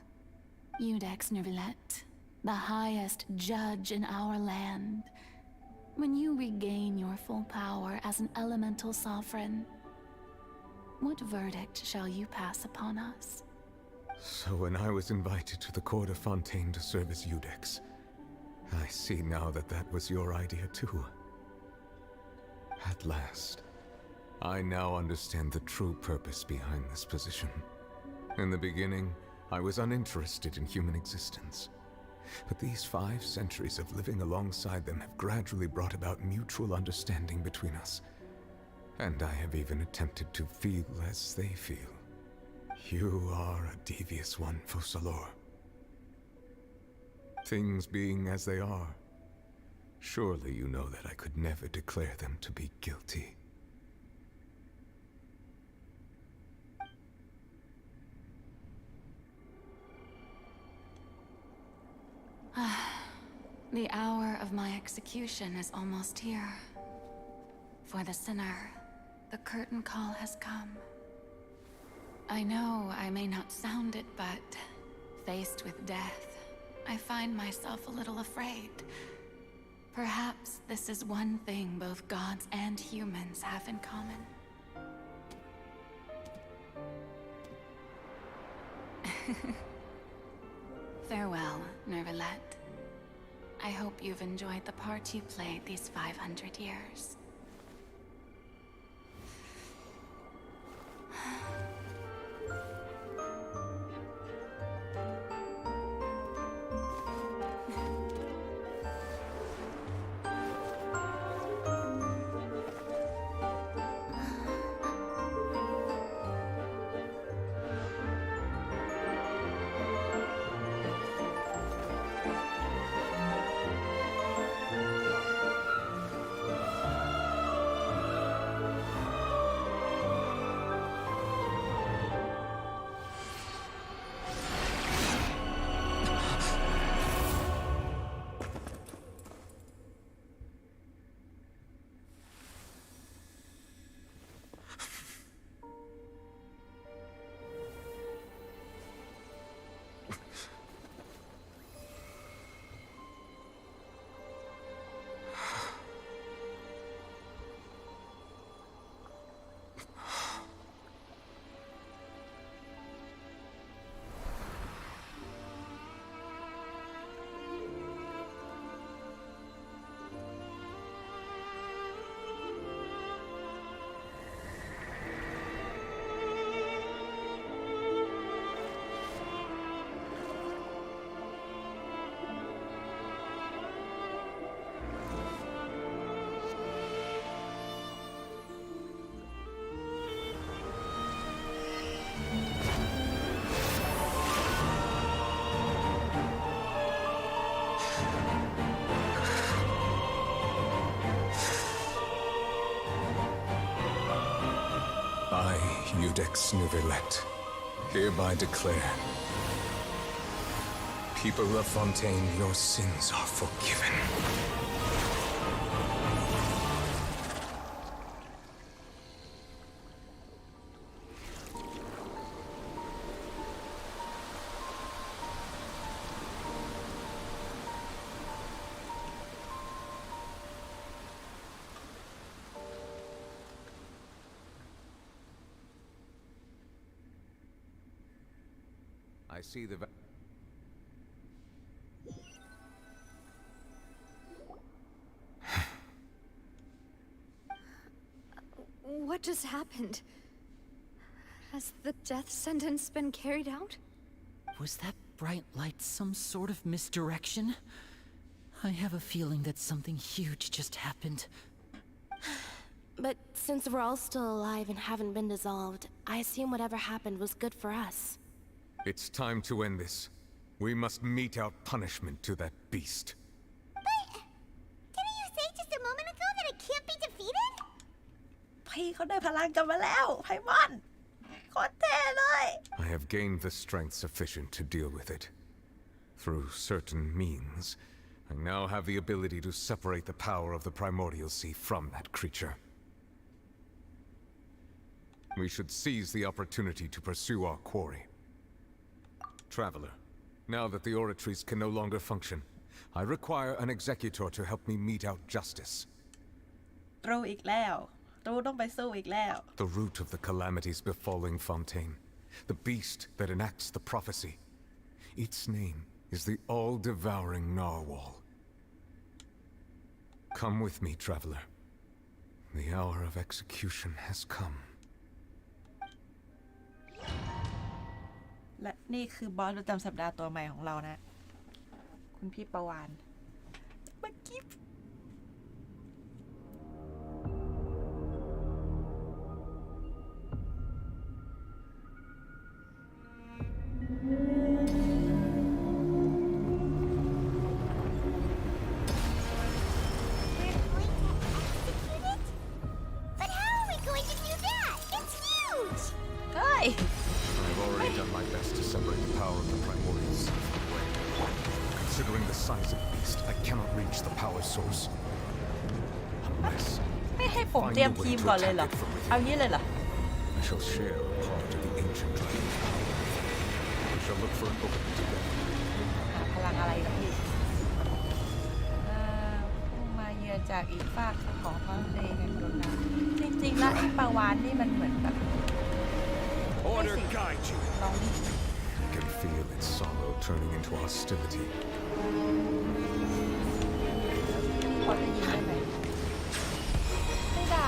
Speaker 8: Iudex Neuvillette, the highest judge in our land, when you regain your full power as an elemental sovereign, what verdict shall you pass upon us?
Speaker 6: So when I was invited to the court of Fontaine to serve as Iudex, I see now that that was your idea too. At last, I now understand the true purpose behind this position. In the beginning, I was uninterested in human existence. But these 5 centuries of living alongside them have gradually brought about mutual understanding between us. And I have even attempted to feel as they feel. You are a devious one, Focalors. Things being as they are, surely you know that I could never declare them to be guilty.
Speaker 8: The hour of my execution is almost here. For the sinner, the curtain call has come. I know I may not sound it, but faced with death, I find myself a little afraid. Perhaps this is one thing both gods and humans have in common. Farewell, Neuvillette. I hope you've enjoyed the part you played these 500 years.
Speaker 6: I, Iudex Neuvillette, hereby declare, people of Fontaine, your sins are forgiven. I see the...
Speaker 10: What just happened? Has the death sentence been carried out?
Speaker 5: Was that bright light some sort of misdirection? I have a feeling that something huge just happened.
Speaker 11: But since we're all still alive and haven't been dissolved, I assume whatever happened was good for us.
Speaker 6: It's time to end this. We must mete out punishment to that beast.
Speaker 1: Didn't you say just a moment ago that it can't be defeated?
Speaker 2: พี่เขาได้พลังกลับมาแล้วไพมอนโคตรเท่เลย
Speaker 6: I have gained the strength sufficient to deal with it. Through certain means, I now have the ability to separate the power of the Primordial Sea from that creature. We should seize the opportunity to pursue our quarry. Traveler, now that the oratories can no longer function, I require an executor to help me mete out justice.
Speaker 2: ตรูอีกแล้วตรูต้องไปสู้อีกแล้ว
Speaker 6: The root of the calamities befalling Fontaine, the beast that enacts the prophecy. Its name is the all-devouring Narwhal. Come with me, traveler. The hour of execution has come.
Speaker 2: และนี่คือบอสประจำสัปดาห์ตัวใหม่ของเรานะ คุณพี่ประวานเมื่อกี้
Speaker 6: I've already done my best to separate the power of the Primordial Sea from the way. Considering the size of the beast, I cannot reach the power source. Unless
Speaker 2: ไม่ให้ผมเตรียมทีมก่อนเลยเหรอ เอางี้เลยเหรอ
Speaker 6: I shall share a part of the ancient dragon's power. We shall look for an opening together.
Speaker 2: พลังอะไรนะพี่ผู้มาเยือนจากอีกฝากของท้องทะเลแห่งดวงดาวจริงๆแล้วไอ้ปลาวานนี่มันเหมือนแบบ
Speaker 17: Order guide you.
Speaker 2: ลองดิ
Speaker 6: I can feel its sorrow turning into hostility.
Speaker 2: พอจะยิงได้ไหมไม่ได้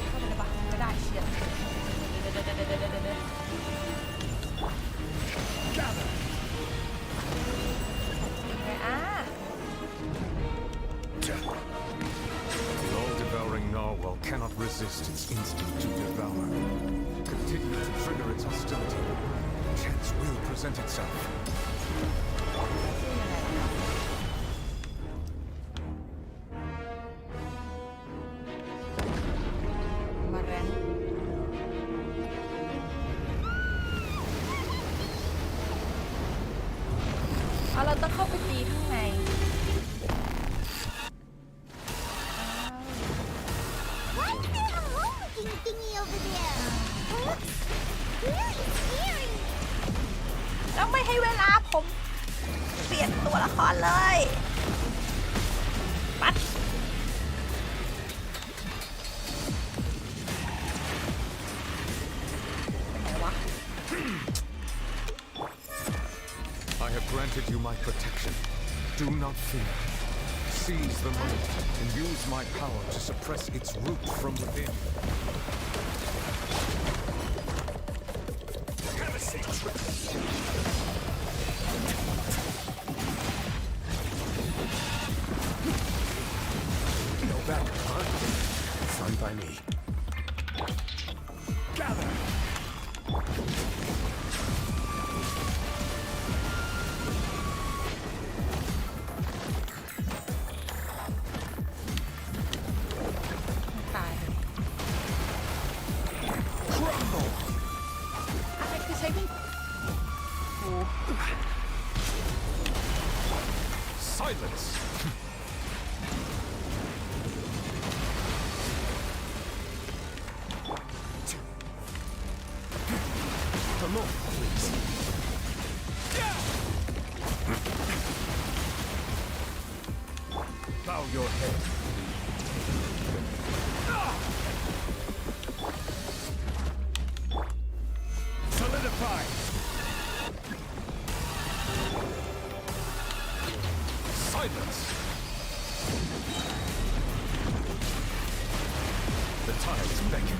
Speaker 2: เข้าไปได้ปะไม่ได้เชียร์
Speaker 6: The all-devouring narwhal cannot resist its instinct to devour. Continue to trigger its hostility. Chance will present itself.
Speaker 2: มาแรงเอาเราต้องเข้าไปตีข้างใน
Speaker 1: What's that hole-looking thingy over there? Looks really scary.
Speaker 2: แล้วไม่ให้เวลาผมเปลี่ยนตัวละครเลยปัด
Speaker 6: I have granted you my protection. Do not fear. Seize the moment and use my power to suppress its root from within. Have a seat. No battle, huh? Fine by me. Gather! Crumble!
Speaker 2: อะไรคือใช้วิ่งโอ้
Speaker 6: Silence! Come on, please. Bow your head. Solidify! Silence! The tides beckon.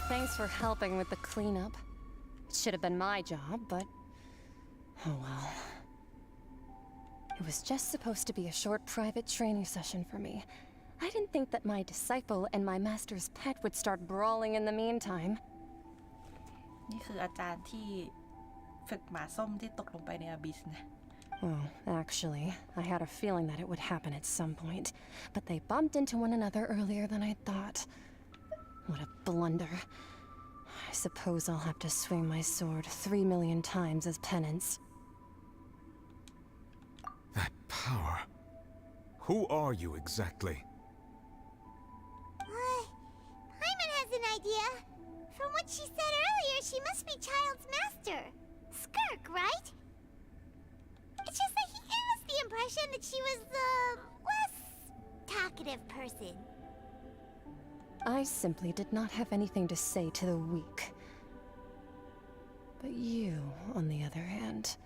Speaker 12: Thanks for helping with the cleanup. It should have been my job, but... oh well. It was just supposed to be a short private training session for me. I didn't think that my disciple and my master's pet would start brawling in the meantime.
Speaker 2: นี่คืออาจารย์ที่ฝึกหมาส้มที่ตกลงไปในอาบิสนะ
Speaker 12: Well, actually, I had a feeling that it would happen at some point, but they bumped into one another earlier than I thought. What a blunder. I suppose I'll have to swing my sword 3 million times as penance.
Speaker 6: That power. Who are you exactly?
Speaker 1: Paimon has an idea. From what she said earlier, she must be Child's master. Skirk, right? It's just that he gave us the impression that she was the less talkative person.
Speaker 12: I simply did not have anything to say to the weak. But you, on the other hand,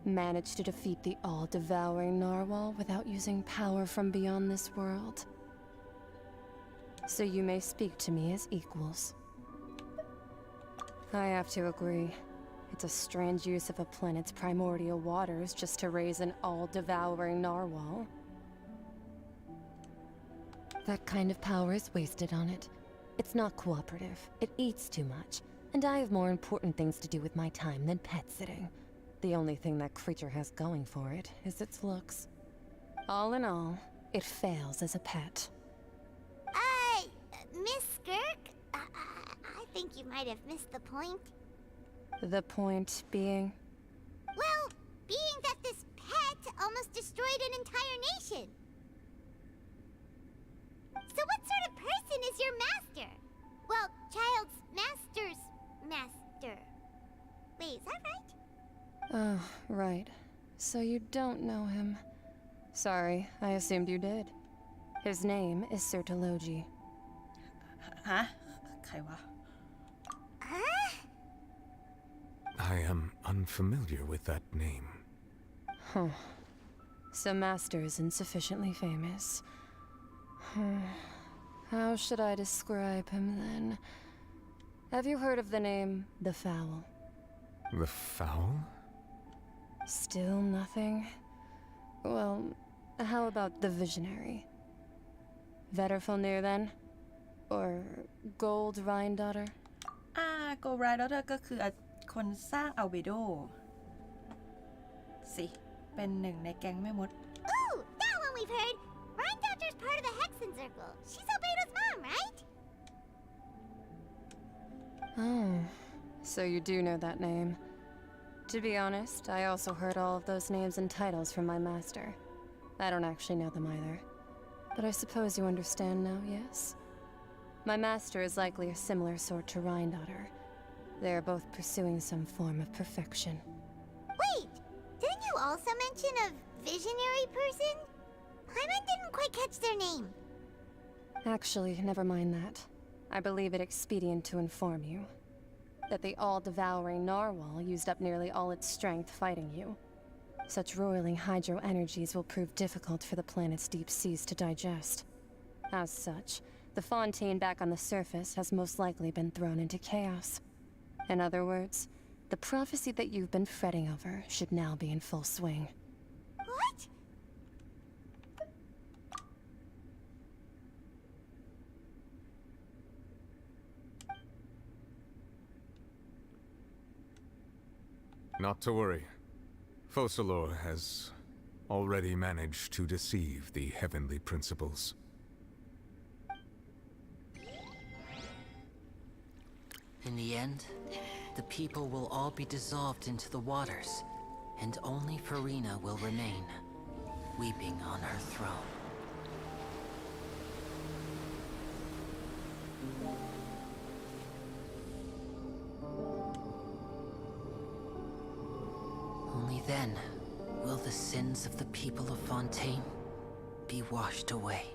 Speaker 12: managed to defeat the all-devouring narwhal without using power from beyond this world. So you may speak to me as equals. I have to agree. It's a strange use of a planet's primordial waters just to raise an all-devouring narwhal. That kind of power is wasted on it. It's not cooperative. It eats too much. And I have more important things to do with my time than pet sitting. The only thing that creature has going for it is its looks. All in all, it fails as a pet.
Speaker 1: Miss Skirk? I think you might have missed the point.
Speaker 12: The point being?
Speaker 1: Well, being that this pet almost destroyed an entire nation. So what sort of person is your master? Well, Child's master's master. Wait, is that right?
Speaker 12: Oh, right. So you don't know him. Sorry, I assumed you did. His name is Sir Taloji.
Speaker 2: ฮะ ใครวะ
Speaker 6: I am unfamiliar with that name.
Speaker 12: Huh. So Master isn't sufficiently famous. How should I describe him then? Have you heard of the name The Fowl?
Speaker 6: The Fowl?
Speaker 12: Still nothing? Well, how about the Visionary? Vetterfalnir then? Or Gold Rhine-Daughter?
Speaker 2: โกลไรดอเตอร์ก็คือคนสร้างอัลเบโดสิเป็นหนึ่งในแก๊งแม่มด
Speaker 1: Ooh, that one we've heard. Rhine Doctor's part of the Hexen Circle. She's Albedo's mom, right?
Speaker 12: Oh, so you do know that name. To be honest, I also heard all of those names and titles from my master. I don't actually know them either. But I suppose you understand now, yes? My master is likely a similar sort to Rhine-Daughter. They are both pursuing some form of perfection.
Speaker 1: Wait, didn't you also mention a visionary person? Paimon didn't quite catch their name.
Speaker 12: Actually, never mind that. I believe it expedient to inform you that the all-devouring narwhal used up nearly all its strength fighting you. Such roiling hydro energies will prove difficult for the planet's deep seas to digest. As such, the fontaine back on the surface has most likely been thrown into chaos. In other words, the prophecy that you've been fretting over should now be in full swing.
Speaker 1: What?
Speaker 6: Not to worry. Focalor has already managed to deceive the heavenly principles.
Speaker 5: In the end, the people will all be dissolved into the waters, and only Farina will remain, weeping on her throne. Only then will the sins of the people of Fontaine be washed away.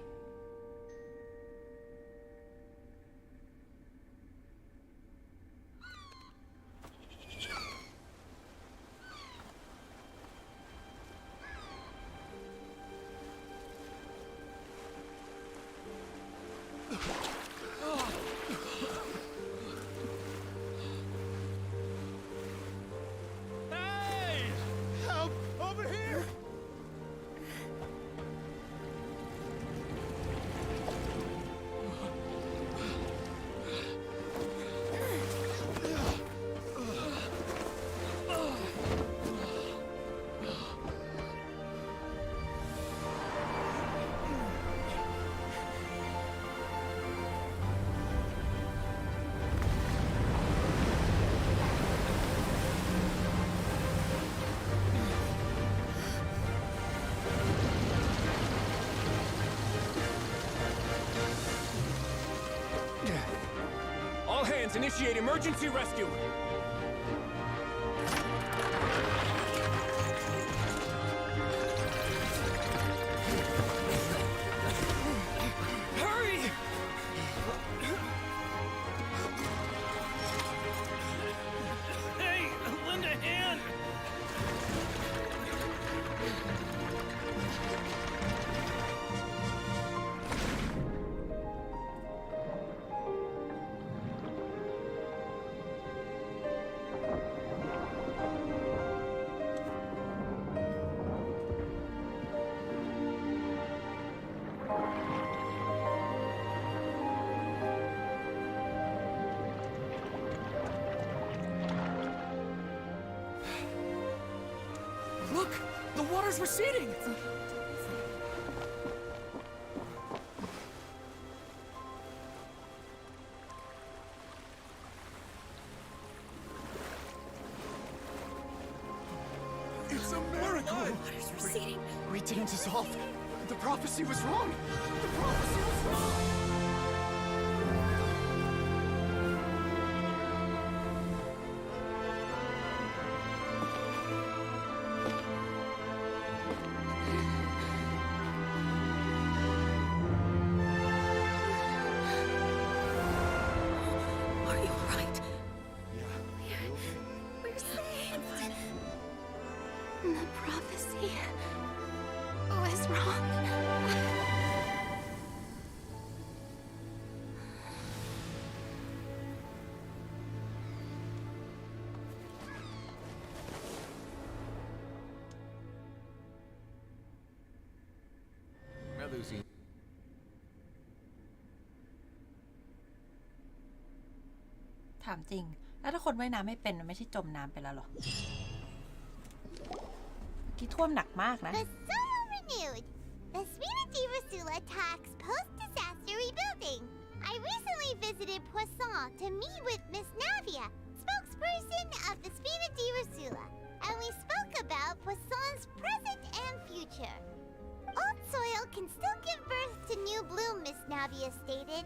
Speaker 7: hands, initiate emergency rescue! Hurry!
Speaker 24: Hey, lend a hand!
Speaker 7: Look! The water's receding! It's a miracle!
Speaker 14: Water's receding.
Speaker 7: We didn't dissolve. The prophecy was wrong. The prophecy was wrong.
Speaker 14: Are you alright?
Speaker 10: We're saved. The prophecy was wrong.
Speaker 6: Melusine.
Speaker 2: ถามจริง แล้วถ้าคนว่ายน้ำไม่เป็นมันไม่ใช่จมน้ำไปแล้วหรอที่ท่วมหนักมากนะ
Speaker 1: The Solo renewed. The Spina di Rosula tax post-disaster rebuilding. I recently visited Poisson to meet with Miss Navia, spokesperson of the Spina di Rosula, and we spoke about Poisson's present and future. Old soil can still give birth to new bloom, Miss Navia stated.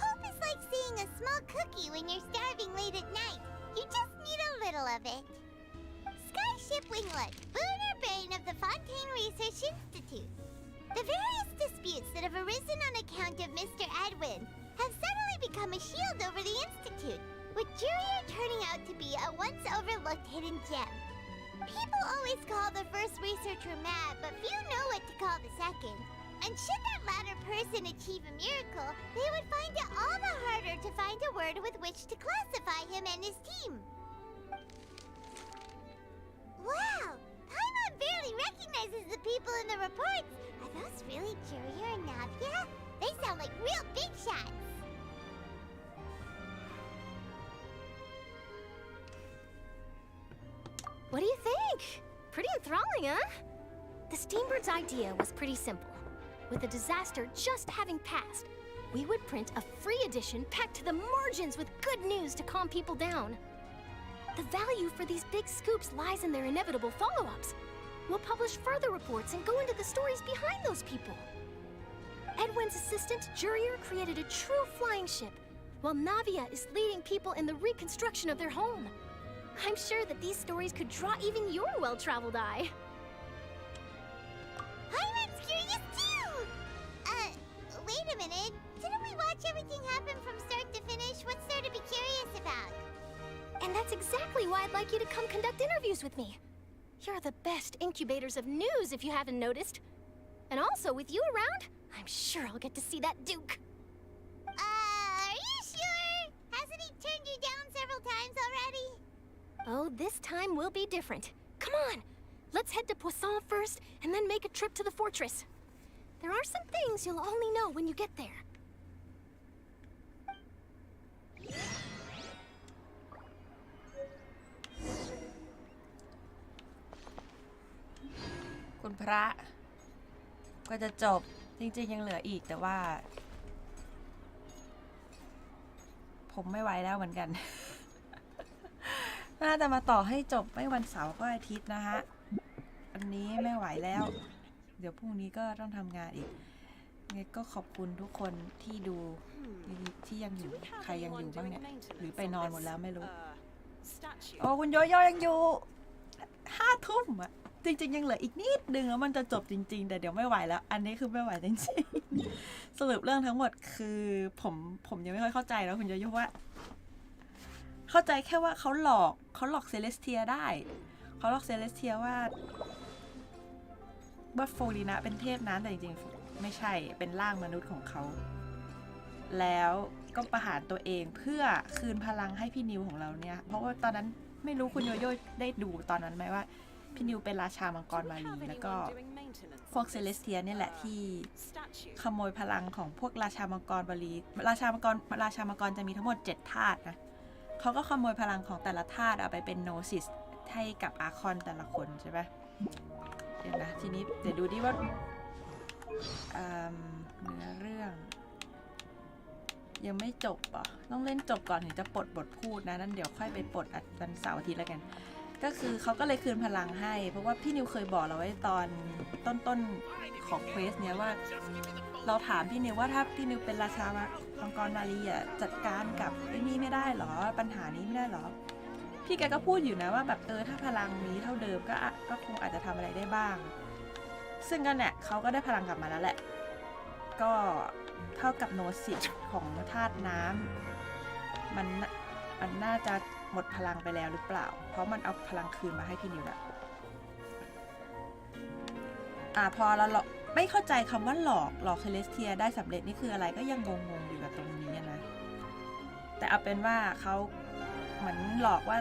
Speaker 1: Hope is like seeing a small cookie when you're starving late at night. You just need a little of it. Skyship Winglet, lunar brain of the Fontaine Research Institute. The various disputes that have arisen on account of Mr. Edwin have suddenly become a shield over the Institute, with Jurier turning out to be a once overlooked hidden gem. People always call the first researcher mad, but few know what to call the second. And should that latter person achieve a miracle, they would find it all the harder to find a word with which to classify him and his team. Wow! Paimon barely recognizes the people in the reports. Are those really Jurier and Navia? They sound like real big shots.
Speaker 18: What do you think? Pretty enthralling, huh? The Steambird's idea was pretty simple. With the disaster just having passed, we would print a free edition packed to the margins with good news to calm people down. The value for these big scoops lies in their inevitable follow-ups. We'll publish further reports and go into the stories behind those people. Edwin's assistant, Jurier, created a true flying ship, while Navia is leading people in the reconstruction of their home. I'm sure that these stories could draw even your well-traveled eye.
Speaker 1: Paimon's curious too! Wait a minute. Didn't we watch everything happen from start to finish? What's there to be curious about?
Speaker 18: And that's exactly why I'd like you to come conduct interviews with me. You're the best incubators of news, if you haven't noticed. And also, with you around, I'm sure I'll get to see that Duke.
Speaker 1: Are you sure? Hasn't he turned you down several times already?
Speaker 18: Oh, this time will be different. Come on! Let's head to Poisson first, and then make a trip to the fortress. There are some things you'll only know when you get there.
Speaker 2: คุณพระก็จะจบจริงๆยังเหลืออีกแต่ว่า ผมไม่ไหวแล้วเหมือนกัน น่าจะมาต่อให้จบไม่วันเสาร์ก็อาทิตย์นะฮะอันนี้ไม่ไหวแล้ว เดี๋ยวพรุ่งนี้ก็ต้องทำงานอีก ไงก็ขอบคุณทุกคนที่ดูที่ยังอยู่ใครยังอยู่บ้างเนี่ยหรือไปนอนหมดแล้วไม่รู้โอ้คุณโยโย่ยังอยู่5 ทุ่มอ่ะจริงๆยังเหลืออีกนิดนึงแล้วมันจะจบจริงๆแต่เดี๋ยวไม่ไหวแล้วอันนี้คือไม่ไหวจริงๆสรุปเรื่องทั้งหมดคือผมยังไม่ค่อยเข้าใจแล้วคุณโยโย่ว่าเข้าใจแค่ว่าเขาหลอกเซเลสเทียได้เขาหลอกเซเลสเทียว่าโฟลีนาเป็นเทพนั้นแต่จริงๆไม่ใช่เป็นร่างมนุษย์ของเขาแล้วก็ประหารตัวเองเพื่อคืนพลังให้พี่นิวของเราเนี่ยเพราะว่าตอนนั้นไม่รู้คุณโยโย่ได้ดูตอนนั้นไหมว่าพี่นิวเป็นราชามังกรมารีแล้วก็พวกเซเลสเทียเนี่ยแหละที่ขโมยพลังของพวกราชามังกรมารีราชามังกรจะมีทั้งหมด7 ธาตุนะเขาก็ขโมยพลังของแต่ละธาตุเอาไปเป็นโนซิสให้กับอาคอนแต่ละคนใช่ไหมเดี๋ยวนะทีนี้เดี๋ยวดูดิว่าเนื้อเรื่องยังไม่จบอ่ะต้องเล่นจบก่อนถึงจะปลดบทพูดนะนั่นเดี๋ยวค่อยไปปลดวันเสาร์อาทิตย์แล้วกันก็คือเขาก็เลยคืนพลังให้เพราะว่าพี่นิวเคยบอกเราไว้ตอนต้นของเควสเนี้ยว่าเราถามพี่นิวว่าถ้าพี่นิวเป็นราชามังกรมารีอ่ะจัดการกับไอ้นี่ไม่ได้หรอปัญหานี้ไม่ได้หรอพี่แกก็พูดอยู่นะว่าแบบถ้าพลังนี้เท่าเดิมก็คงอาจจะทำอะไรได้บ้างซึ่งกันเนี่ยเขาก็ได้พลังกลับมาแล้วแหละก็เท่ากับโนซิสของธาตุน้ำมันน่าจะหมดพลังไปแล้วหรือเปล่าเพราะมันเอาพลังคืนมาให้พี่นิวแล้วพอเราไม่เข้าใจคำว่าหลอกเซเลสเทียได้สำเร็จนี่คืออะไรก็ยังงงอยู่กับตรงนี้นะแต่เอาเป็นว่าเขาเหมือนหลอกว่า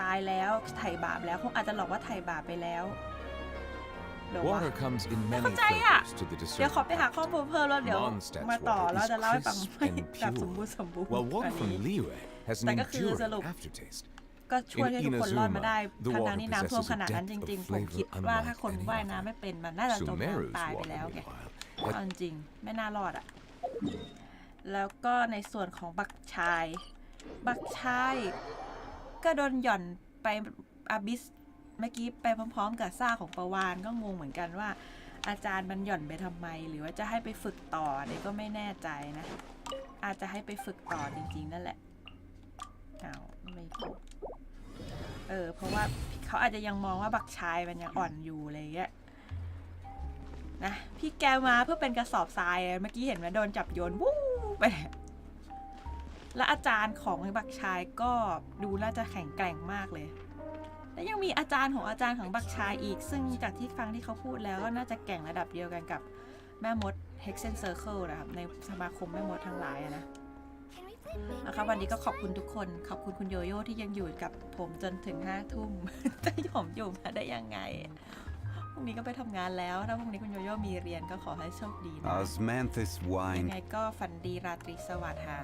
Speaker 2: ตายแล้วไถ่บาปแล้วคงอาจจะหลอกว่าไถ่บาปไปแล้ว
Speaker 6: Water comes in many
Speaker 2: เข้าใจอ่ะ
Speaker 6: flavors to the
Speaker 2: เดี๋ยวขอ
Speaker 6: discernment.
Speaker 2: ไปหาข้อมูลเพิ่มแล้วเดี๋ยว
Speaker 6: Mondstadt's
Speaker 2: มาต่อ
Speaker 6: water
Speaker 2: แล้ว
Speaker 6: is
Speaker 2: จะเล่าให้ฟัง
Speaker 6: crisp
Speaker 2: ไม่
Speaker 6: and
Speaker 2: แบบสม
Speaker 6: pure,
Speaker 2: บูรณ์
Speaker 6: while water from
Speaker 2: นี้
Speaker 6: Liyue has an
Speaker 2: แต่ก็คือสรุป
Speaker 6: enduring aftertaste.
Speaker 2: ก็ช่วยให้ทุกคนรอดมาได้
Speaker 6: the
Speaker 2: ทั้ง
Speaker 6: water
Speaker 2: ที่น้ำท่วม
Speaker 6: possesses
Speaker 2: ขนาด
Speaker 6: a
Speaker 2: นั้นจ
Speaker 6: depth
Speaker 2: ริง
Speaker 6: of
Speaker 2: ๆผมคิด
Speaker 6: flavor
Speaker 2: ว่าถ้า
Speaker 6: unlike
Speaker 2: คน
Speaker 6: any
Speaker 2: ว่าย
Speaker 6: other.
Speaker 2: น้ำไม่เป็นมันน่าจะจม
Speaker 6: Sumeru's
Speaker 2: น้ำตายไป
Speaker 6: water,
Speaker 2: แล้วแก
Speaker 6: meanwhile,
Speaker 2: เอาจริงๆไม่น่ารอดอ่ะแล้วก็ในส่วนของบักชายก็โดนหย่อนไปอาบิสเมื่อกี้ไปพร้อมๆกับซ่าของประวานก็งงเหมือนกันว่าอาจารย์มันหย่อนไปทำไมหรือว่าจะให้ไปฝึกต่อเนี่ยก็ไม่แน่ใจนะอาจจะให้ไปฝึกต่อจริงๆนั่นแหละไม่พูดเพราะว่าเขาอาจจะยังมองว่าบักชายมันยังอ่อนอยู่อะไรเงี้ยนะพี่แกมาเพื่อเป็นกระสอบทรายเมื่อกี้เห็นไหมโดนจับโยนวู้ไปและอาจารย์ของบักชายก็ดูน่าจะแข็งแกร่งมากเลยและยังมีอาจารย์ของบักชายอีกซึ่งจากที่ฟังที่เขาพูดแล้วก็น่าจะแก่งระดับเดียวกันกับแม่มด Hexen Circle นะครับในสมาคมแม่มดทั้งหลายนะนะครับวันนี้ก็ขอบคุณทุกคนขอบคุณคุณโยโย่ที่ยังอยู่กับผมจนถึง5 ทุ่มจะผมอยู่มาได้ยังไงพรุ่งนี้ก็ไปทำงานแล้วถ้าพรุ่งนี้คุณโยโย่มีเรียนก็ขอให้โชคดีนะ
Speaker 16: Osmanthus
Speaker 2: ยัง
Speaker 16: wine.
Speaker 2: ไงก็ฝันดีราตรีสวัสดิ์ค่ะ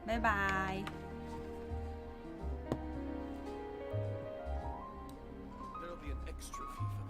Speaker 2: บ๊ายบาย
Speaker 17: There'll be an extra fee for